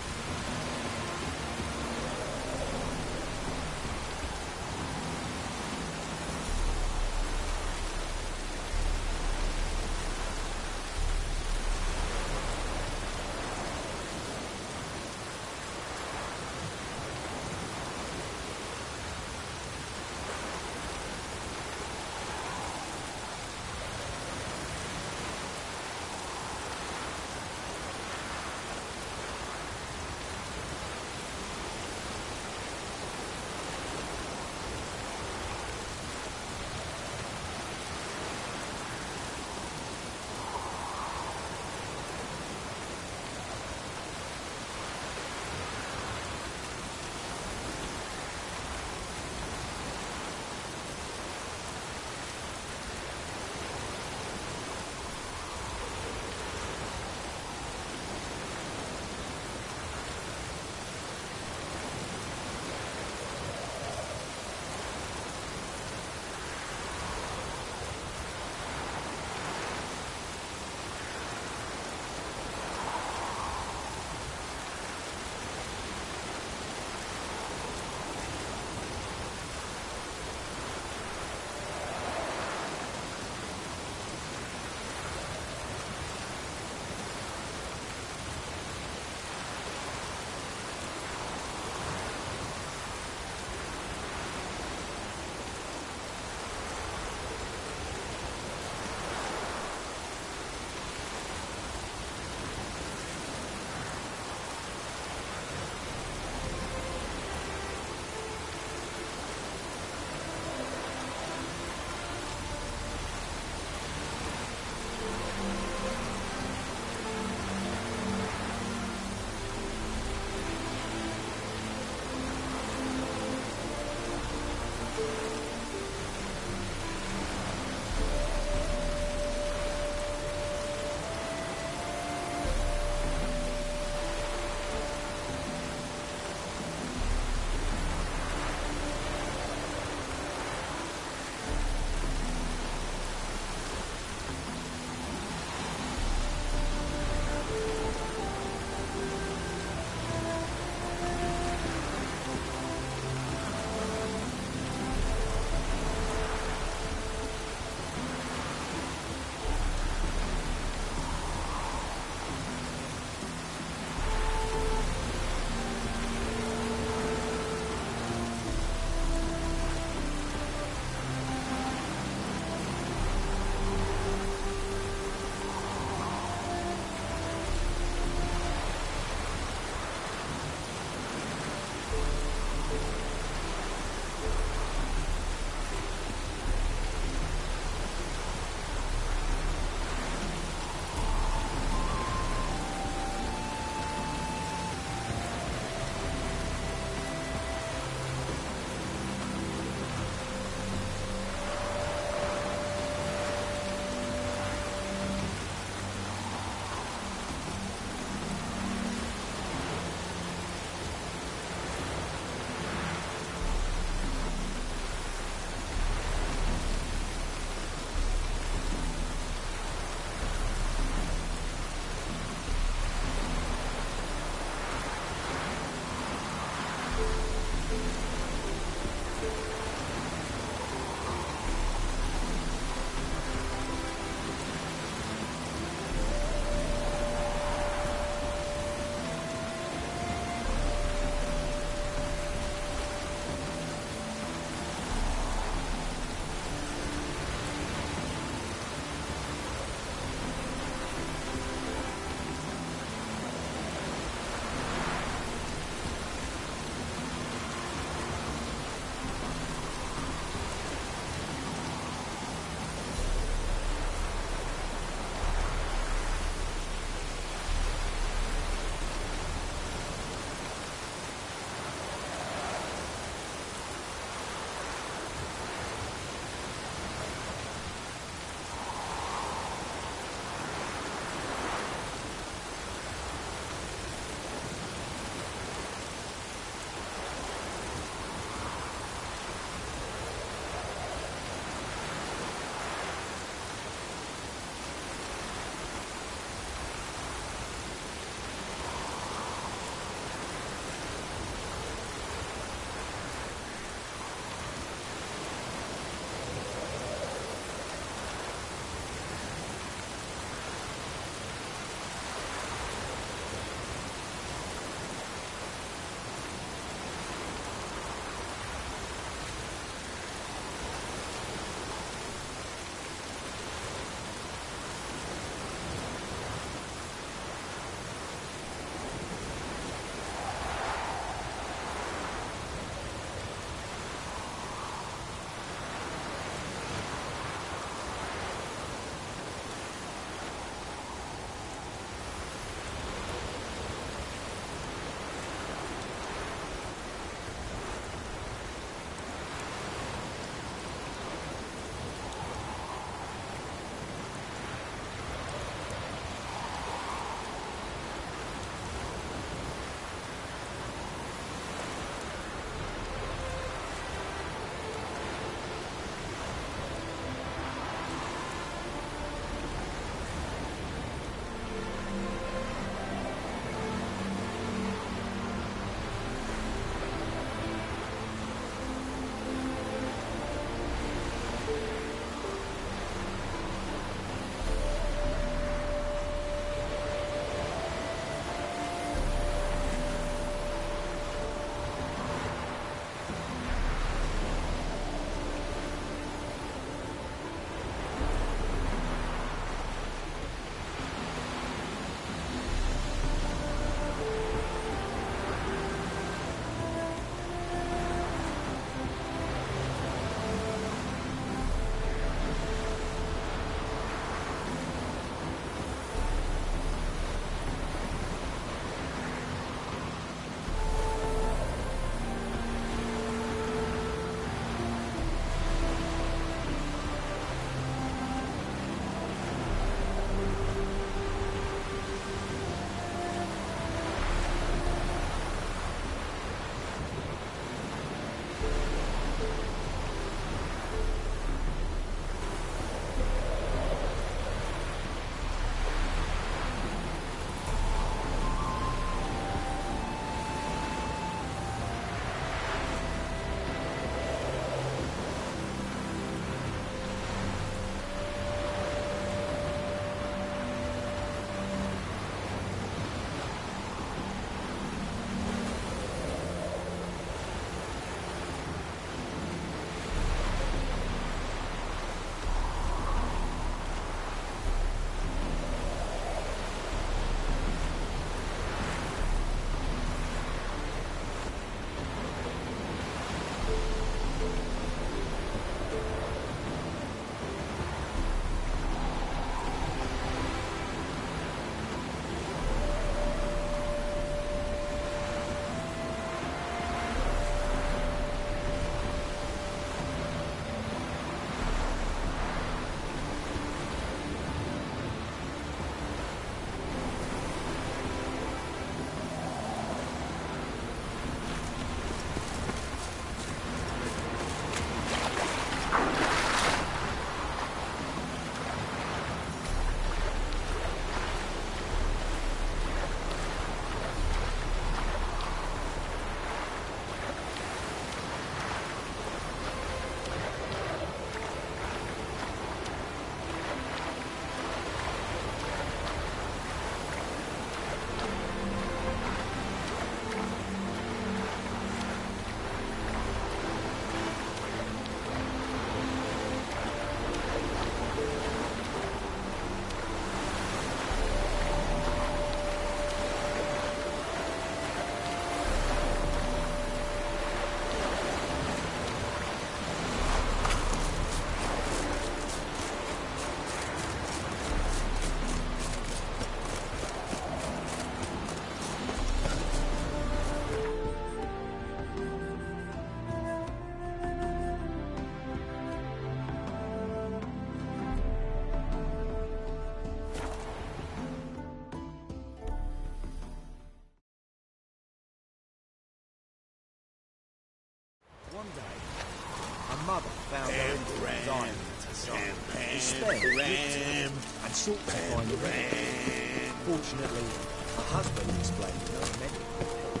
mother found her infant dying at her side. Despair whipped her and sought to find a remedy. Fortunately, her husband explained to her medical help,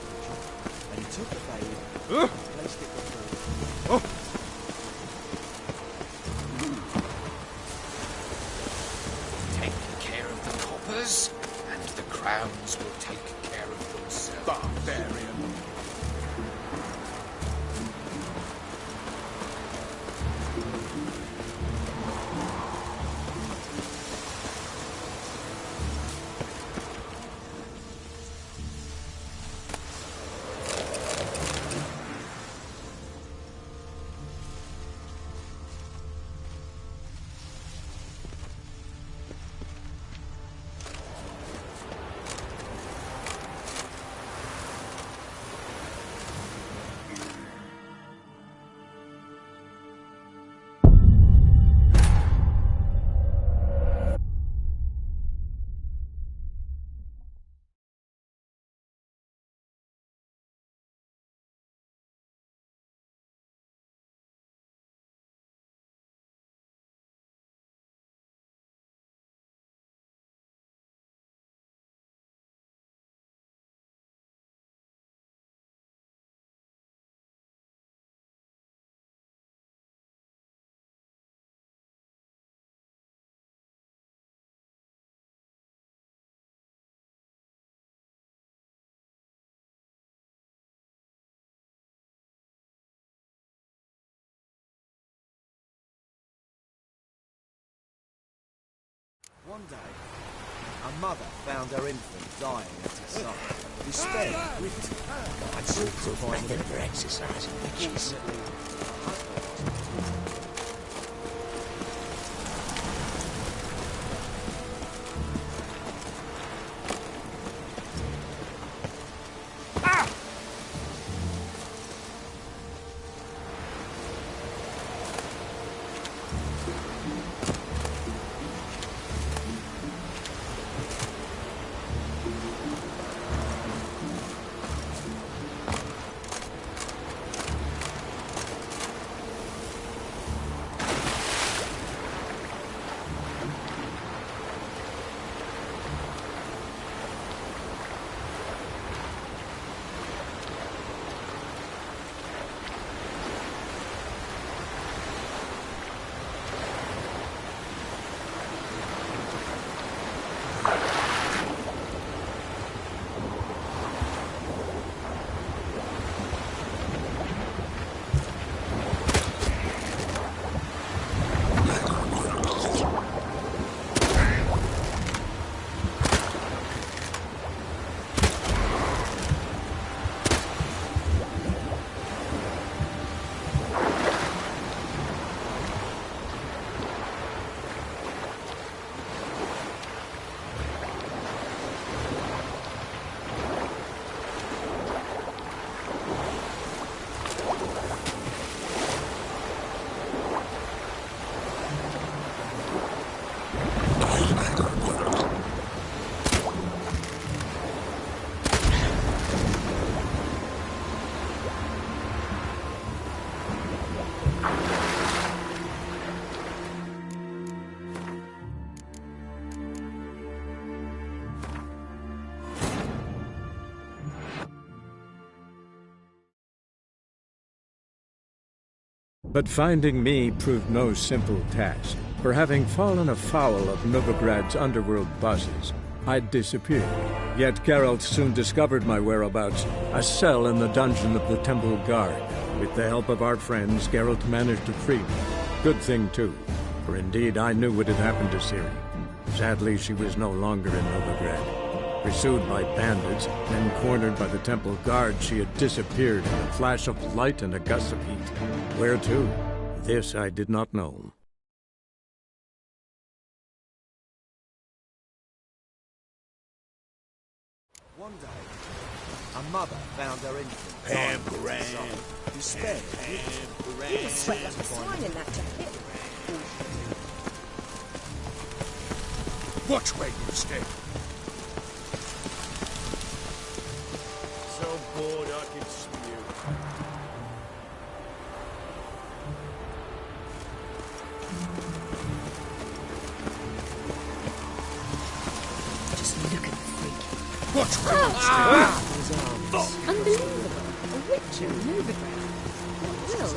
and he took the babe and placed it before her.
Take care of the coppers, and the crowns will take care of themselves. Barbarian.
One day, a mother found her infant dying at her side. Despair whipped her and sought to find a
for exercising witches.
Fortunately, her husband
But finding me proved no simple task, for having fallen afoul of Novigrad's underworld bosses, I'd disappeared. Yet Geralt soon discovered my whereabouts, a cell in the dungeon of the Temple Guard. With the help of our friends, Geralt managed to free me. Good thing, too, for indeed I knew what had happened to Ciri. Sadly, she was no longer in Novigrad. Pursued by bandits, then cornered by the Temple Guard, she had disappeared in a flash of light and a gust of heat. Where to? This I did not know.
One day, a mother found her infant dying at her side. Despair whipped her.
You must sweat like a swine in that jacket.
Watch where you stay. So bored I can spew.
Unbelievable. A witcher in Novigrad. What will?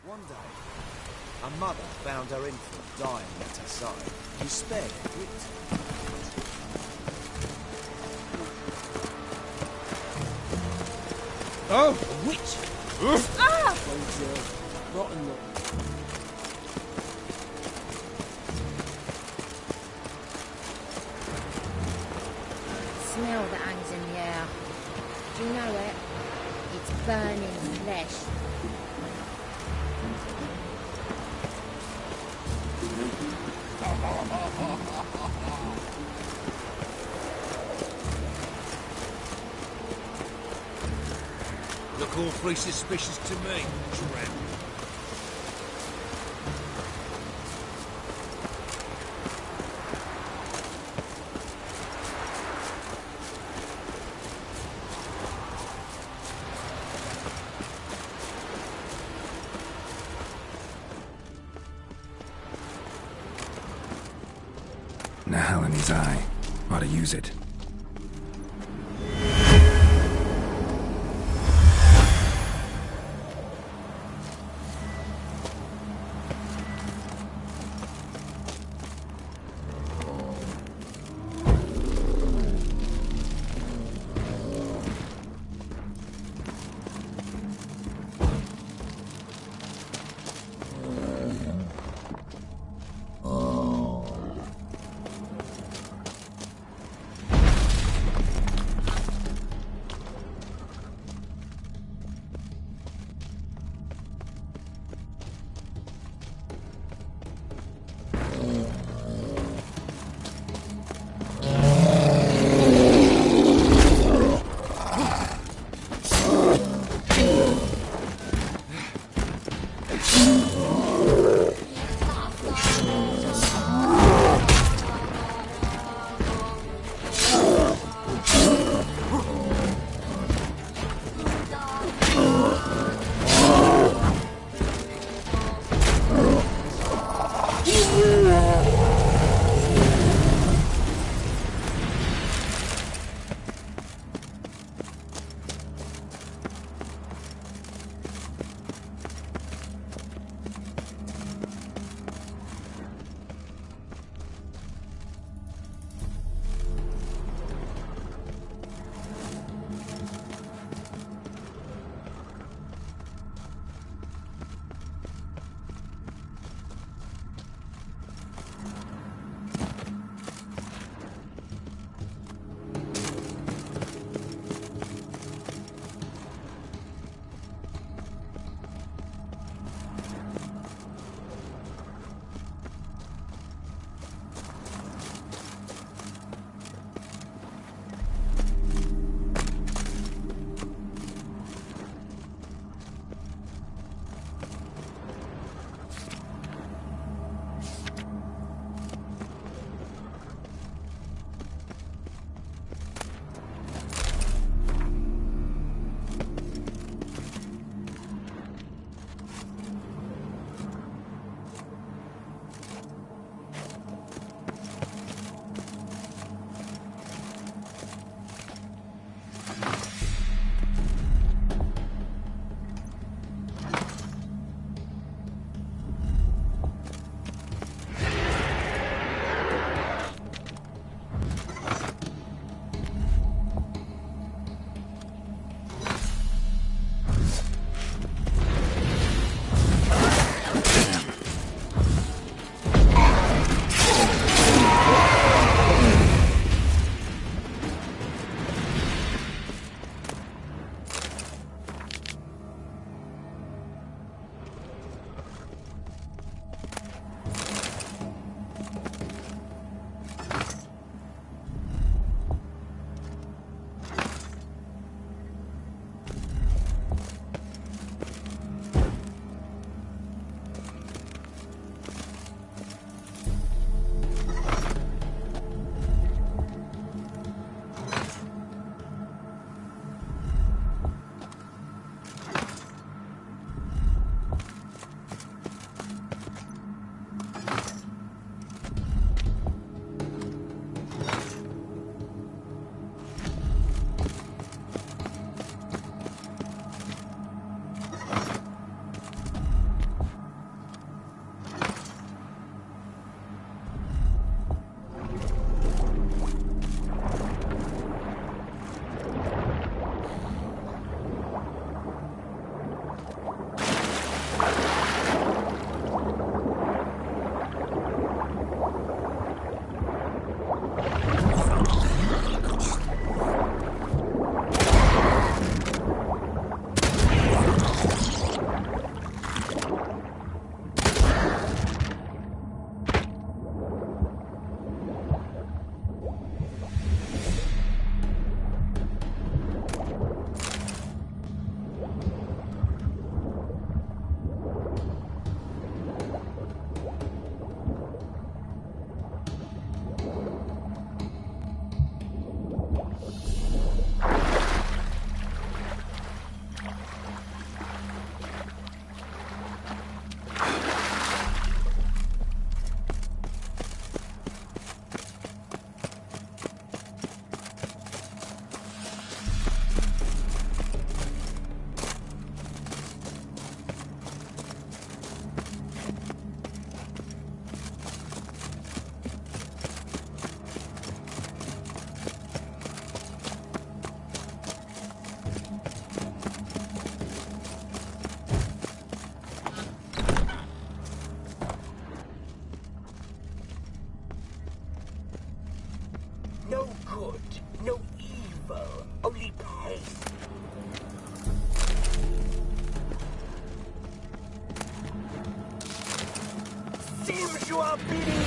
One day, a mother found her infant dying at her side. Despair gripped her.
Oh!
A witch!
Ah!
Rotten look.
Smell that hangs in the air. Do you know it? It's burning flesh.
Look awfully suspicious to me, tramp.
Nahal in his eye. Ought to use it.
you are bleeding.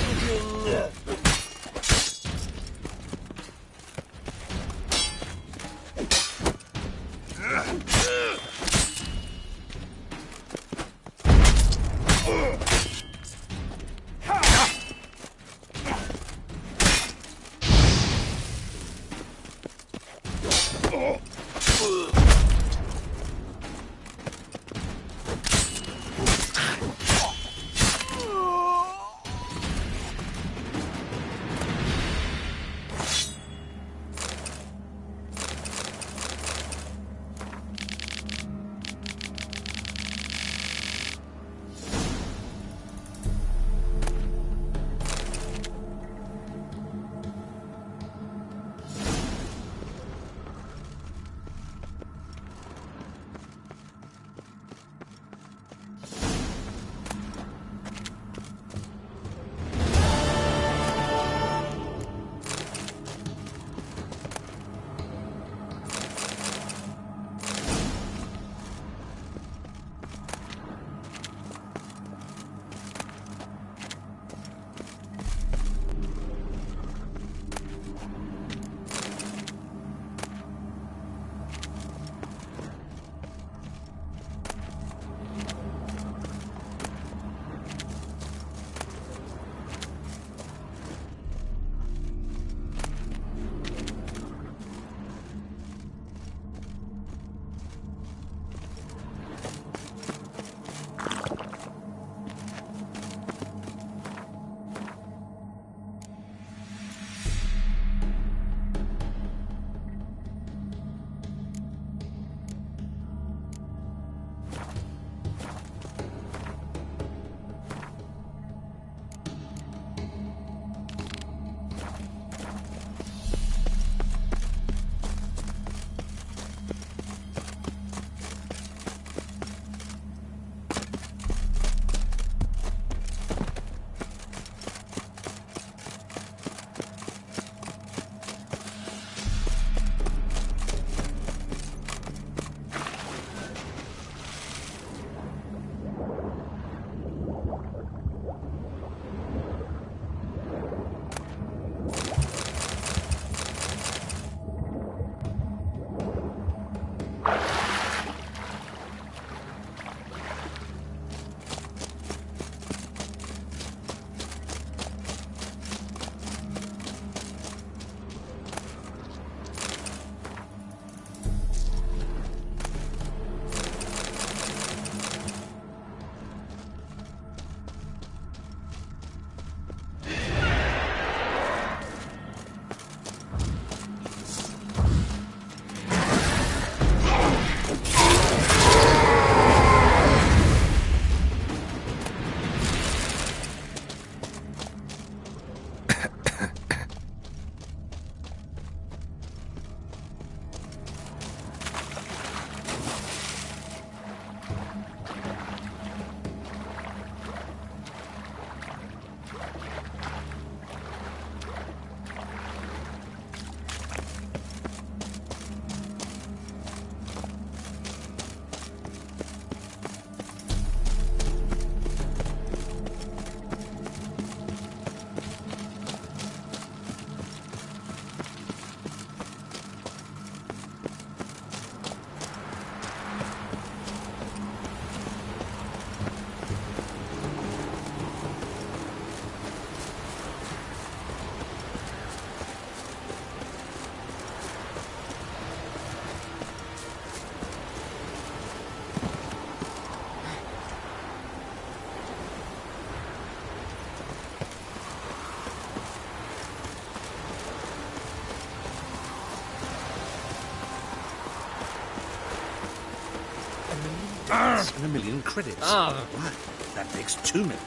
And 1 million credits.
Ah.
Right. That makes 2 million.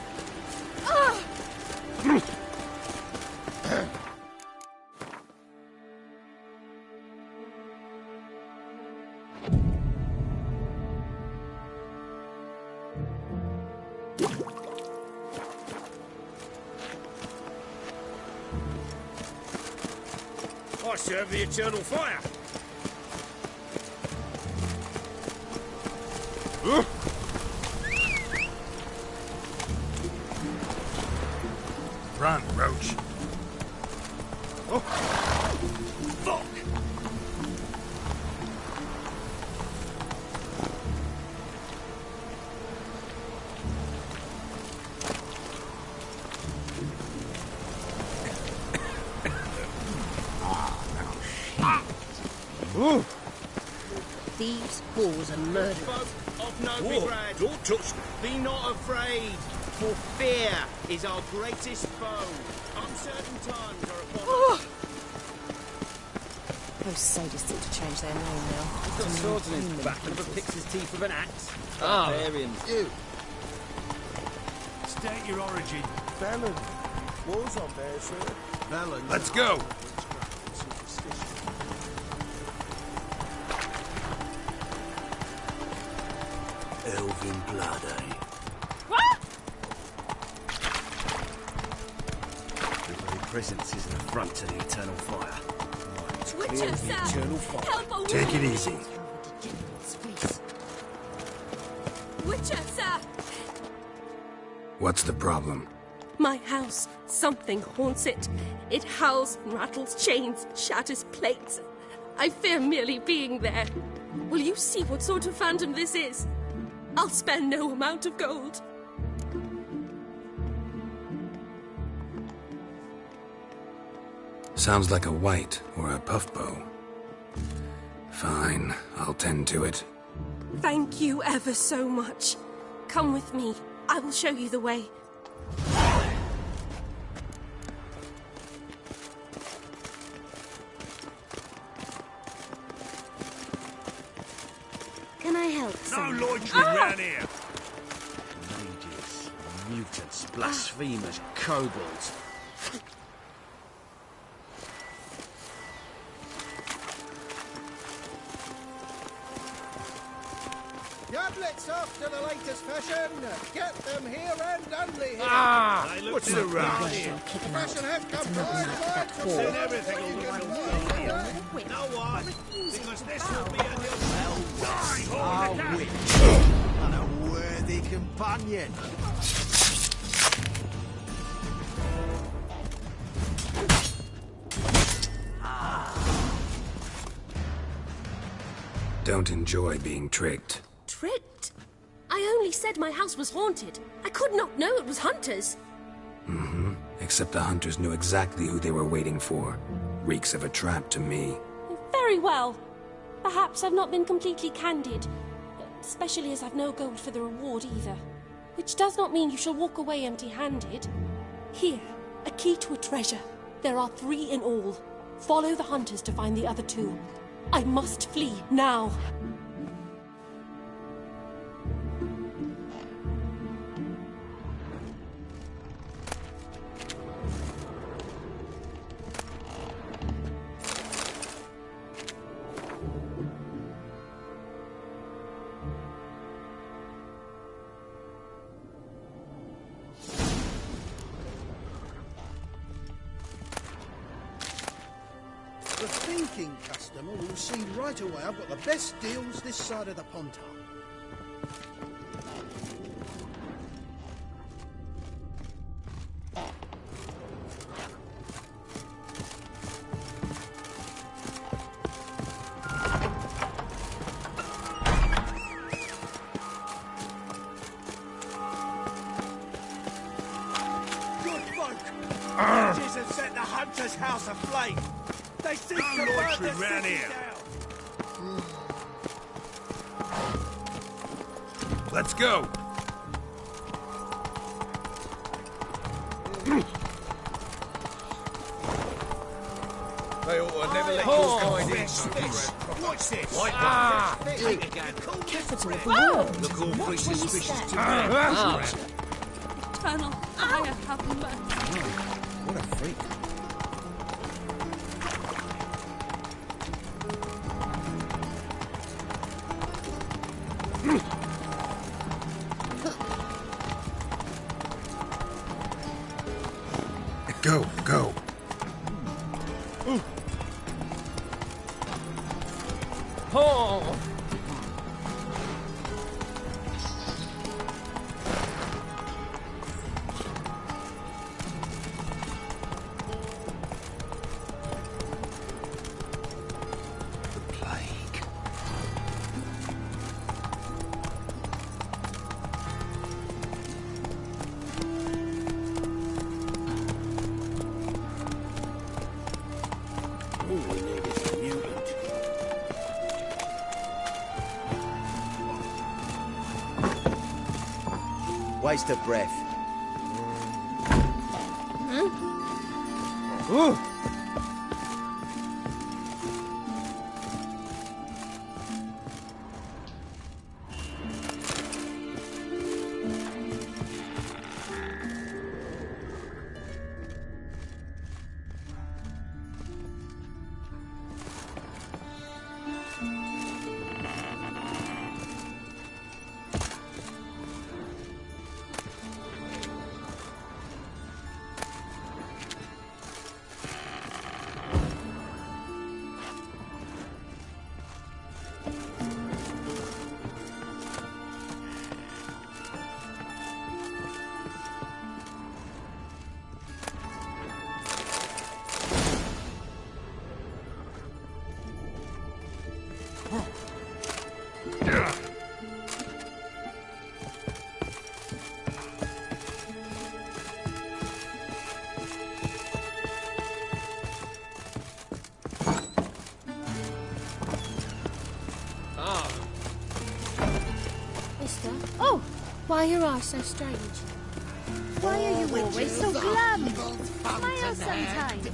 Ah!
I serve the eternal fire.
Run, Roach.
Oh. Fuck!
Thieves, whores, and murderers.
Folk of Novigrad, don't touch me. Be not afraid, for fear is our greatest foe. Uncertain times are upon us.
Those sadists ought to change their name now.
He's got swords in his back and never picks his teeth with an axe.
Ah.
Barbarians.
You. State your origin.
Felon. Wars on there, sir.
Felon. Let's go.
Elven blood, eh?
What?
Your very presence is an affront to the eternal fire.
Witcher, sir!
Eternal fire.
Help a
Take it easy.
Witcher, sir!
What's the problem?
My house. Something haunts it. It howls and rattles chains, shatters plates. I fear merely being there. Will you see what sort of phantom this is? I'll spare no amount of gold.
Sounds like a white or a puffbow. Fine, I'll tend to it.
Thank you ever so much. Come with me. I will show you the way.
Can I help?
No loitering round here.
Mages, mutants, blasphemers, kobolds.
Tablets after the latest fashion. Get them here and only here.
Ah! What's the rush?
The fashion has come to
Then everything will be well. No one, because this will be a new
And a worthy companion.
Don't enjoy being tricked.
Tricked? I only said my house was haunted. I could not know it was hunters.
Mm-hmm. Except the hunters knew exactly who they were waiting for. Reeks of a trap to me.
Very well. Perhaps I've not been completely candid. Especially as I've no gold for the reward either. Which does not mean you shall walk away empty-handed. Here, a key to a treasure. There are 3 in all. Follow the hunters to find the other 2. I must flee now.
The thinking customer will see right away I've got the best deals this side of the Pontar.
Good folk! Witches have set the hunter's house aflame. They seek to burn the
round
city
here.
down. Let's go.
They ought to never let
Oh,
yours guide in.
Watch this.
Ah!
Capital of the world.
Look all
Watch
pretty
where you
suspicious
step.
to me.
Eternal fire have mercy.
What a freak.
Go, go.
Oh!
Waste of breath.
Ooh.
Mister? Oh, why are your eyes so strange?
Why
are you always so glum?
Smile
sometimes.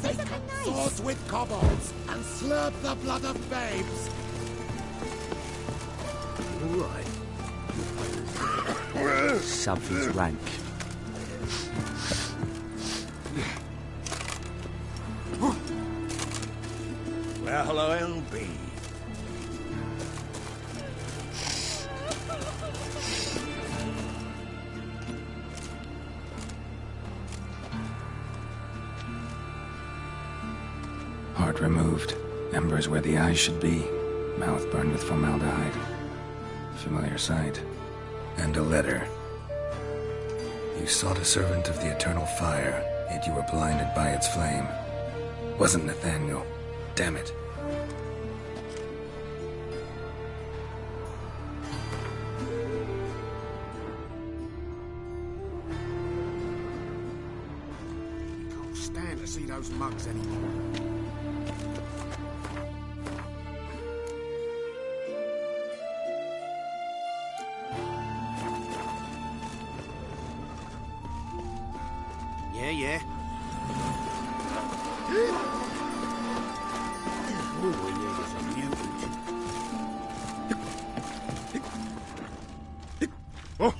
Say something nice.
Fought with kobolds and slurp the blood of babes.
Alright. Something's rank.
Well, I'll be.
Heart removed, embers where the eyes should be, mouth burned with formaldehyde. Familiar sight. And a letter. You sought a servant of the eternal fire, yet you were blinded by its flame. Wasn't Nathaniel. Damn it.
Can't stand to see those mugs anymore. Yeah. Oh, yeah, there's a mutant. Oh!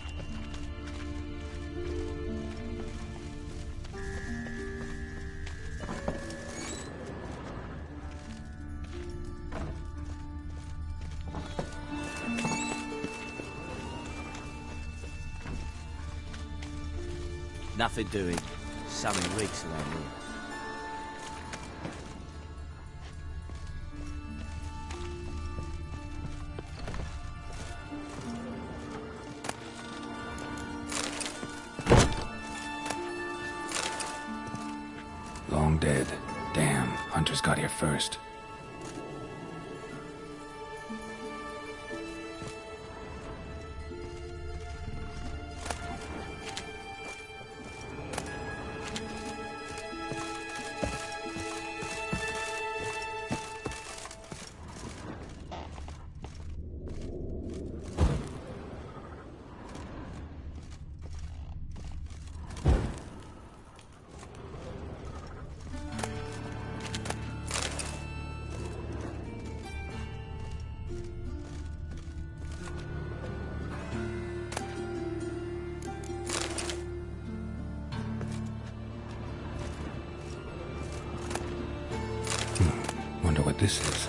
Nothing doing. Something reeks around here.
Long dead. Damn, Hunter's got here first. Wonder what this is.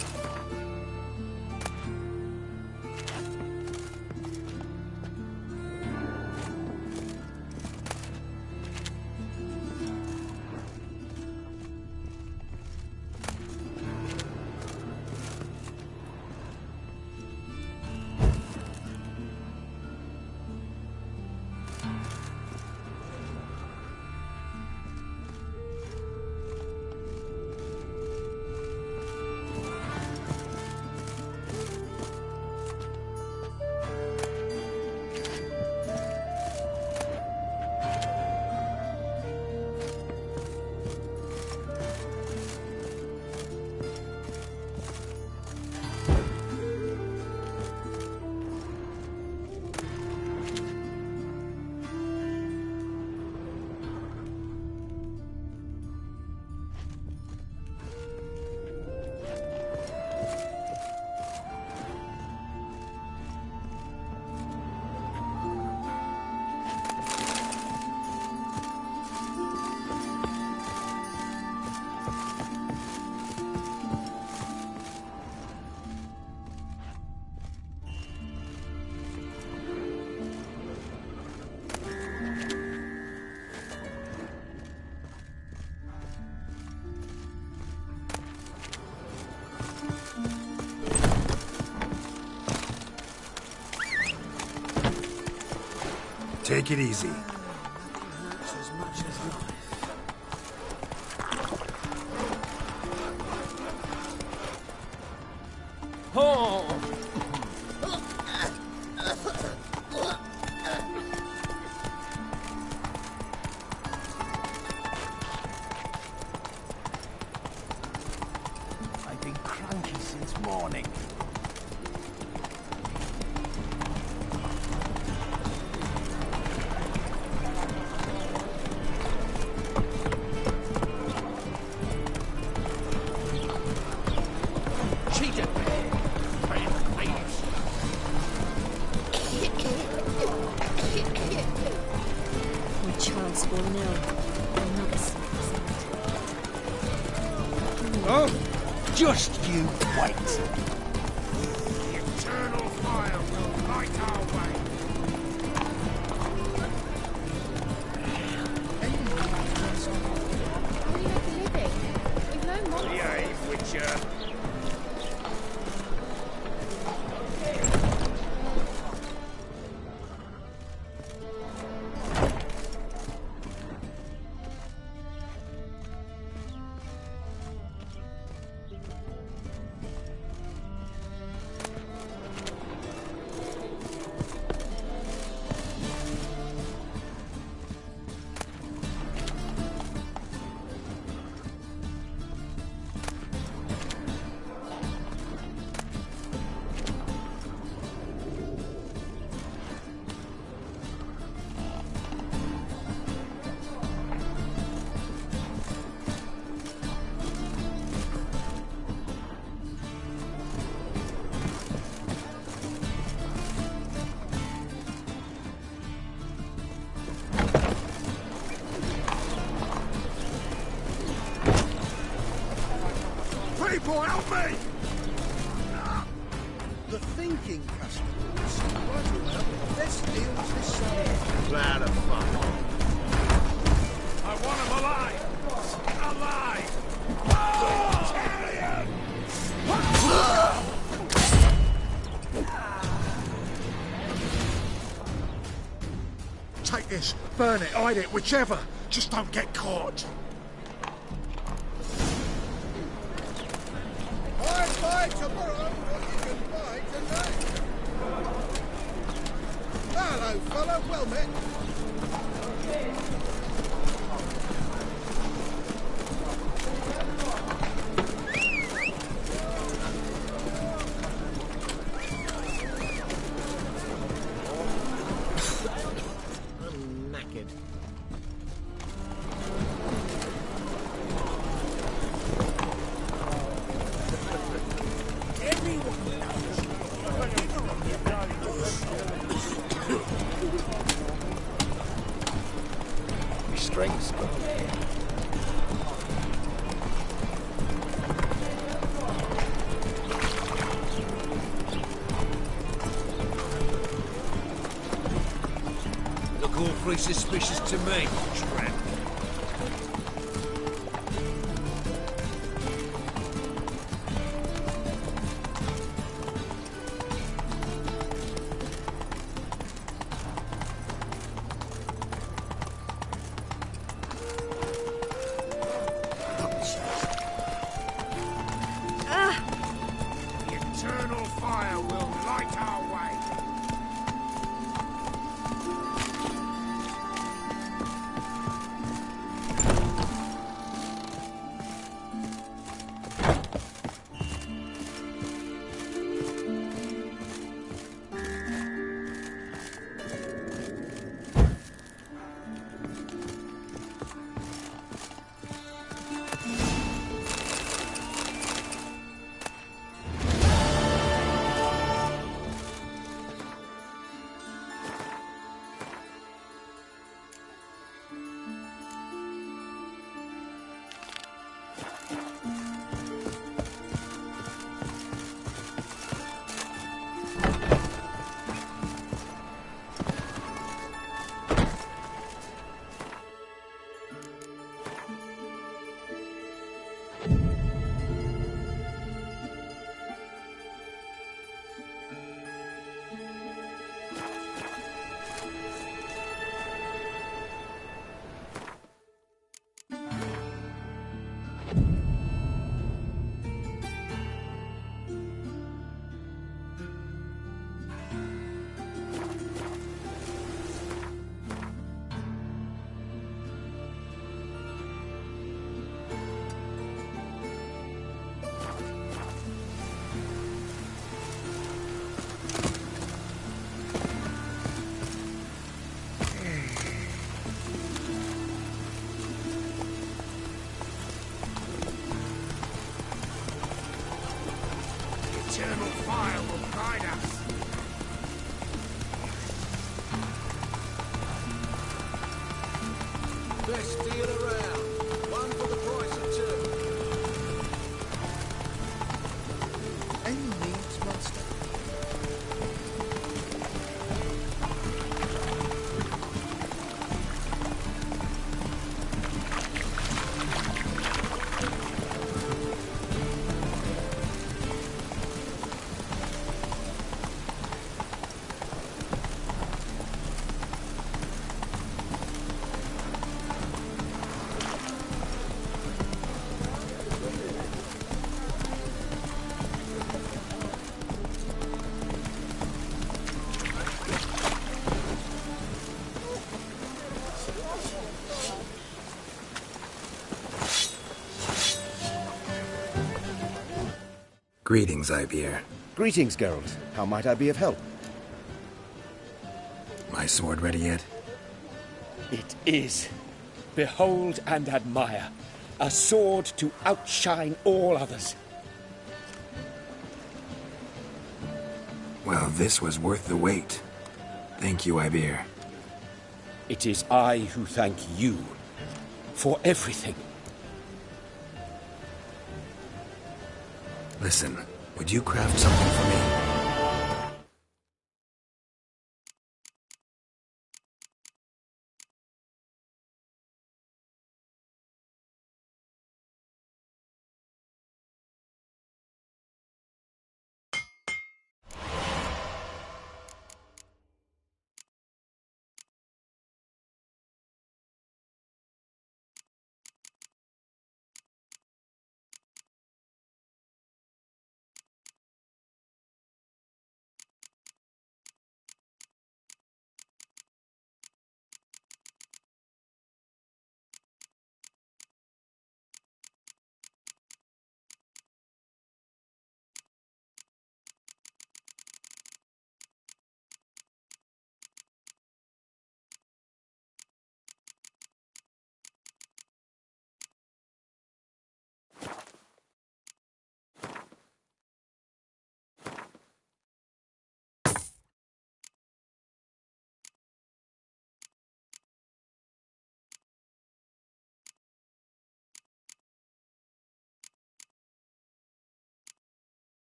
Take it easy.
As much as life.
Oh!
I've been cranky since morning.
Cheater!
My child's fallen ill. Another sickness.
Oh, just you wait.
The eternal fire will light our way.
How do you make a living? We've no money.
Behave, Witcher.
People, help me! The thinking customers won't remember the best deals this summer.
Cloud of fun. I want him alive! Alive!
Take this, burn it, hide it, whichever. Just don't get caught. Buy tomorrow what you can buy tonight. Hello, fellow. Well met.
I'm knackered.
Your strength's gone.
Look awfully suspicious to me, tramp.
The eternal fire will light our way.
Best deal around. One for the price of two.
Any needs must.
Greetings, Ibeer.
Greetings, Geralt. How might I be of help?
My sword ready yet?
It is. Behold and admire. A sword to outshine all others.
Well, this was worth the wait. Thank you, Ibeer.
It is I who thank you for everything.
Listen, would you craft something for me?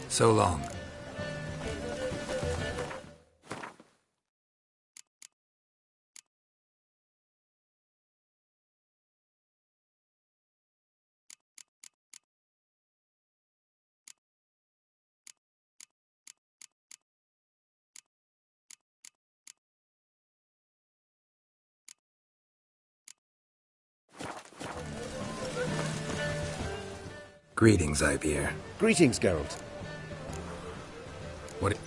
So long. Greetings, Ibeer.
Greetings, Geralt.
What...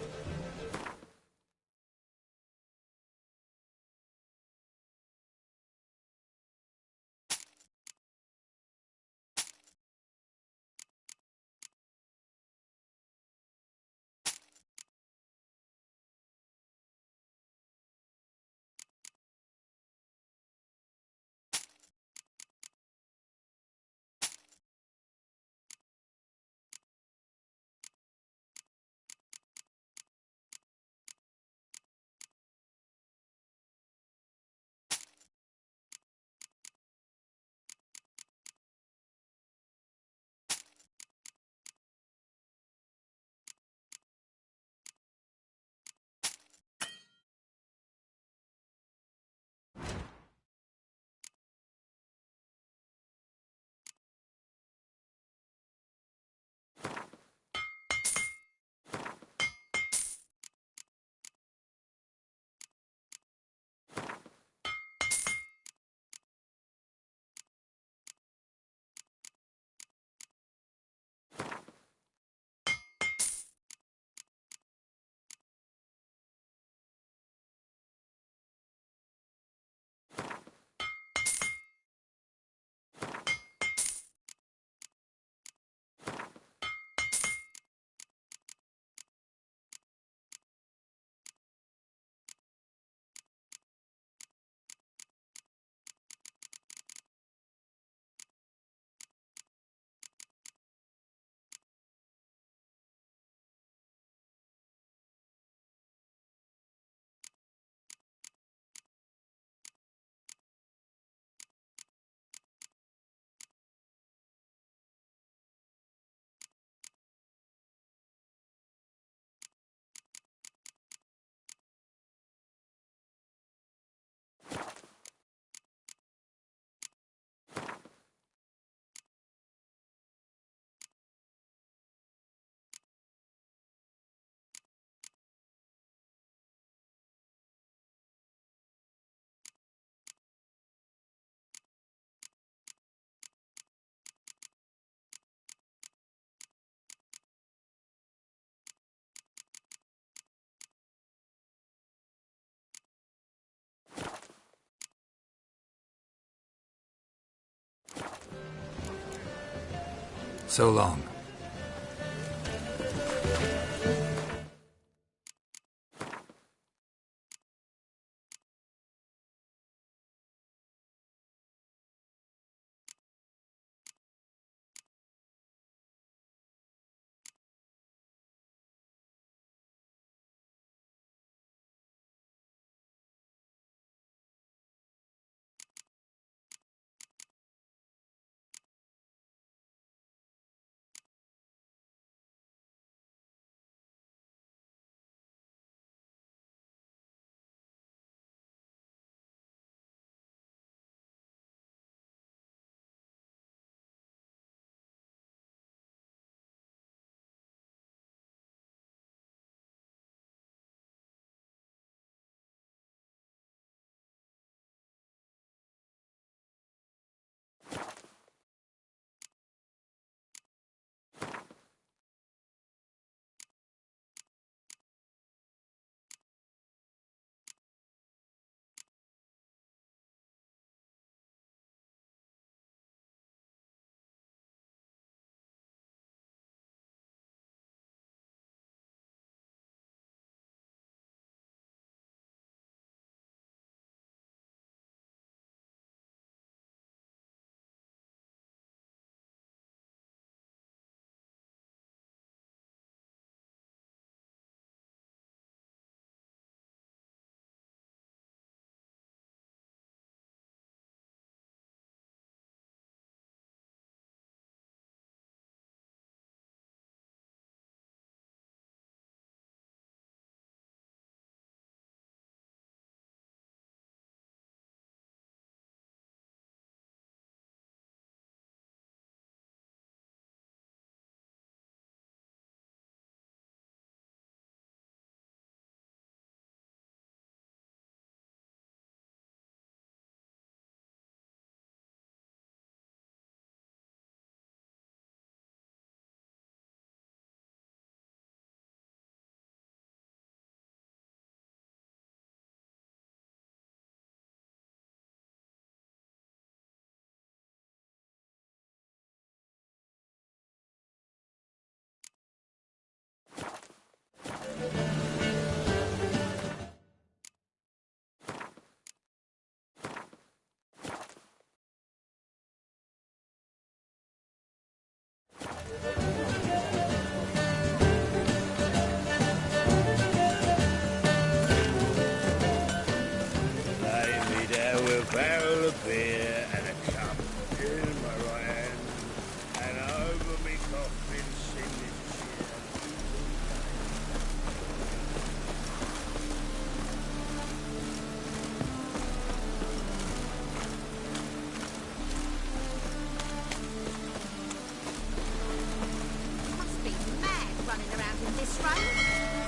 So long.
barrel of beer and a cup in my right hand, and over me coffin singing
Must be mad running around in this rain.